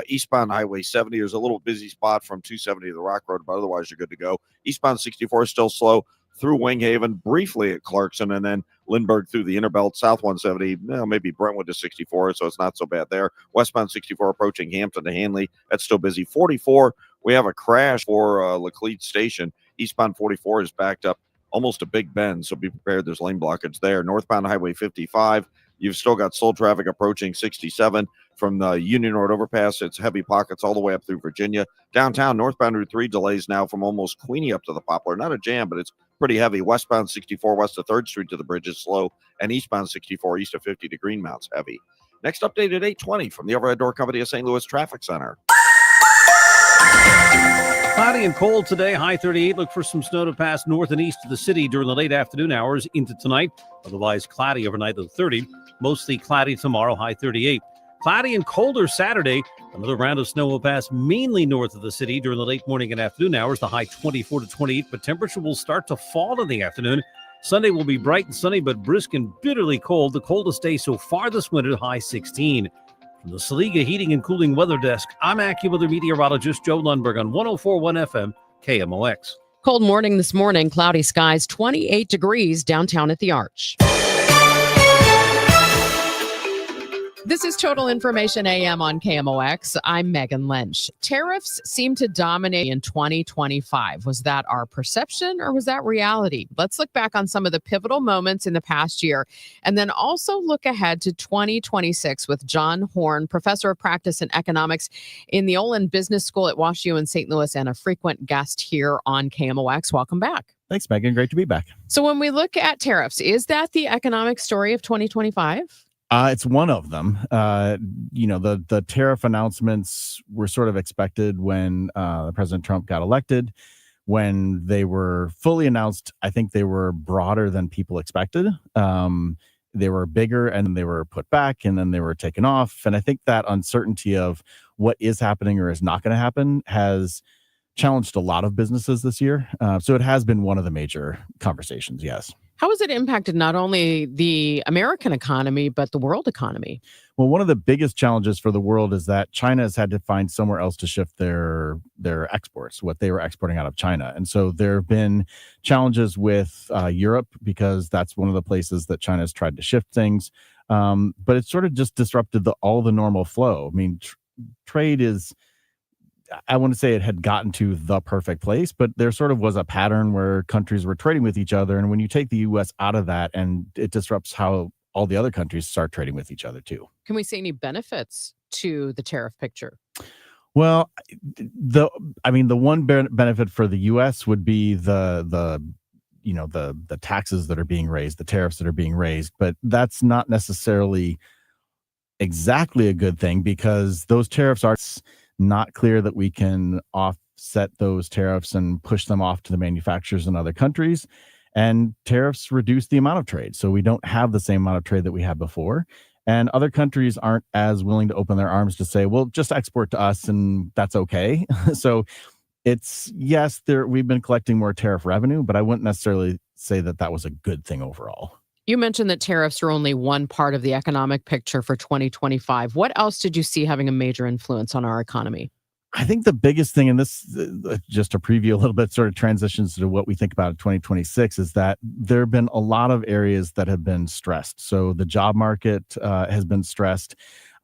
Speaker 5: eastbound Highway 70, there's a little busy spot from 270 to the Rock Road, but otherwise you're good to go. Eastbound 64 is still slow through Winghaven, briefly at Clarkson, and then Lindbergh through the Innerbelt. South 170, maybe Brentwood to 64, so it's not so bad there. Westbound 64 approaching Hampton to Hanley, that's still busy. 44, we have a crash for Laclede Station. Eastbound 44 is backed up almost a Big Bend, so be prepared. There's lane blockage there. Northbound Highway 55, you've still got slow traffic approaching 67 from the Union Road overpass. It's heavy pockets all the way up through Virginia. Downtown, northbound Route 3 delays now from almost Queenie up to the Poplar. Not a jam, but it's pretty heavy. Westbound 64 west of 3rd Street to the bridge is slow, and eastbound 64 east of 50 to Greenmount's heavy. Next update at 8:20 from the Overhead Door Company of St. Louis Traffic Center.
Speaker 1: Cloudy and cold today, high 38. Look for some snow to pass north and east of the city during the late afternoon hours into tonight. Otherwise, cloudy overnight at 30. Mostly cloudy tomorrow, high 38. Cloudy and colder Saturday. Another round of snow will pass mainly north of the city during the late morning and afternoon hours, the high 24 to 28. But temperature will start to fall in the afternoon. Sunday will be bright and sunny, but brisk and bitterly cold. The coldest day so far this winter, high 16. From the Saliga Heating and Cooling Weather Desk, I'm AccuWeather meteorologist Joe Lundberg on 104.1 FM KMOX.
Speaker 31: Cold morning this morning, cloudy skies, 28 degrees downtown at the Arch. This is Total Information AM on KMOX. I'm Megan Lynch. Tariffs seem to dominate in 2025. Was that our perception or was that reality? Let's look back on some of the pivotal moments in the past year and then also look ahead to 2026 with John Horn, professor of practice and economics in the Olin Business School at WashU in St. Louis and a frequent guest here on KMOX. Welcome back.
Speaker 2: Thanks, Megan. Great to be back.
Speaker 31: So when we look at tariffs, is that the economic story of 2025?
Speaker 2: It's one of them. The tariff announcements were sort of expected when President Trump got elected. When they were fully announced, I think they were broader than people expected. They were bigger and then they were put back and then they were taken off. And I think that uncertainty of what is happening or is not going to happen has challenged a lot of businesses this year. So it has been one of the major conversations, yes.
Speaker 31: How has it impacted not only the American economy, but the world economy?
Speaker 2: Well, one of the biggest challenges for the world is that China has had to find somewhere else to shift their exports, what they were exporting out of China. And so there have been challenges with Europe because that's one of the places that China has tried to shift things. But it's sort of just disrupted all the normal flow. I mean, trade is... I want to say it had gotten to the perfect place, but there sort of was a pattern where countries were trading with each other. And when you take the U.S. out of that, and it disrupts how all the other countries start trading with each other too.
Speaker 31: Can we see any benefits to the tariff picture?
Speaker 2: Well, the one benefit for the U.S. would be the taxes that are being raised, the tariffs that are being raised, but that's not necessarily exactly a good thing because those tariffs are not clear that we can offset those tariffs and push them off to the manufacturers in other countries. And tariffs reduce the amount of trade. So we don't have the same amount of trade that we had before. And other countries aren't as willing to open their arms to say, well, just export to us and that's okay. So it's, yes, we've been collecting more tariff revenue, but I wouldn't necessarily
Speaker 32: say that that was a good thing overall.
Speaker 31: You mentioned that tariffs are only one part of the economic picture for 2025. What else did you see having a major influence on our economy?
Speaker 32: I think the biggest thing, and this just to preview a little bit, sort of transitions to what we think about in 2026, is that there have been a lot of areas that have been stressed. So the job market has been stressed.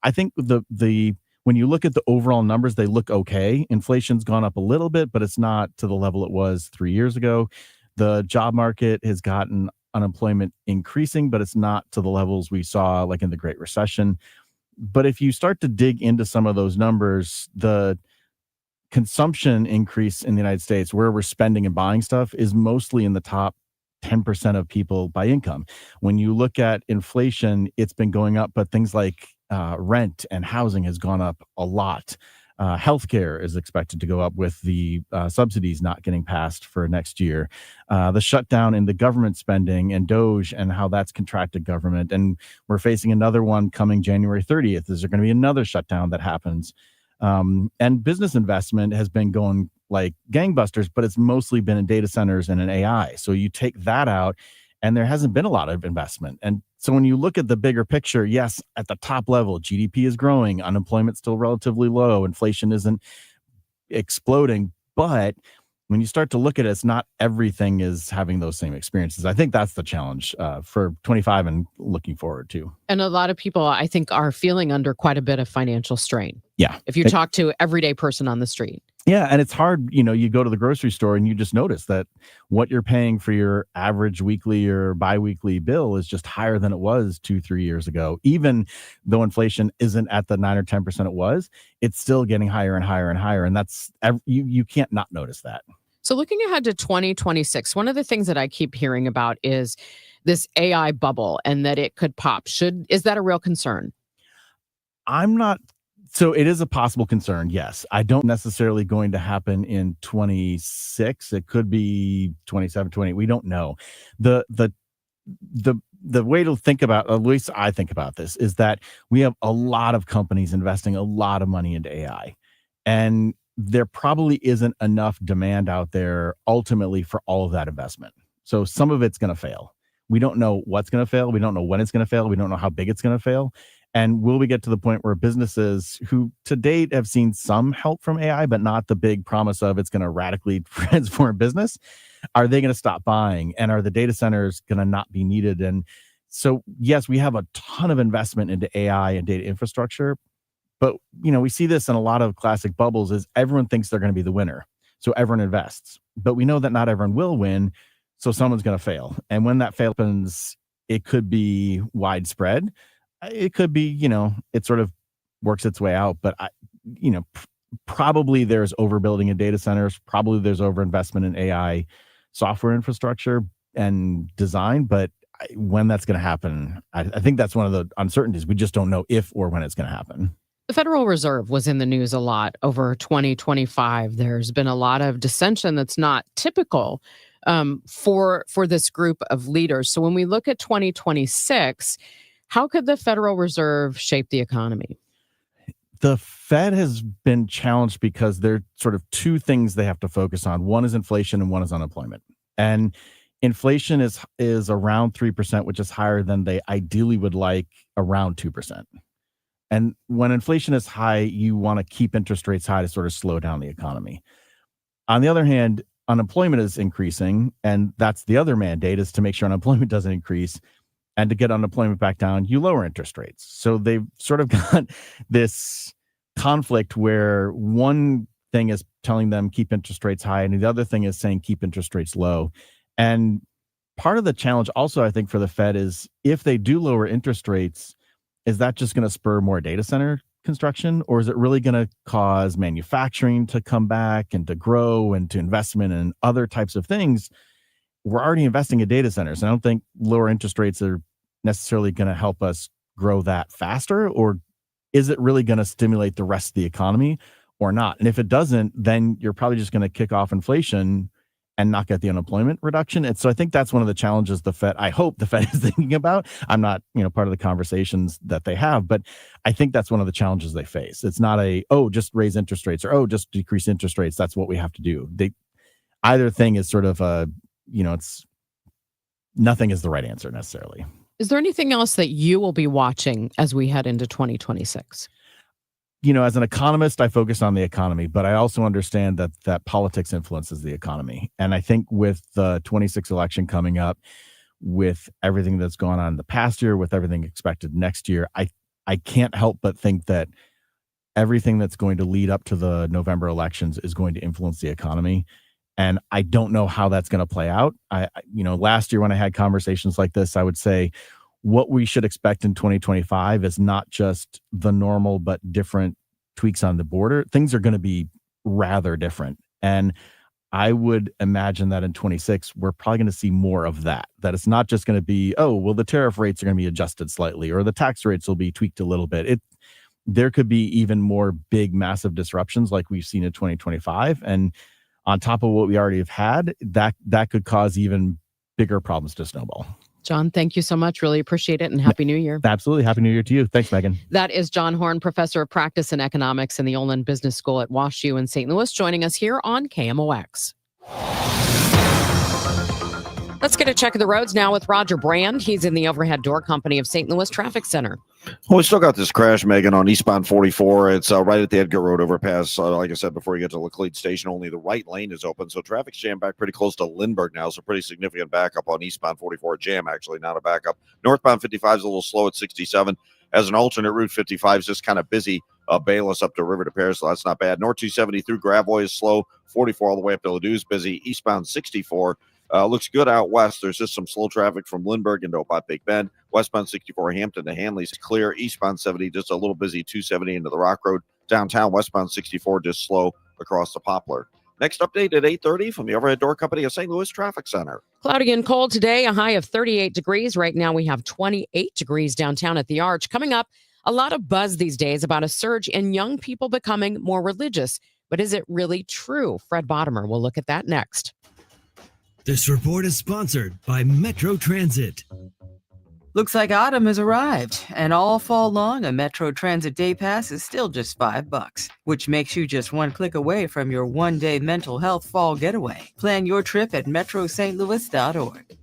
Speaker 32: I think when you look at the overall numbers, they look okay. Inflation's gone up a little bit, but it's not to the level it was 3 years ago. The job market has gotten unemployment increasing, but it's not to the levels we saw like in the Great Recession. But if you start to dig into some of those numbers, the consumption increase in the United States, where we're spending and buying stuff, is mostly in the top 10% of people by income. When you look at inflation, it's been going up, but things like rent and housing has gone up a lot. Healthcare is expected to go up with the subsidies not getting passed for next year. The shutdown in the government spending and DOGE and how that's contracted government. And we're facing another one coming January 30th. Is there going to be another shutdown that happens? And business investment has been going like gangbusters, but it's mostly been in data centers and in AI. So you take that out and there hasn't been a lot of investment. And so when you look at the bigger picture, yes, at the top level, GDP is growing, unemployment's still relatively low, inflation isn't exploding. But when you start to look at it, it's not everything is having those same experiences. I think that's the challenge for 25 and looking forward to.
Speaker 31: And a lot of people, I think, are feeling under quite a bit of financial strain.
Speaker 32: Yeah.
Speaker 31: If you talk to everyday person on the street.
Speaker 32: Yeah. And it's hard, you go to the grocery store and you just notice that what you're paying for your average weekly or biweekly bill is just higher than it was 2-3 years ago. Even though inflation isn't at the 9 or 10% it was, it's still getting higher and higher and higher. And that's, you can't not notice that.
Speaker 31: So looking ahead to 2026, one of the things that I keep hearing about is this AI bubble and that it could pop. Is that a real concern?
Speaker 32: So it is a possible concern, yes. I don't necessarily going to happen in 26. It could be 27, 28. We don't know. The way to think about, at least I think about this, is that we have a lot of companies investing a lot of money into AI. And there probably isn't enough demand out there ultimately for all of that investment. So some of it's going to fail. We don't know what's going to fail. We don't know when it's going to fail. We don't know how big it's going to fail. And will we get to the point where businesses who to date have seen some help from AI, but not the big promise of it's going to radically transform business, are they going to stop buying? And are the data centers going to not be needed? And so, yes, we have a ton of investment into AI and data infrastructure. But, we see this in a lot of classic bubbles is everyone thinks they're going to be the winner. So everyone invests. But we know that not everyone will win. So someone's going to fail. And when that fail happens, it could be widespread. It could be, it sort of works its way out. But, probably there's overbuilding in data centers. Probably there's overinvestment in AI software infrastructure and design. But when that's going to happen, I think that's one of the uncertainties. We just don't know if or when it's going to happen.
Speaker 31: The Federal Reserve was in the news a lot over 2025. There's been a lot of dissension that's not typical for this group of leaders. So when we look at 2026, how could the Federal Reserve shape the economy?
Speaker 32: The Fed has been challenged because there are sort of two things they have to focus on. One is inflation and one is unemployment. And inflation is around 3%, which is higher than they ideally would like, around 2%. And when inflation is high, you want to keep interest rates high to sort of slow down the economy. On the other hand, unemployment is increasing, and that's the other mandate, is to make sure unemployment doesn't increase. And to get unemployment back down, you lower interest rates. So they've sort of got this conflict where one thing is telling them keep interest rates high, and the other thing is saying keep interest rates low. And part of the challenge also, I think, for the Fed is if they do lower interest rates, is that just going to spur more data center construction, or is it really going to cause manufacturing to come back and to grow and to investment in other types of things? We're already investing in data centers. I don't think lower interest rates are necessarily going to help us grow that faster, or is it really going to stimulate the rest of the economy or not? And if it doesn't, then you're probably just going to kick off inflation and not get the unemployment reduction. And so I think that's one of the challenges I hope the Fed is thinking about. I'm not, part of the conversations that they have, but I think that's one of the challenges they face. It's not just raise interest rates or, just decrease interest rates. That's what we have to do. Either thing is sort of it's
Speaker 2: nothing is the right answer necessarily.
Speaker 31: Is there anything else that you will be watching as we head into 2026?
Speaker 2: As an economist, I focus on the economy, but I also understand that politics influences the economy. And I think with the 26 election coming up, with everything that's gone on in the past year, with everything expected next year, I can't help but think that everything that's going to lead up to the November elections is going to influence the economy. And I don't know how that's going to play out. Last year when I had conversations like this, I would say what we should expect in 2025 is not just the normal, but different tweaks on the border. Things are going to be rather different. And I would imagine that in 26, we're probably going to see more of that it's not just going to be, the tariff rates are going to be adjusted slightly, or the tax rates will be tweaked a little bit. There could be even more big, massive disruptions like we've seen in 2025. And on top of what we already have had, that could cause even bigger problems to snowball.
Speaker 31: John, thank you so much. Really appreciate it. And Happy New Year.
Speaker 2: Absolutely. Happy New Year to you. Thanks, Megan. That
Speaker 31: is John Horn, professor of practice and economics in the Olin Business School at WashU in St. Louis, joining us here on KMOX. Let's get a check of the roads now with Roger Brand. He's in the Overhead Door Company of St. Louis Traffic Center.
Speaker 5: Well, we still got this crash, Megan, on eastbound 44. It's right at the Edgar Road overpass. Like I said, before you get to Laclede Station, only the right lane is open. So traffic's jammed back pretty close to Lindbergh now. So pretty significant backup on eastbound 44. Jam, actually, not a backup. Northbound 55 is a little slow at 67. As an alternate route, 55 is just kind of busy. Bayless up to River to Paris, so that's not bad. North 270 through Gravois is slow. 44 all the way up to Ladue is busy. Eastbound 64 looks good out west. There's just some slow traffic from Lindbergh into about Big Bend. Westbound 64 Hampton to Hanley's clear. Eastbound 70 just a little busy. 270 into the Rock Road. Downtown westbound 64 just slow across the Poplar. Next update at 8:30 from the Overhead Door Company of St. Louis Traffic Center.
Speaker 31: Cloudy and cold today, a high of 38 degrees. Right now we have 28 degrees downtown at the Arch. Coming up, a lot of buzz these days about a surge in young people becoming more religious. But is it really true? Fred Bottomer will look at that next.
Speaker 7: This report is sponsored by Metro Transit.
Speaker 11: Looks like autumn has arrived, and all fall long, a Metro Transit Day Pass is still just $5, which makes you just one click away from your one-day mental health fall getaway. Plan your trip at metrostlouis.org.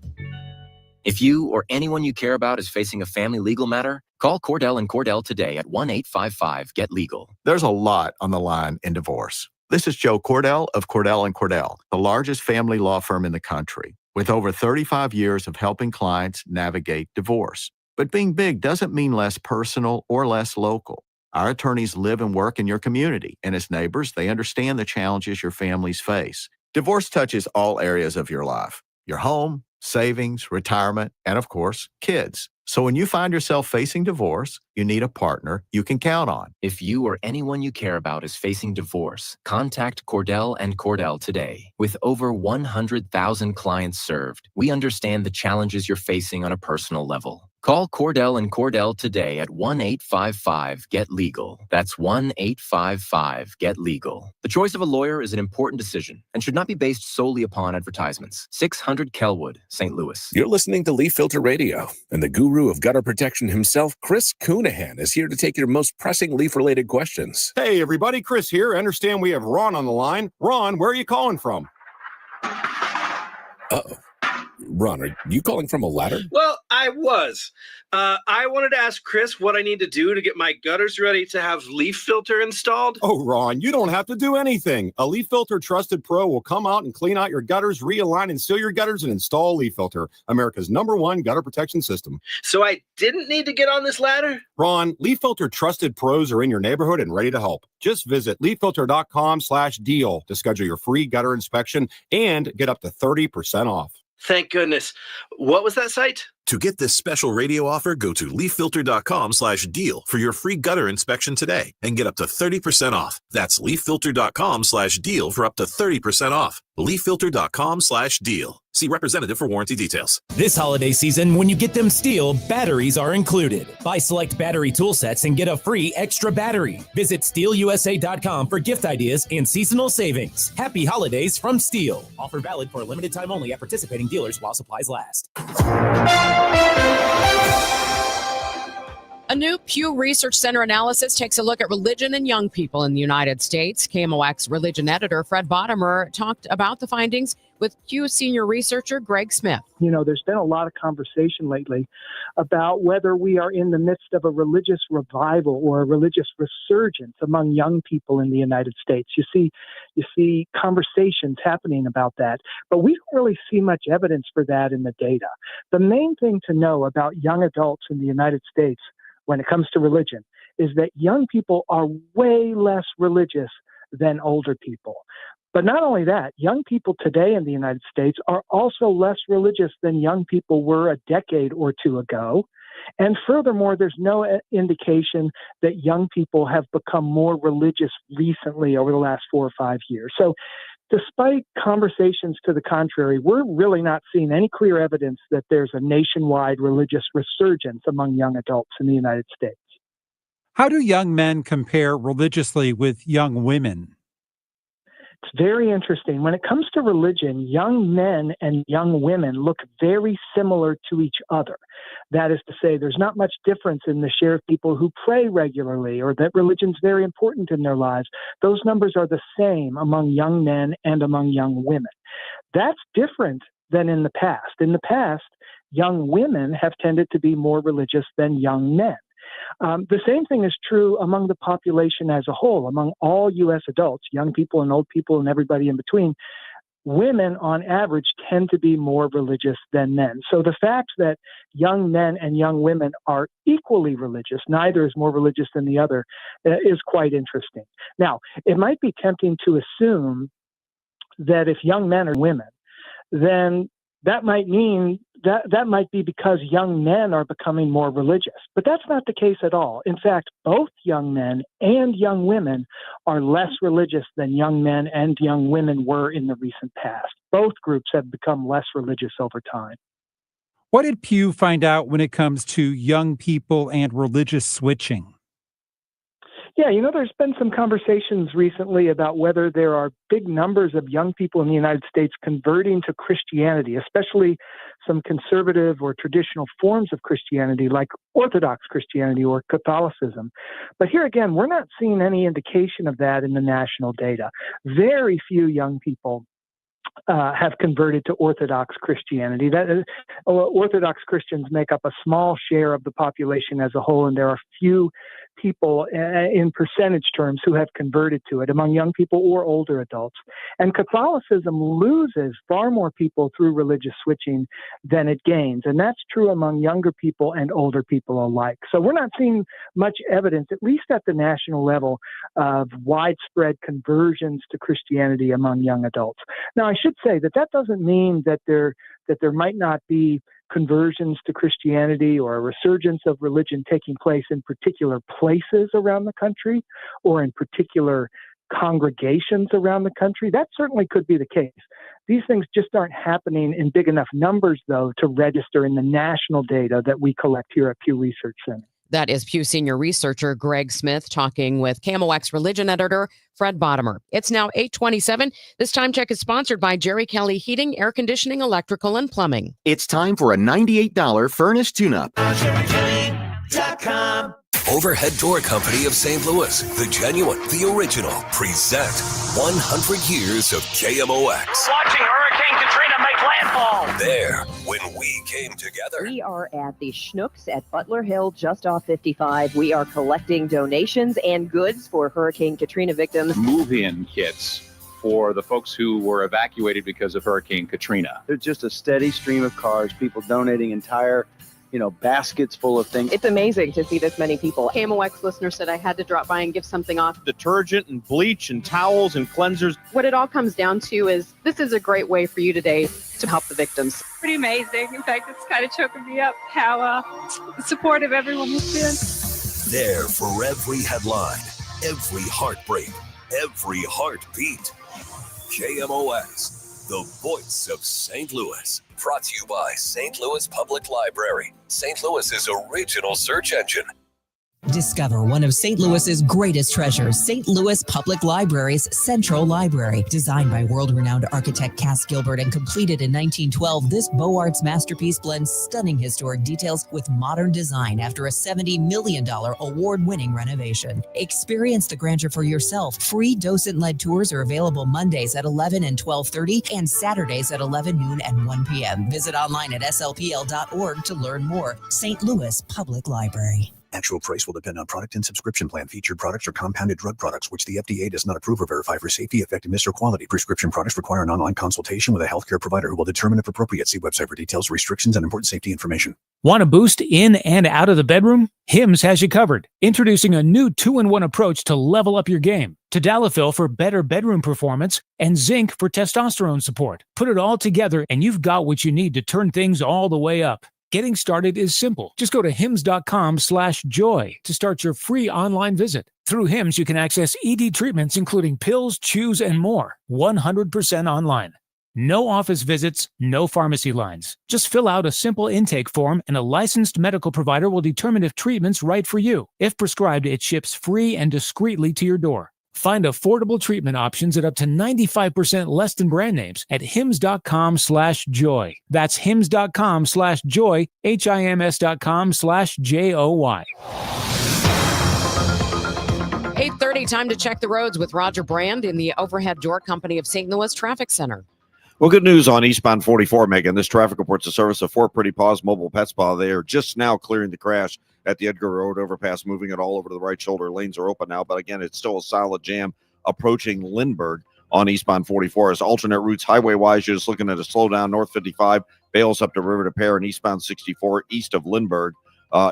Speaker 12: If you or anyone you care about is facing a family legal matter, call Cordell & Cordell today at 1-855-GET-LEGAL.
Speaker 13: There's a lot on the line in divorce. This is Joe Cordell of Cordell & Cordell, the largest family law firm in the country, with over 35 years of helping clients navigate divorce. But being big doesn't mean less personal or less local. Our attorneys live and work in your community, and as neighbors, they understand the challenges your families face. Divorce touches all areas of your life: your home, savings, retirement, and of course, kids. So when you find yourself facing divorce, you need a partner you can count on.
Speaker 12: If you or anyone you care about is facing divorce, contact Cordell & Cordell today. With over 100,000 clients served, we understand the challenges you're facing on a personal level. Call Cordell & Cordell today at 1-855-GET-LEGAL. That's 1-855-GET-LEGAL. The choice of a lawyer is an important decision and should not be based solely upon advertisements. 600 Kelwood, St. Louis.
Speaker 14: You're listening to Leaf Filter Radio, and the guru of gutter protection himself, Chris Coonahan, is here to take your most pressing leaf-related questions.
Speaker 15: Hey, everybody, Chris here. I understand we have Ron on the line. Ron, where are you calling from?
Speaker 14: Uh-oh. Ron, are you calling from a ladder?
Speaker 16: Well, I was. I wanted to ask Chris what I need to do to get my gutters ready to have leaf filter installed.
Speaker 15: Oh, Ron, you don't have to do anything. A Leaf Filter Trusted Pro will come out and clean out your gutters, realign and seal your gutters, and install Leaf Filter, America's #1 gutter protection system.
Speaker 16: So I didn't need to get on this ladder?
Speaker 15: Ron, Leaf Filter Trusted Pros are in your neighborhood and ready to help. Just visit leaffilter.com/deal to schedule your free gutter inspection and get up to 30% off.
Speaker 16: Thank goodness. What was that site?
Speaker 14: To get this special radio offer, go to leaffilter.com/deal for your free gutter inspection today and get up to 30% off. That's leaffilter.com/deal for up to 30% off. leaffilter.com/deal. See representative for warranty details.
Speaker 7: This holiday season, when you get them Steel, batteries are included. Buy select battery tool sets and get a free extra battery. Visit SteelUSA.com for gift ideas and seasonal savings. Happy holidays from Steel. Offer valid for a limited time only at participating dealers while supplies last.
Speaker 31: A new Pew Research Center analysis takes a look at religion and young people in the United States. KMOX religion editor Fred Bottomer talked about the findings with Pew senior researcher Greg Smith.
Speaker 8: You know, there's been a lot of conversation lately about whether we are in the midst of a religious revival or a religious resurgence among young people in the United States. You see conversations happening about that, but we don't really see much evidence for that in the data. The main thing to know about young adults in the United States when it comes to religion is that young people are way less religious than older people. But not only that, young people today in the United States are also less religious than young people were a decade or two ago. And furthermore, there's no indication that young people have become more religious recently over the last 4 or 5 years. So despite conversations to the contrary, we're really not seeing any clear evidence that there's a nationwide religious resurgence among young adults in the United States.
Speaker 17: How do young men compare religiously with young women?
Speaker 8: It's very interesting. When it comes to religion, young men and young women look very similar to each other. That is to say, there's not much difference in the share of people who pray regularly or that religion's very important in their lives. Those numbers are the same among young men and among young women. That's different than in the past. In the past, young women have tended to be more religious than young men. The same thing is true among the population as a whole, among all U.S. adults, young people and old people and everybody in between. Women, on average, tend to be more religious than men. So the fact that young men and young women are equally religious, neither is more religious than the other, is quite interesting. Now, it might be tempting to assume that if young men are women, then that might mean that might be because young men are becoming more religious. But that's not the case at all. In fact, both young men and young women are less religious than young men and young women were in the recent past. Both groups have become less religious over time.
Speaker 17: What did Pew find out when it comes to young people and religious switching?
Speaker 8: Yeah, you know, there's been some conversations recently about whether there are big numbers of young people in the United States converting to Christianity, especially some conservative or traditional forms of Christianity like Orthodox Christianity or Catholicism. But here again, we're not seeing any indication of that in the national data. Very few young people have converted to Orthodox Christianity. That is, Orthodox Christians make up a small share of the population as a whole, and there are few people in percentage terms who have converted to it among young people or older adults. And Catholicism loses far more people through religious switching than it gains. And that's true among younger people and older people alike. So we're not seeing much evidence, at least at the national level, of widespread conversions to Christianity among young adults. Now, I should say that doesn't mean that there might not be conversions to Christianity or a resurgence of religion taking place in particular places around the country or in particular congregations around the country. That certainly could be the case. These things just aren't happening in big enough numbers, though, to register in the national data that we collect here at Pew Research Center.
Speaker 31: That is Pew senior researcher Greg Smith talking with KMOX religion editor Fred Bottomer. It's now 8:27. This time check is sponsored by Jerry Kelly Heating, Air Conditioning, Electrical, and Plumbing.
Speaker 18: It's time for a $98 furnace tune-up.
Speaker 4: Overhead Door Company of St. Louis, the genuine, the original, present 100 years of KMOX.
Speaker 19: Watching Hurricane Katrina make landfall.
Speaker 4: There, when we came together.
Speaker 20: We are at the Schnucks at Butler Hill, just off 55. We are collecting donations and goods for Hurricane Katrina victims.
Speaker 21: Move-in kits for the folks who were evacuated because of Hurricane Katrina.
Speaker 23: There's just a steady stream of cars, people donating entire baskets full of things.
Speaker 20: It's amazing to see this many people. KMOX listener said I had to drop by and give something off.
Speaker 21: Detergent and bleach and towels and cleansers.
Speaker 20: What it all comes down to is this is a great way for you today to help the victims.
Speaker 24: Pretty amazing. In fact, it's kind of choking me up how supportive everyone has been.
Speaker 4: There for every headline, every heartbreak, every heartbeat. KMOX, the voice of St. Louis. Brought to you by St. Louis Public Library, St. Louis's original search engine.
Speaker 1: Discover one of St. Louis's greatest treasures, St. Louis Public Library's Central Library. Designed by world-renowned architect Cass Gilbert and completed in 1912, this Beaux Arts masterpiece blends stunning historic details with modern design after a $70 million award-winning renovation. Experience the grandeur for yourself. Free docent-led tours are available Mondays at 11 and 12:30 and Saturdays at 11 noon and 1 p.m. Visit online at slpl.org to learn more. St. Louis Public Library.
Speaker 3: Actual price will depend on product and subscription plan. Featured products are compounded drug products, which the FDA does not approve or verify for safety, effectiveness, or quality. Prescription products require an online consultation with a healthcare provider who will determine if appropriate. See website for details, restrictions, and important safety information.
Speaker 6: Want a boost in and out of the bedroom? Hims has you covered. Introducing a new 2-in-1 approach to level up your game. Tadalafil for better bedroom performance and zinc for testosterone support. Put it all together and you've got what you need to turn things all the way up. Getting started is simple. Just go to hims.com/joy to start your free online visit. Through Hims, you can access ED treatments, including pills, chews, and more, 100% online. No office visits, no pharmacy lines. Just fill out a simple intake form and a licensed medical provider will determine if treatment's right for you. If prescribed, it ships free and discreetly to your door. Find affordable treatment options at up to 95% less than brand names at hims.com/joy. That's hims.com/joy, HIMS.com/JOY.
Speaker 31: 8:30, time to check the roads with Roger Brand in the Overhead Door Company of St. Louis Traffic Center.
Speaker 5: Well, good news on eastbound 44, Megan. This traffic reports the service of Four Pretty Paws Mobile Pet Spa. They are just now clearing the crash at the Edgar Road overpass, moving it all over to the right shoulder. Lanes are open now, but again, it's still a solid jam approaching Lindbergh on eastbound 44. As alternate routes highway-wise, you're just looking at a slowdown north 55, Bales up to River to Pear, and eastbound 64 east of Lindbergh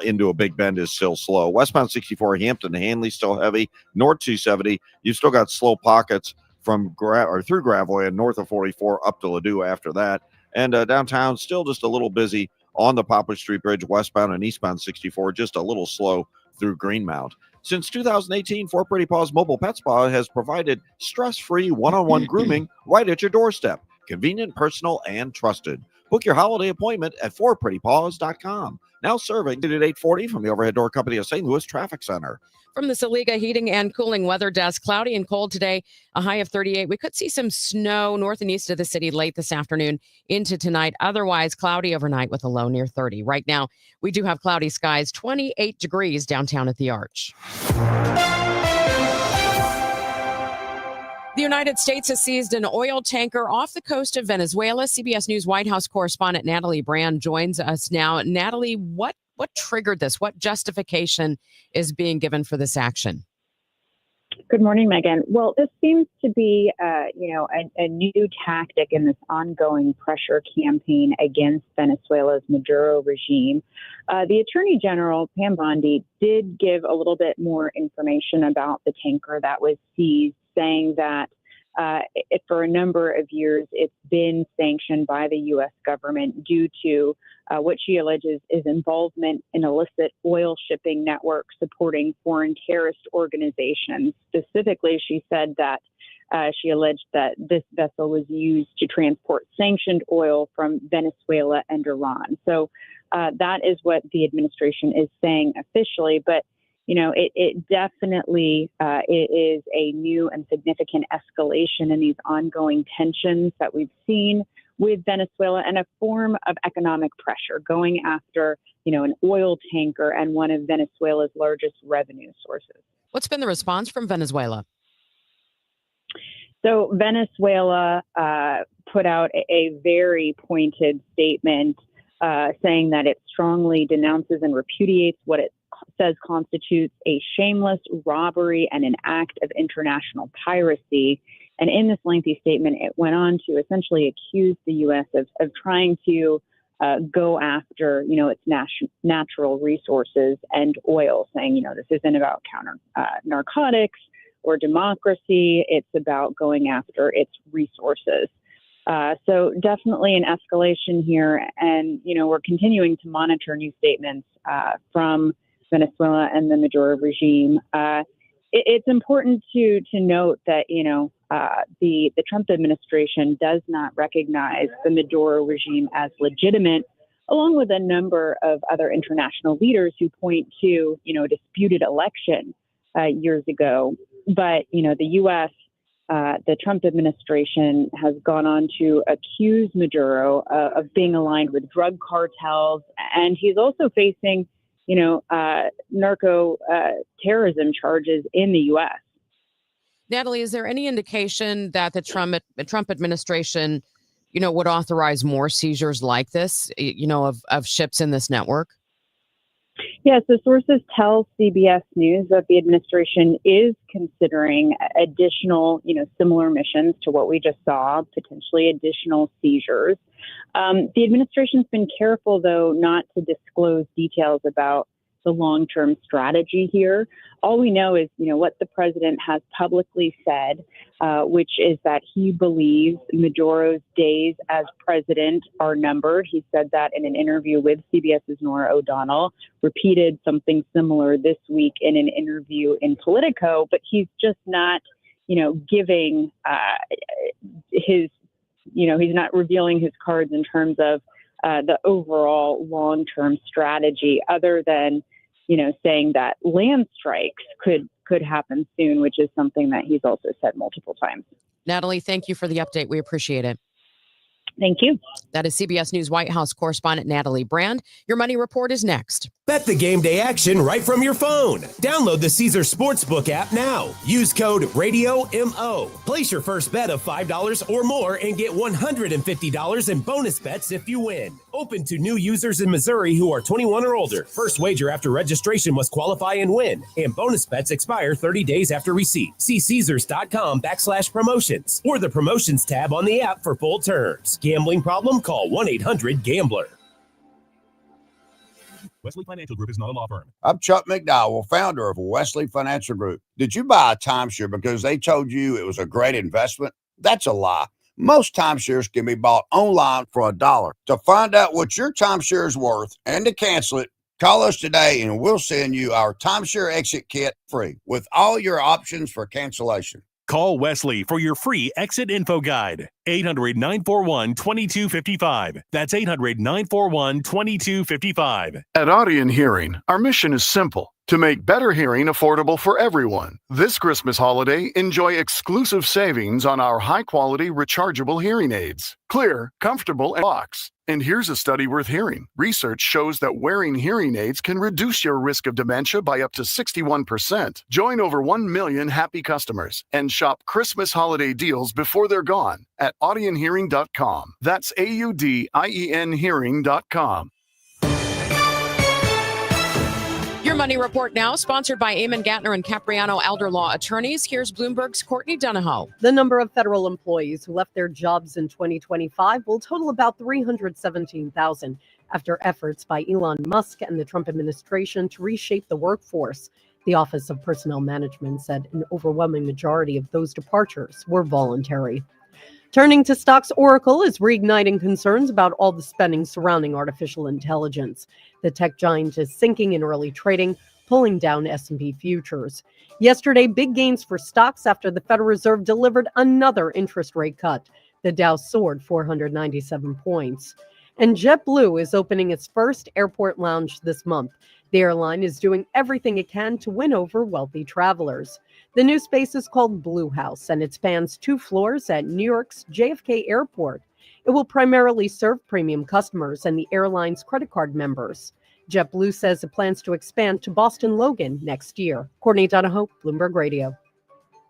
Speaker 5: into a Big Bend is still slow. Westbound 64, Hampton to Hanley still heavy. North 270, you've still got slow pockets from through Gravois and north of 44 up to Ladue after that. And downtown still just a little busy on the Poplar Street Bridge westbound and eastbound 64, just a little slow through Greenmount. Since 2018, Four Pretty Paws Mobile Pet Spa has provided stress-free one-on-one grooming right at your doorstep. Convenient, personal, and trusted. Book your holiday appointment at fourprettypaws.com. Now serving at 840 from the Overhead Door Company of St. Louis Traffic Center.
Speaker 31: From the Saliga Heating and Cooling Weather Desk, cloudy and cold today, a high of 38. We could see some snow north and east of the city late this afternoon into tonight. Otherwise, cloudy overnight with a low near 30. Right now, we do have cloudy skies, 28 degrees downtown at the Arch. The United States has seized an oil tanker off the coast of Venezuela. CBS News White House correspondent Natalie Brand joins us now. Natalie, what triggered this? What justification is being given for this action?
Speaker 9: Good morning, Megan. Well, this seems to be, a new tactic in this ongoing pressure campaign against Venezuela's Maduro regime. The Attorney General, Pam Bondi, did give a little bit more information about the tanker that was seized, saying that for a number of years, it's been sanctioned by the U.S. government due to what she alleges is involvement in illicit oil shipping networks supporting foreign terrorist organizations. Specifically, she said that she alleged that this vessel was used to transport sanctioned oil from Venezuela and Iran. So that is what the administration is saying officially, but it definitely is a new and significant escalation in these ongoing tensions that we've seen with Venezuela and a form of economic pressure going after, an oil tanker and one of Venezuela's largest revenue sources.
Speaker 31: What's been the response from Venezuela?
Speaker 9: So Venezuela put out a very pointed statement saying that it strongly denounces and repudiates what it says constitutes a shameless robbery and an act of international piracy. And in this lengthy statement, it went on to essentially accuse the U.S. of trying to go after, its natural resources and oil, saying, this isn't about counter narcotics or democracy. It's about going after its resources. So definitely an escalation here. And, we're continuing to monitor new statements from Venezuela and the Maduro regime. It's important to note that, the Trump administration does not recognize the Maduro regime as legitimate along with a number of other international leaders who point to, a disputed election years ago. But, the U.S., the Trump administration has gone on to accuse Maduro of being aligned with drug cartels. And he's also facing, narco terrorism charges in the U.S.
Speaker 31: Natalie, is there any indication that the Trump administration, would authorize more seizures like this, of ships in this network?
Speaker 9: Yes, the sources tell CBS News that the administration is considering additional, similar missions to what we just saw, potentially additional seizures. The administration's been careful, though, not to disclose details about the long-term strategy here. All we know is, what the president has publicly said, which is that he believes Maduro's days as president are numbered. He said that in an interview with CBS's Norah O'Donnell, repeated something similar this week in an interview in Politico, but he's just not, giving his, he's not revealing his cards in terms of the overall long-term strategy, other than saying that land strikes could happen soon, which is something that he's also said multiple times.
Speaker 31: Natalie, thank you for the update. We appreciate it.
Speaker 9: Thank you.
Speaker 31: That is CBS News White House correspondent Natalie Brand. Your Money Report is next.
Speaker 7: Bet the game day action right from your phone. Download the Caesars Sportsbook app now. Use code RADIOMO. Place your first bet of $5 or more and get $150 in bonus bets if you win. Open to new users in Missouri who are 21 or older. First wager after registration must qualify and win. And bonus bets expire 30 days after receipt. See Caesars.com/promotions or the promotions tab on the app for full terms. Gambling problem? Call 1-800-GAMBLER.
Speaker 2: Wesley Financial Group is not a law firm.
Speaker 10: I'm Chuck McDowell, founder of Wesley Financial Group. Did you buy a timeshare because they told you it was a great investment? That's a lie. Most timeshares can be bought online for $1. To find out what your timeshare is worth and to cancel it, call us today and we'll send you our timeshare exit kit free with all your options for cancellation.
Speaker 2: Call Wesley for your free exit info guide. 800-941-2255. That's 800-941-2255.
Speaker 11: At Audion Hearing, our mission is simple: to make better hearing affordable for everyone. This Christmas holiday, enjoy exclusive savings on our high-quality rechargeable hearing aids. Clear, comfortable, and box. And here's a study worth hearing. Research shows that wearing hearing aids can reduce your risk of dementia by up to 61%. Join over 1 million happy customers and shop Christmas holiday deals before they're gone at audionhearing.com. That's AUDIEN hearing.com.
Speaker 31: Your Money Report now, sponsored by Eamon Gattner and Capriano Elder Law Attorneys. Here's Bloomberg's Courtney Donahoe.
Speaker 13: The number of federal employees who left their jobs in 2025 will total about 317,000 after efforts by Elon Musk and the Trump administration to reshape the workforce. The Office of Personnel Management said an overwhelming majority of those departures were voluntary. Turning to stocks, Oracle is reigniting concerns about all the spending surrounding artificial intelligence. The tech giant is sinking in early trading, pulling down S&P futures. Yesterday, big gains for stocks after the Federal Reserve delivered another interest rate cut. The Dow soared 497 points. And JetBlue is opening its first airport lounge this month. The airline is doing everything it can to win over wealthy travelers. The new space is called Blue House, and it spans 2 floors at New York's JFK Airport. It will primarily serve premium customers and the airline's credit card members. JetBlue says it plans to expand to Boston Logan next year. Courtney Donahoe, Bloomberg Radio.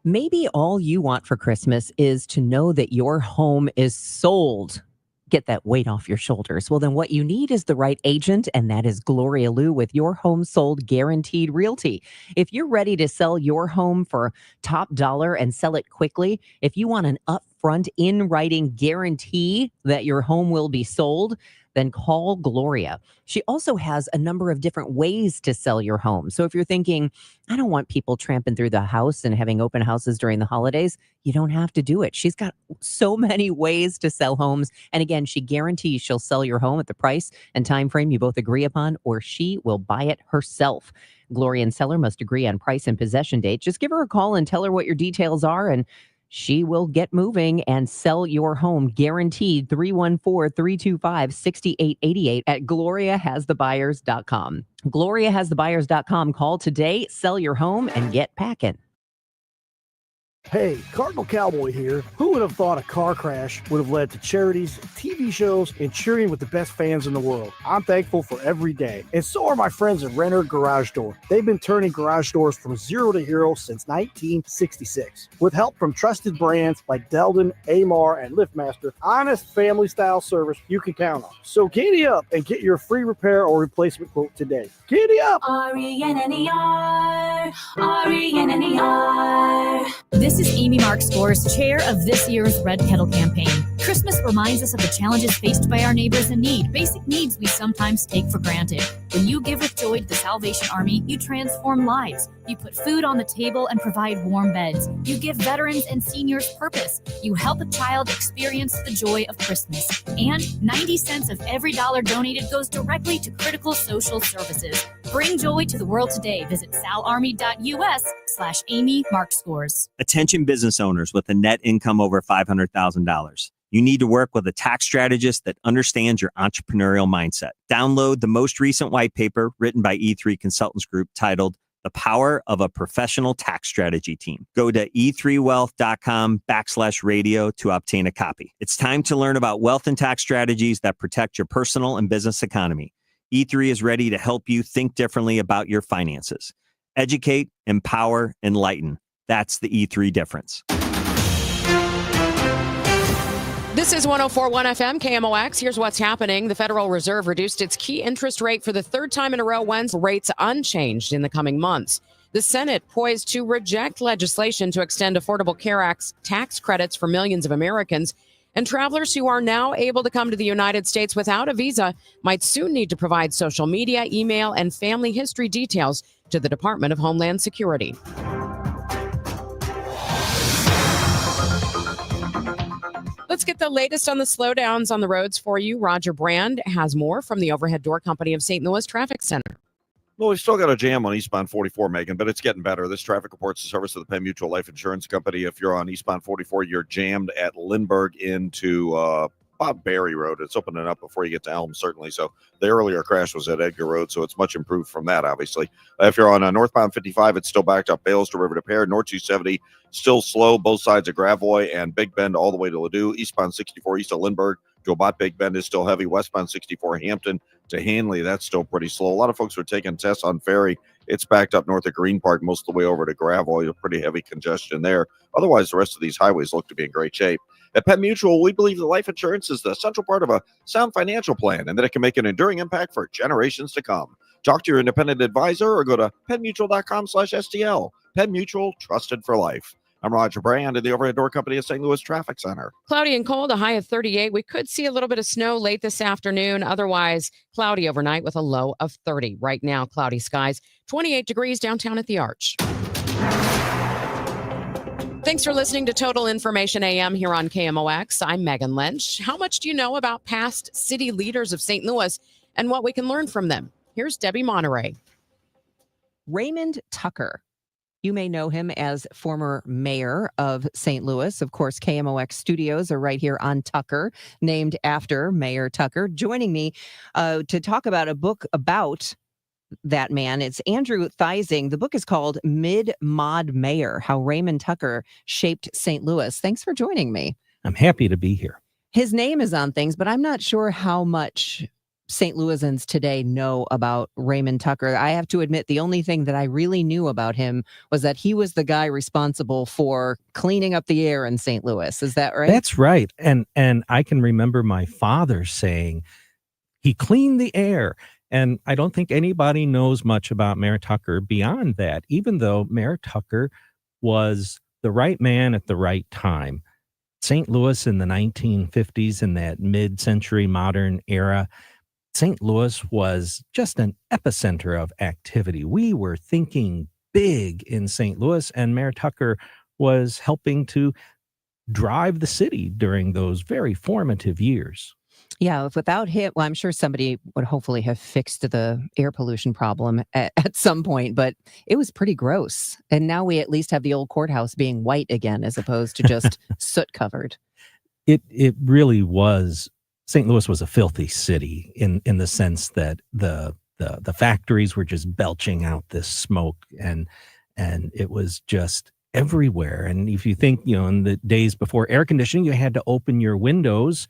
Speaker 1: Maybe all you want for Christmas is to know that your home is sold. Get that weight off your shoulders. Well, then what you need is the right agent, and that is Gloria Liu with Your Home Sold Guaranteed Realty. If you're ready to sell your home for top dollar and sell it quickly, if you want an upfront in-writing guarantee that your home will be sold, then call Gloria. She also has a number of different ways to sell your home. So if you're thinking, I don't want people tramping through the house and having open houses during the holidays, you don't have to do it. She's got so many ways to sell homes. And again, she guarantees she'll sell your home at the price and time frame you both agree upon, or she will buy it herself. Gloria and seller must agree on price and possession date. Just give her a call and tell her what your details are, and
Speaker 12: She will get moving and sell your home guaranteed. 314-325-6888 at gloriahasthebuyers.com. gloriahasthebuyers.com. Call today, sell your home, and get packing.
Speaker 14: Hey, Cardinal Cowboy here. Who would have thought a car crash would have led to charities, TV shows, and cheering with the best fans in the world? I'm thankful for every day. And so are my friends at Renner Garage Door. They've been turning garage doors from zero to hero since 1966. With help from trusted brands like Delden, Amar, and LiftMaster, honest family-style service you can count on. So giddy up and get your free repair or replacement quote today. Giddy up!
Speaker 15: RENNER, RENNER. This is Amy Mark Scores, chair of this year's Red Kettle campaign. Christmas reminds us of the challenges faced by our neighbors in need, basic needs we sometimes take for granted. When you give with joy to the Salvation Army, you transform lives. You put food on the table and provide warm beds. You give veterans and seniors purpose. You help a child experience the joy of Christmas. And 90 cents of every dollar donated goes directly to critical social services. Bring joy to the world today. Visit salarmy.us/Amy Mark Scores.
Speaker 16: Attention business owners with a net income over $500,000. You need to work with a tax strategist that understands your entrepreneurial mindset. Download the most recent white paper written by E3 Consultants Group titled The Power of a Professional Tax Strategy Team. Go to e3wealth.com/radio to obtain a copy. It's time to learn about wealth and tax strategies that protect your personal and business economy. E3 is ready to help you think differently about your finances. Educate, empower, enlighten. That's the E3 difference.
Speaker 31: This is 104.1 FM KMOX. Here's what's happening. The Federal Reserve reduced its key interest rate for the third time in a row, Wednesday, rates unchanged in the coming months. The Senate poised to reject legislation to extend Affordable Care Act tax credits for millions of Americans. And travelers who are now able to come to the United States without a visa might soon need to provide social media, email, and family history details to the Department of Homeland Security. Let's get the latest on the slowdowns on the roads for you. Roger Brand has more from the Overhead Door Company of St. Louis Traffic Center.
Speaker 5: Well, we've still got a jam on eastbound 44, Megan, but it's getting better. This traffic reports the service of the Penn Mutual Life Insurance Company. If you're on eastbound 44, you're jammed at Lindbergh into Bob Berry Road. It's opening up before you get to Elm, certainly. So the earlier crash was at Edgar Road, so it's much improved from that, obviously. If you're on northbound 55, it's still backed up Bales to River to Pear. North 270, still slow, both sides of Gravois and Big Bend all the way to Ladue. Eastbound 64, east of Lindbergh to about Big Bend is still heavy. Westbound 64, Hampton to Hanley, that's still pretty slow. A lot of folks are taking tests on Ferry. It's backed up north of Green Park most of the way over to Gravois. Pretty heavy congestion there. Otherwise, the rest of these highways look to be in great shape. At Penn Mutual, we believe that life insurance is the central part of a sound financial plan and that it can make an enduring impact for generations to come. Talk to your independent advisor or go to pennmutual.com/STL. Penn Mutual, trusted for life. I'm Roger Brand of the Overhead Door Company of St. Louis Traffic Center.
Speaker 31: Cloudy and cold, a high of 38. We could see a little bit of snow late this afternoon. Otherwise, cloudy overnight with a low of 30. Right now, cloudy skies, 28 degrees downtown at the Arch. Thanks for listening to Total Information AM here on KMOX. I'm Megan Lynch. How much do you know about past city leaders of St. Louis and what we can learn from them? Here's Debbie Monterrey.
Speaker 12: Raymond Tucker. You may know him as former mayor of St. Louis. Of course, KMOX studios are right here on Tucker, named after Mayor Tucker. Joining me to talk about a book about that man, it's Andrew Theising. The book is called Mid-Mod Mayor, How Raymond Tucker Shaped St. Louis. Thanks for joining me.
Speaker 22: I'm happy to be here.
Speaker 12: His name is on things, but I'm not sure how much St. Louisans today know about Raymond Tucker. I have to admit, the only thing that I really knew about him was that he was the guy responsible for cleaning up the air in St. Louis. Is that right?
Speaker 22: That's right. And I can remember my father saying he cleaned the air. And I don't think anybody knows much about Mayor Tucker beyond that, even though Mayor Tucker was the right man at the right time. St. Louis in the 1950s, in that mid-century modern era, St. Louis was just an epicenter of activity. We were thinking big in St. Louis, and Mayor Tucker was helping to drive the city during those very formative years.
Speaker 12: Yeah, if without him, well, I'm sure somebody would hopefully have fixed the air pollution problem at some point, but it was pretty gross. And now we at least have the old courthouse being white again, as opposed to just soot covered.
Speaker 22: It really was. St. Louis was a filthy city in the sense that the factories were just belching out this smoke, and it was just everywhere. And if you think, in the days before air conditioning, you had to open your windows,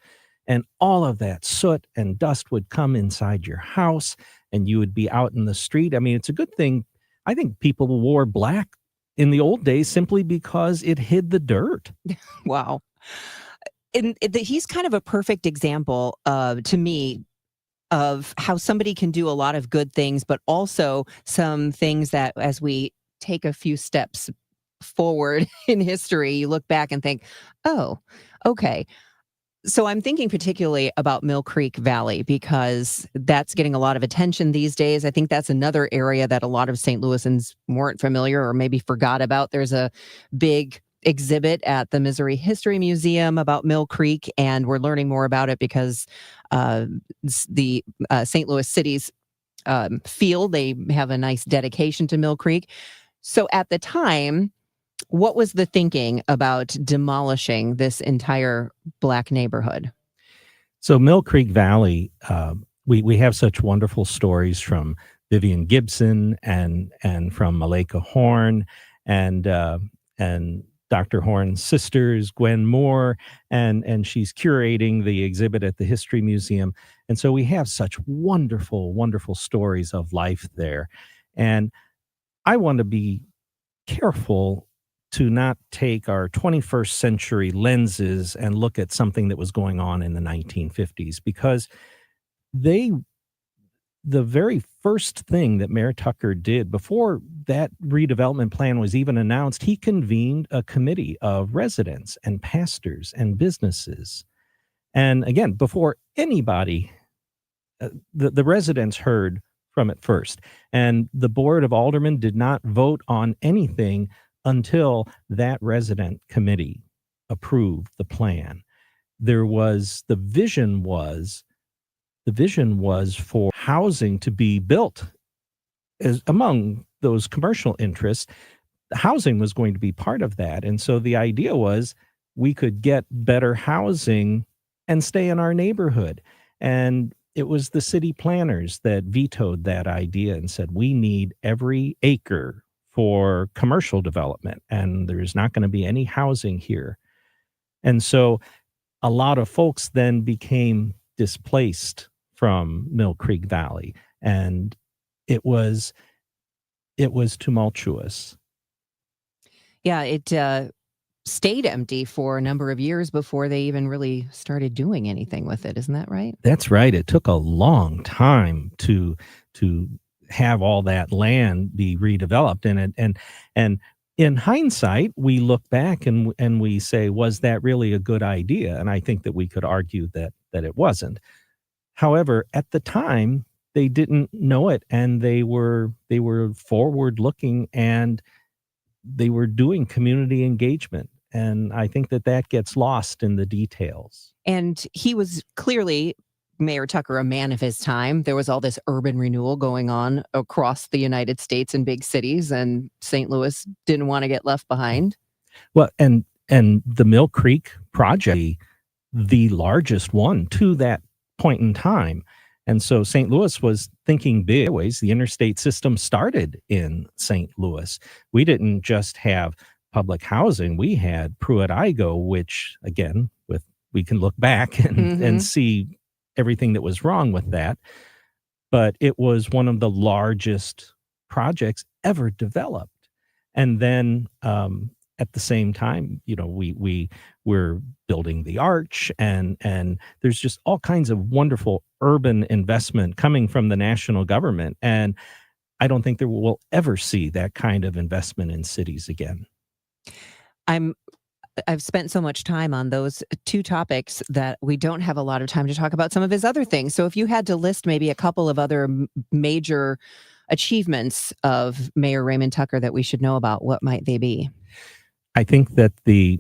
Speaker 22: and all of that soot and dust would come inside your house, and you would be out in the street. I mean, it's a good thing. I think people wore black in the old days simply because it hid the dirt.
Speaker 12: Wow. And he's kind of a perfect example, to me, of how somebody can do a lot of good things, but also some things that, as we take a few steps forward in history, you look back and think, oh, okay. So I'm thinking particularly about Mill Creek Valley, because that's getting a lot of attention these days. I think that's another area that a lot of St. Louisans weren't familiar or maybe forgot about. There's a big exhibit at the Missouri History Museum about Mill Creek, and we're learning more about it because the St. Louis City's field, they have a nice dedication to Mill Creek. So at the time, what was the thinking about demolishing this entire Black neighborhood?
Speaker 22: So Mill Creek Valley, we have such wonderful stories from Vivian Gibson and from Malika Horn and Dr. Horn's sisters, Gwen Moore, and she's curating the exhibit at the History Museum. And so we have such wonderful, wonderful stories of life there. And I want to be careful to not take our 21st century lenses and look at something that was going on in the 1950s, because the very first thing that Mayor Tucker did before that redevelopment plan was even announced, he convened a committee of residents and pastors and businesses. And again, before anybody, the residents heard from it first. And the Board of Aldermen did not vote on anything until that resident committee approved the plan. The vision was for housing to be built. As among those commercial interests, housing was going to be part of that. And so the idea was we could get better housing and stay in our neighborhood. And it was the city planners that vetoed that idea and said, we need every acre for commercial development, and there's not going to be any housing here. And so a lot of folks then became displaced from Mill Creek Valley, and it was tumultuous.
Speaker 12: Yeah, it stayed empty for a number of years before they even really started doing anything with it. Isn't that right?
Speaker 22: That's right. It took a long time to have all that land be redeveloped. And in hindsight, we look back and we say, was that really a good idea? And I think that we could argue that it wasn't. However, at the time, they didn't know it, and they were forward looking, and they were doing community engagement. And I think that gets lost in the details.
Speaker 12: And he was clearly, Mayor Tucker, a man of his time. There was all this urban renewal going on across the United States in big cities, and St. Louis didn't want to get left behind.
Speaker 22: Well, and the Mill Creek project, the largest one to that point in time. And so St. Louis was thinking big ways. The interstate system started in St. Louis. We didn't just have public housing. We had Pruitt-Igoe, which, again, we can look back and see everything that was wrong with that. But it was one of the largest projects ever developed. And then at the same time, we were building the Arch, and there's just all kinds of wonderful urban investment coming from the national government. And I don't think that we'll ever see that kind of investment in cities again.
Speaker 12: I've spent so much time on those two topics that we don't have a lot of time to talk about some of his other things. So if you had to list maybe a couple of other major achievements of Mayor Raymond Tucker that we should know about, what might they be?
Speaker 22: I think that the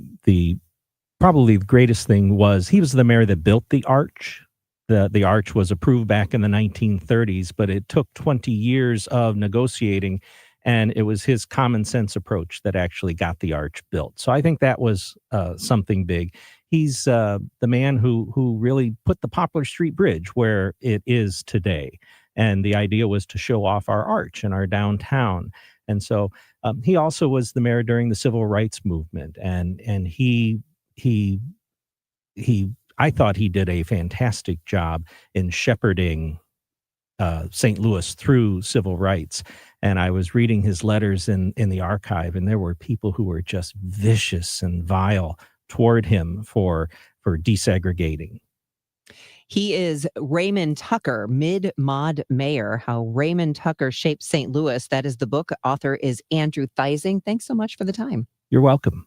Speaker 22: probably the greatest thing was he was the mayor that built the Arch. The arch was approved back in the 1930s, but it took 20 years of negotiating, and it was his common sense approach that actually got the arch built. So I think that was something big. He's the man who really put the Poplar Street Bridge where it is today. And the idea was to show off our arch and our downtown. And so he also was the mayor during the civil rights movement. And he I thought he did a fantastic job in shepherding St. Louis through civil rights. And I was reading his letters in the archive, and there were people who were just vicious and vile toward him for desegregating.
Speaker 12: He is Raymond Tucker, Mid-Mod Mayor, How Raymond Tucker Shaped St. Louis. That is the book. Author is Andrew Theising. Thanks so much for the time.
Speaker 22: You're welcome.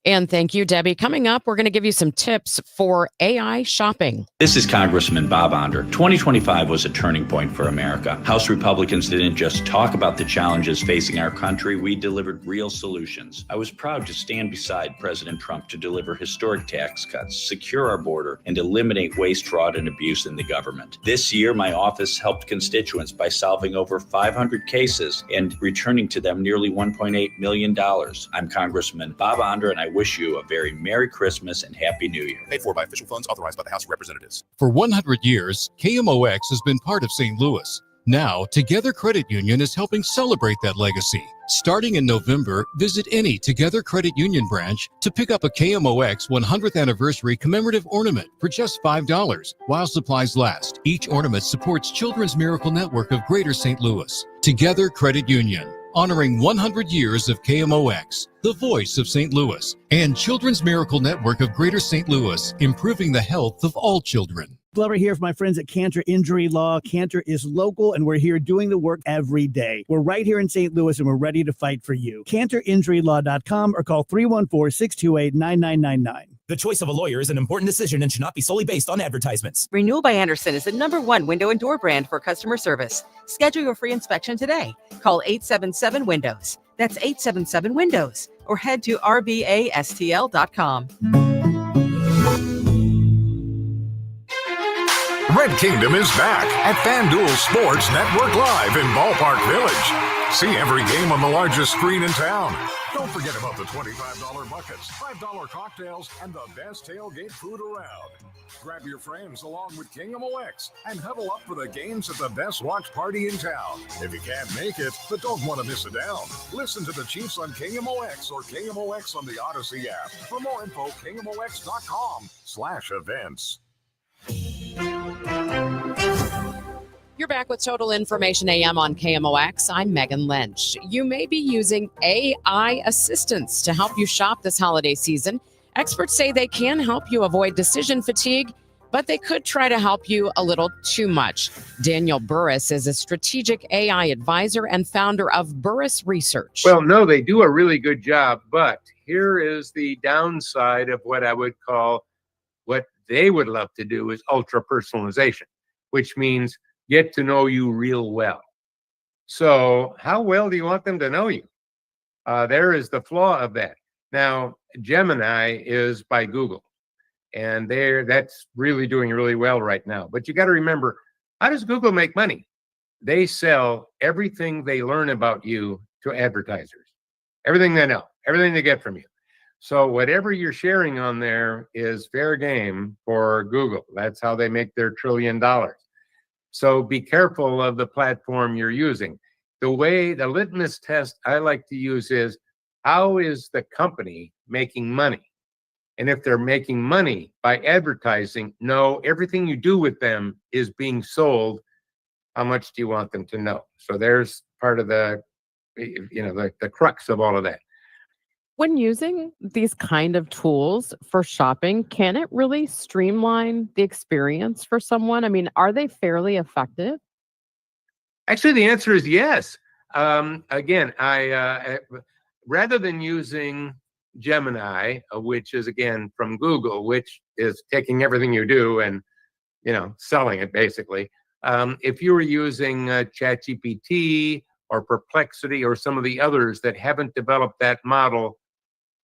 Speaker 31: And thank you, Debbie. Coming up, we're going to give you some tips for AI shopping.
Speaker 8: This is Congressman Bob Onder. 2025 was a turning point for America. House Republicans didn't just talk about the challenges facing our country, we delivered real solutions. I was proud to stand beside President Trump to deliver historic tax cuts, secure our border, and eliminate waste, fraud, and abuse in the government. This year, my office helped constituents by solving over 500 cases and returning to them nearly $1.8 million. I'm Congressman Bob Onder, and I wish you a very Merry Christmas and Happy New Year.
Speaker 17: Paid for by official funds authorized by the House of Representatives. For 100 years, KMOX has been part of St. Louis. Now, Together Credit Union is helping celebrate that legacy. Starting in November, visit any Together Credit Union branch to pick up a KMOX 100th anniversary commemorative ornament for just $5 while supplies last. Each ornament supports Children's Miracle Network of Greater St. Louis. Together Credit Union, honoring 100 years of KMOX, the voice of St. Louis, and Children's Miracle Network of Greater St. Louis, improving the health of all children.
Speaker 18: Glover here for my friends at Cantor Injury Law. Cantor is local, and we're here doing the work every day. We're right here in St. Louis, and we're ready to fight for you. CantorInjuryLaw.com or call 314-628-9999.
Speaker 7: The choice of a lawyer is an important decision and should not be solely based on advertisements.
Speaker 19: Renewal by Andersen is the #1 window and door brand for customer service. Schedule your free inspection today. Call 877-WINDOWS. That's 877-WINDOWS. Or head to rbastl.com.
Speaker 23: Red Kingdom is back at FanDuel Sports Network Live in Ballpark Village. See every game on the largest screen in town. Don't forget about the $25 buckets, $5 cocktails, and the best tailgate food around. Grab your friends along with KMOX and huddle up for the games at the best watch party in town. If you can't make it, but don't want to miss it down, listen to the Chiefs on KMOX or KMOX on the Odyssey app. For more info, KMOX.com/events.
Speaker 31: You're back with Total Information AM on KMOX. I'm Megan Lynch. You may be using AI assistants to help you shop this holiday season. Experts say they can help you avoid decision fatigue, but they could try to help you a little too much. Daniel Burris is a strategic AI advisor and founder of Burris Research.
Speaker 25: Well, no, they do a really good job, but here is the downside of what I would call what they would love to do is ultra personalization, which means get to know you real well. So how well do you want them to know you? There is the flaw of that. Now, Gemini is by Google, and that's really doing really well right now. But you got to remember, how does Google make money? They sell everything they learn about you to advertisers, everything they know, everything they get from you. So whatever you're sharing on there is fair game for Google. That's how they make their $1 trillion. So be careful of the platform you're using. The litmus test I like to use is, how is the company making money? And if they're making money by advertising, no, everything you do with them is being sold. How much do you want them to know? So there's part of the crux of all of that.
Speaker 26: When using these kind of tools for shopping, can it really streamline the experience for someone? I mean, are they fairly effective?
Speaker 25: Actually, the answer is yes. Again, I rather than using Gemini, which is again from Google, which is taking everything you do and selling it basically. If you were using ChatGPT or Perplexity or some of the others that haven't developed that model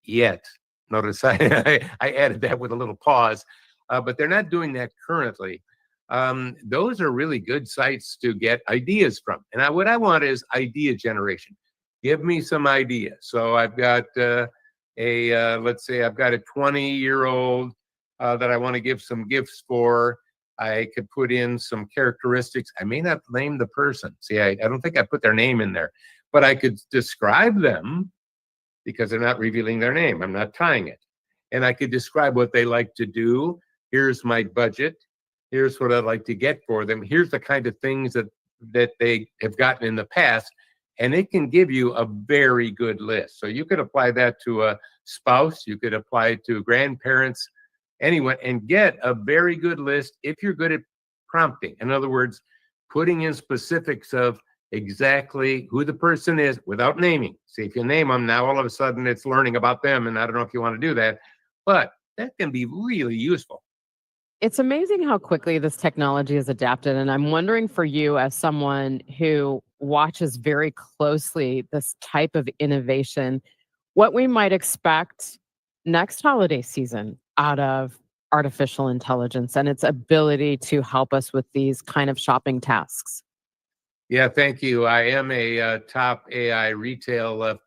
Speaker 25: yet. Notice I added that with a little pause, but they're not doing that currently. Those are really good sites to get ideas from. And what I want is idea generation. Give me some ideas. So I've got let's say I've got a 20-year-old that I want to give some gifts for. I could put in some characteristics. I may not name the person. See, I don't think I put their name in there, but I could describe them because they're not revealing their name. I'm not tying it. And I could describe what they like to do. Here's my budget. Here's what I'd like to get for them. Here's the kind of things that they have gotten in the past. And it can give you a very good list. So you could apply that to a spouse. You could apply it to grandparents, anyone, and get a very good list if you're good at prompting. In other words, putting in specifics of exactly who the person is without naming. See, if you name them, now all of a sudden it's learning about them. And I don't know if you want to do that, but that can be really useful.
Speaker 26: It's amazing how quickly this technology has adapted. And I'm wondering for you, as someone who watches very closely this type of innovation, what we might expect next holiday season out of artificial intelligence and its ability to help us with these kind of shopping tasks.
Speaker 25: Yeah, thank you. I am a top AI retail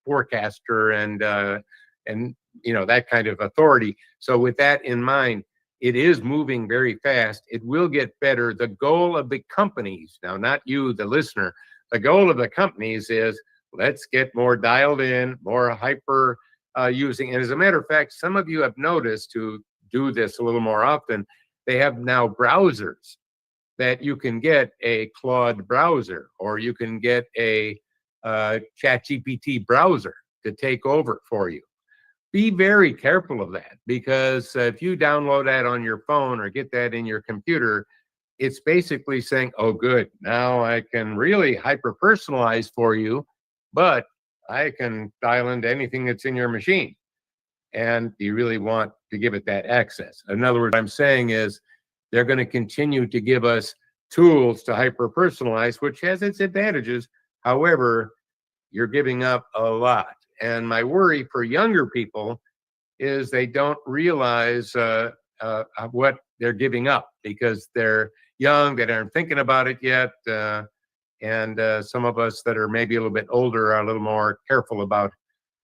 Speaker 25: forecaster and that kind of authority. So with that in mind, it is moving very fast. It will get better. The goal of the companies, now not you, the listener, the goal of the companies is let's get more dialed in, more hyper using. And as a matter of fact, some of you have noticed who do this a little more often, they have now browsers that you can get a Claude browser, or you can get a ChatGPT browser to take over for you. Be very careful of that, because if you download that on your phone or get that in your computer, it's basically saying, oh, good, now I can really hyper-personalize for you, but I can dial into anything that's in your machine. And you really want to give it that access. In other words, what I'm saying is they're going to continue to give us tools to hyper-personalize, which has its advantages. However, you're giving up a lot. And my worry for younger people is they don't realize what they're giving up because they're young, they aren't thinking about it yet. And some of us that are maybe a little bit older are a little more careful about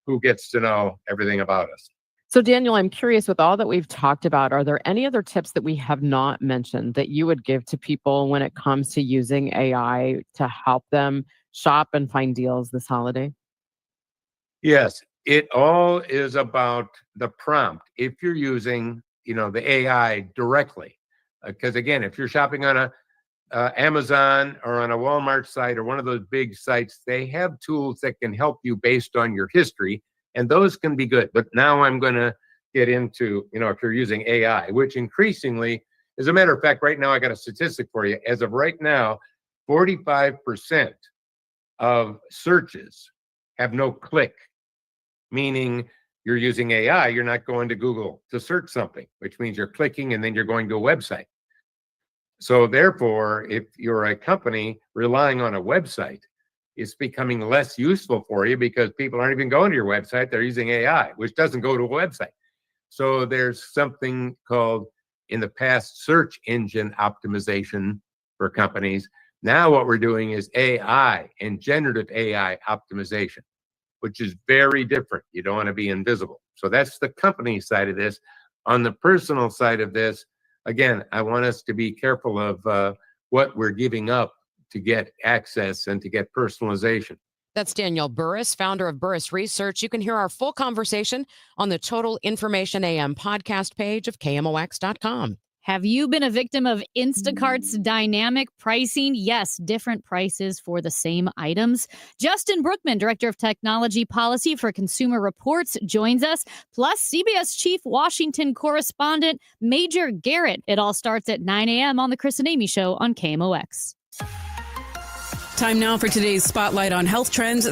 Speaker 25: who gets to know everything about us.
Speaker 26: So, Daniel, I'm curious, with all that we've talked about, are there any other tips that we have not mentioned that you would give to people when it comes to using AI to help them shop and find deals this holiday?
Speaker 25: Yes, it all is about the prompt. If you're using, the AI directly, because again, if you're shopping on a Amazon or on a Walmart site or one of those big sites, they have tools that can help you based on your history, and those can be good. But now I'm going to get into, if you're using AI, which increasingly, as a matter of fact, right now I got a statistic for you. As of right now, 45% of searches have no click, meaning you're using AI, you're not going to Google to search something, which means you're clicking and then you're going to a website. So therefore, if you're a company relying on a website, it's becoming less useful for you because people aren't even going to your website. They're using AI, which doesn't go to a website. So there's something called, in the past, search engine optimization for companies. Now what we're doing is AI and generative AI optimization, which is very different. You don't want to be invisible. So that's the company side of this. On the personal side of this, again, I want us to be careful of what we're giving up to get access and to get personalization.
Speaker 31: That's Daniel Burris, founder of Burris Research. You can hear our full conversation on the Total Information AM podcast page of KMOX.com.
Speaker 15: Have you been a victim of Instacart's dynamic pricing? Yes, different prices for the same items. Justin Brookman, Director of Technology Policy for Consumer Reports, joins us. Plus, CBS Chief Washington Correspondent Major Garrett. It all starts at 9 a.m. on The Chris and Amy Show on KMOX.
Speaker 3: Time now for today's Spotlight on Health Trends.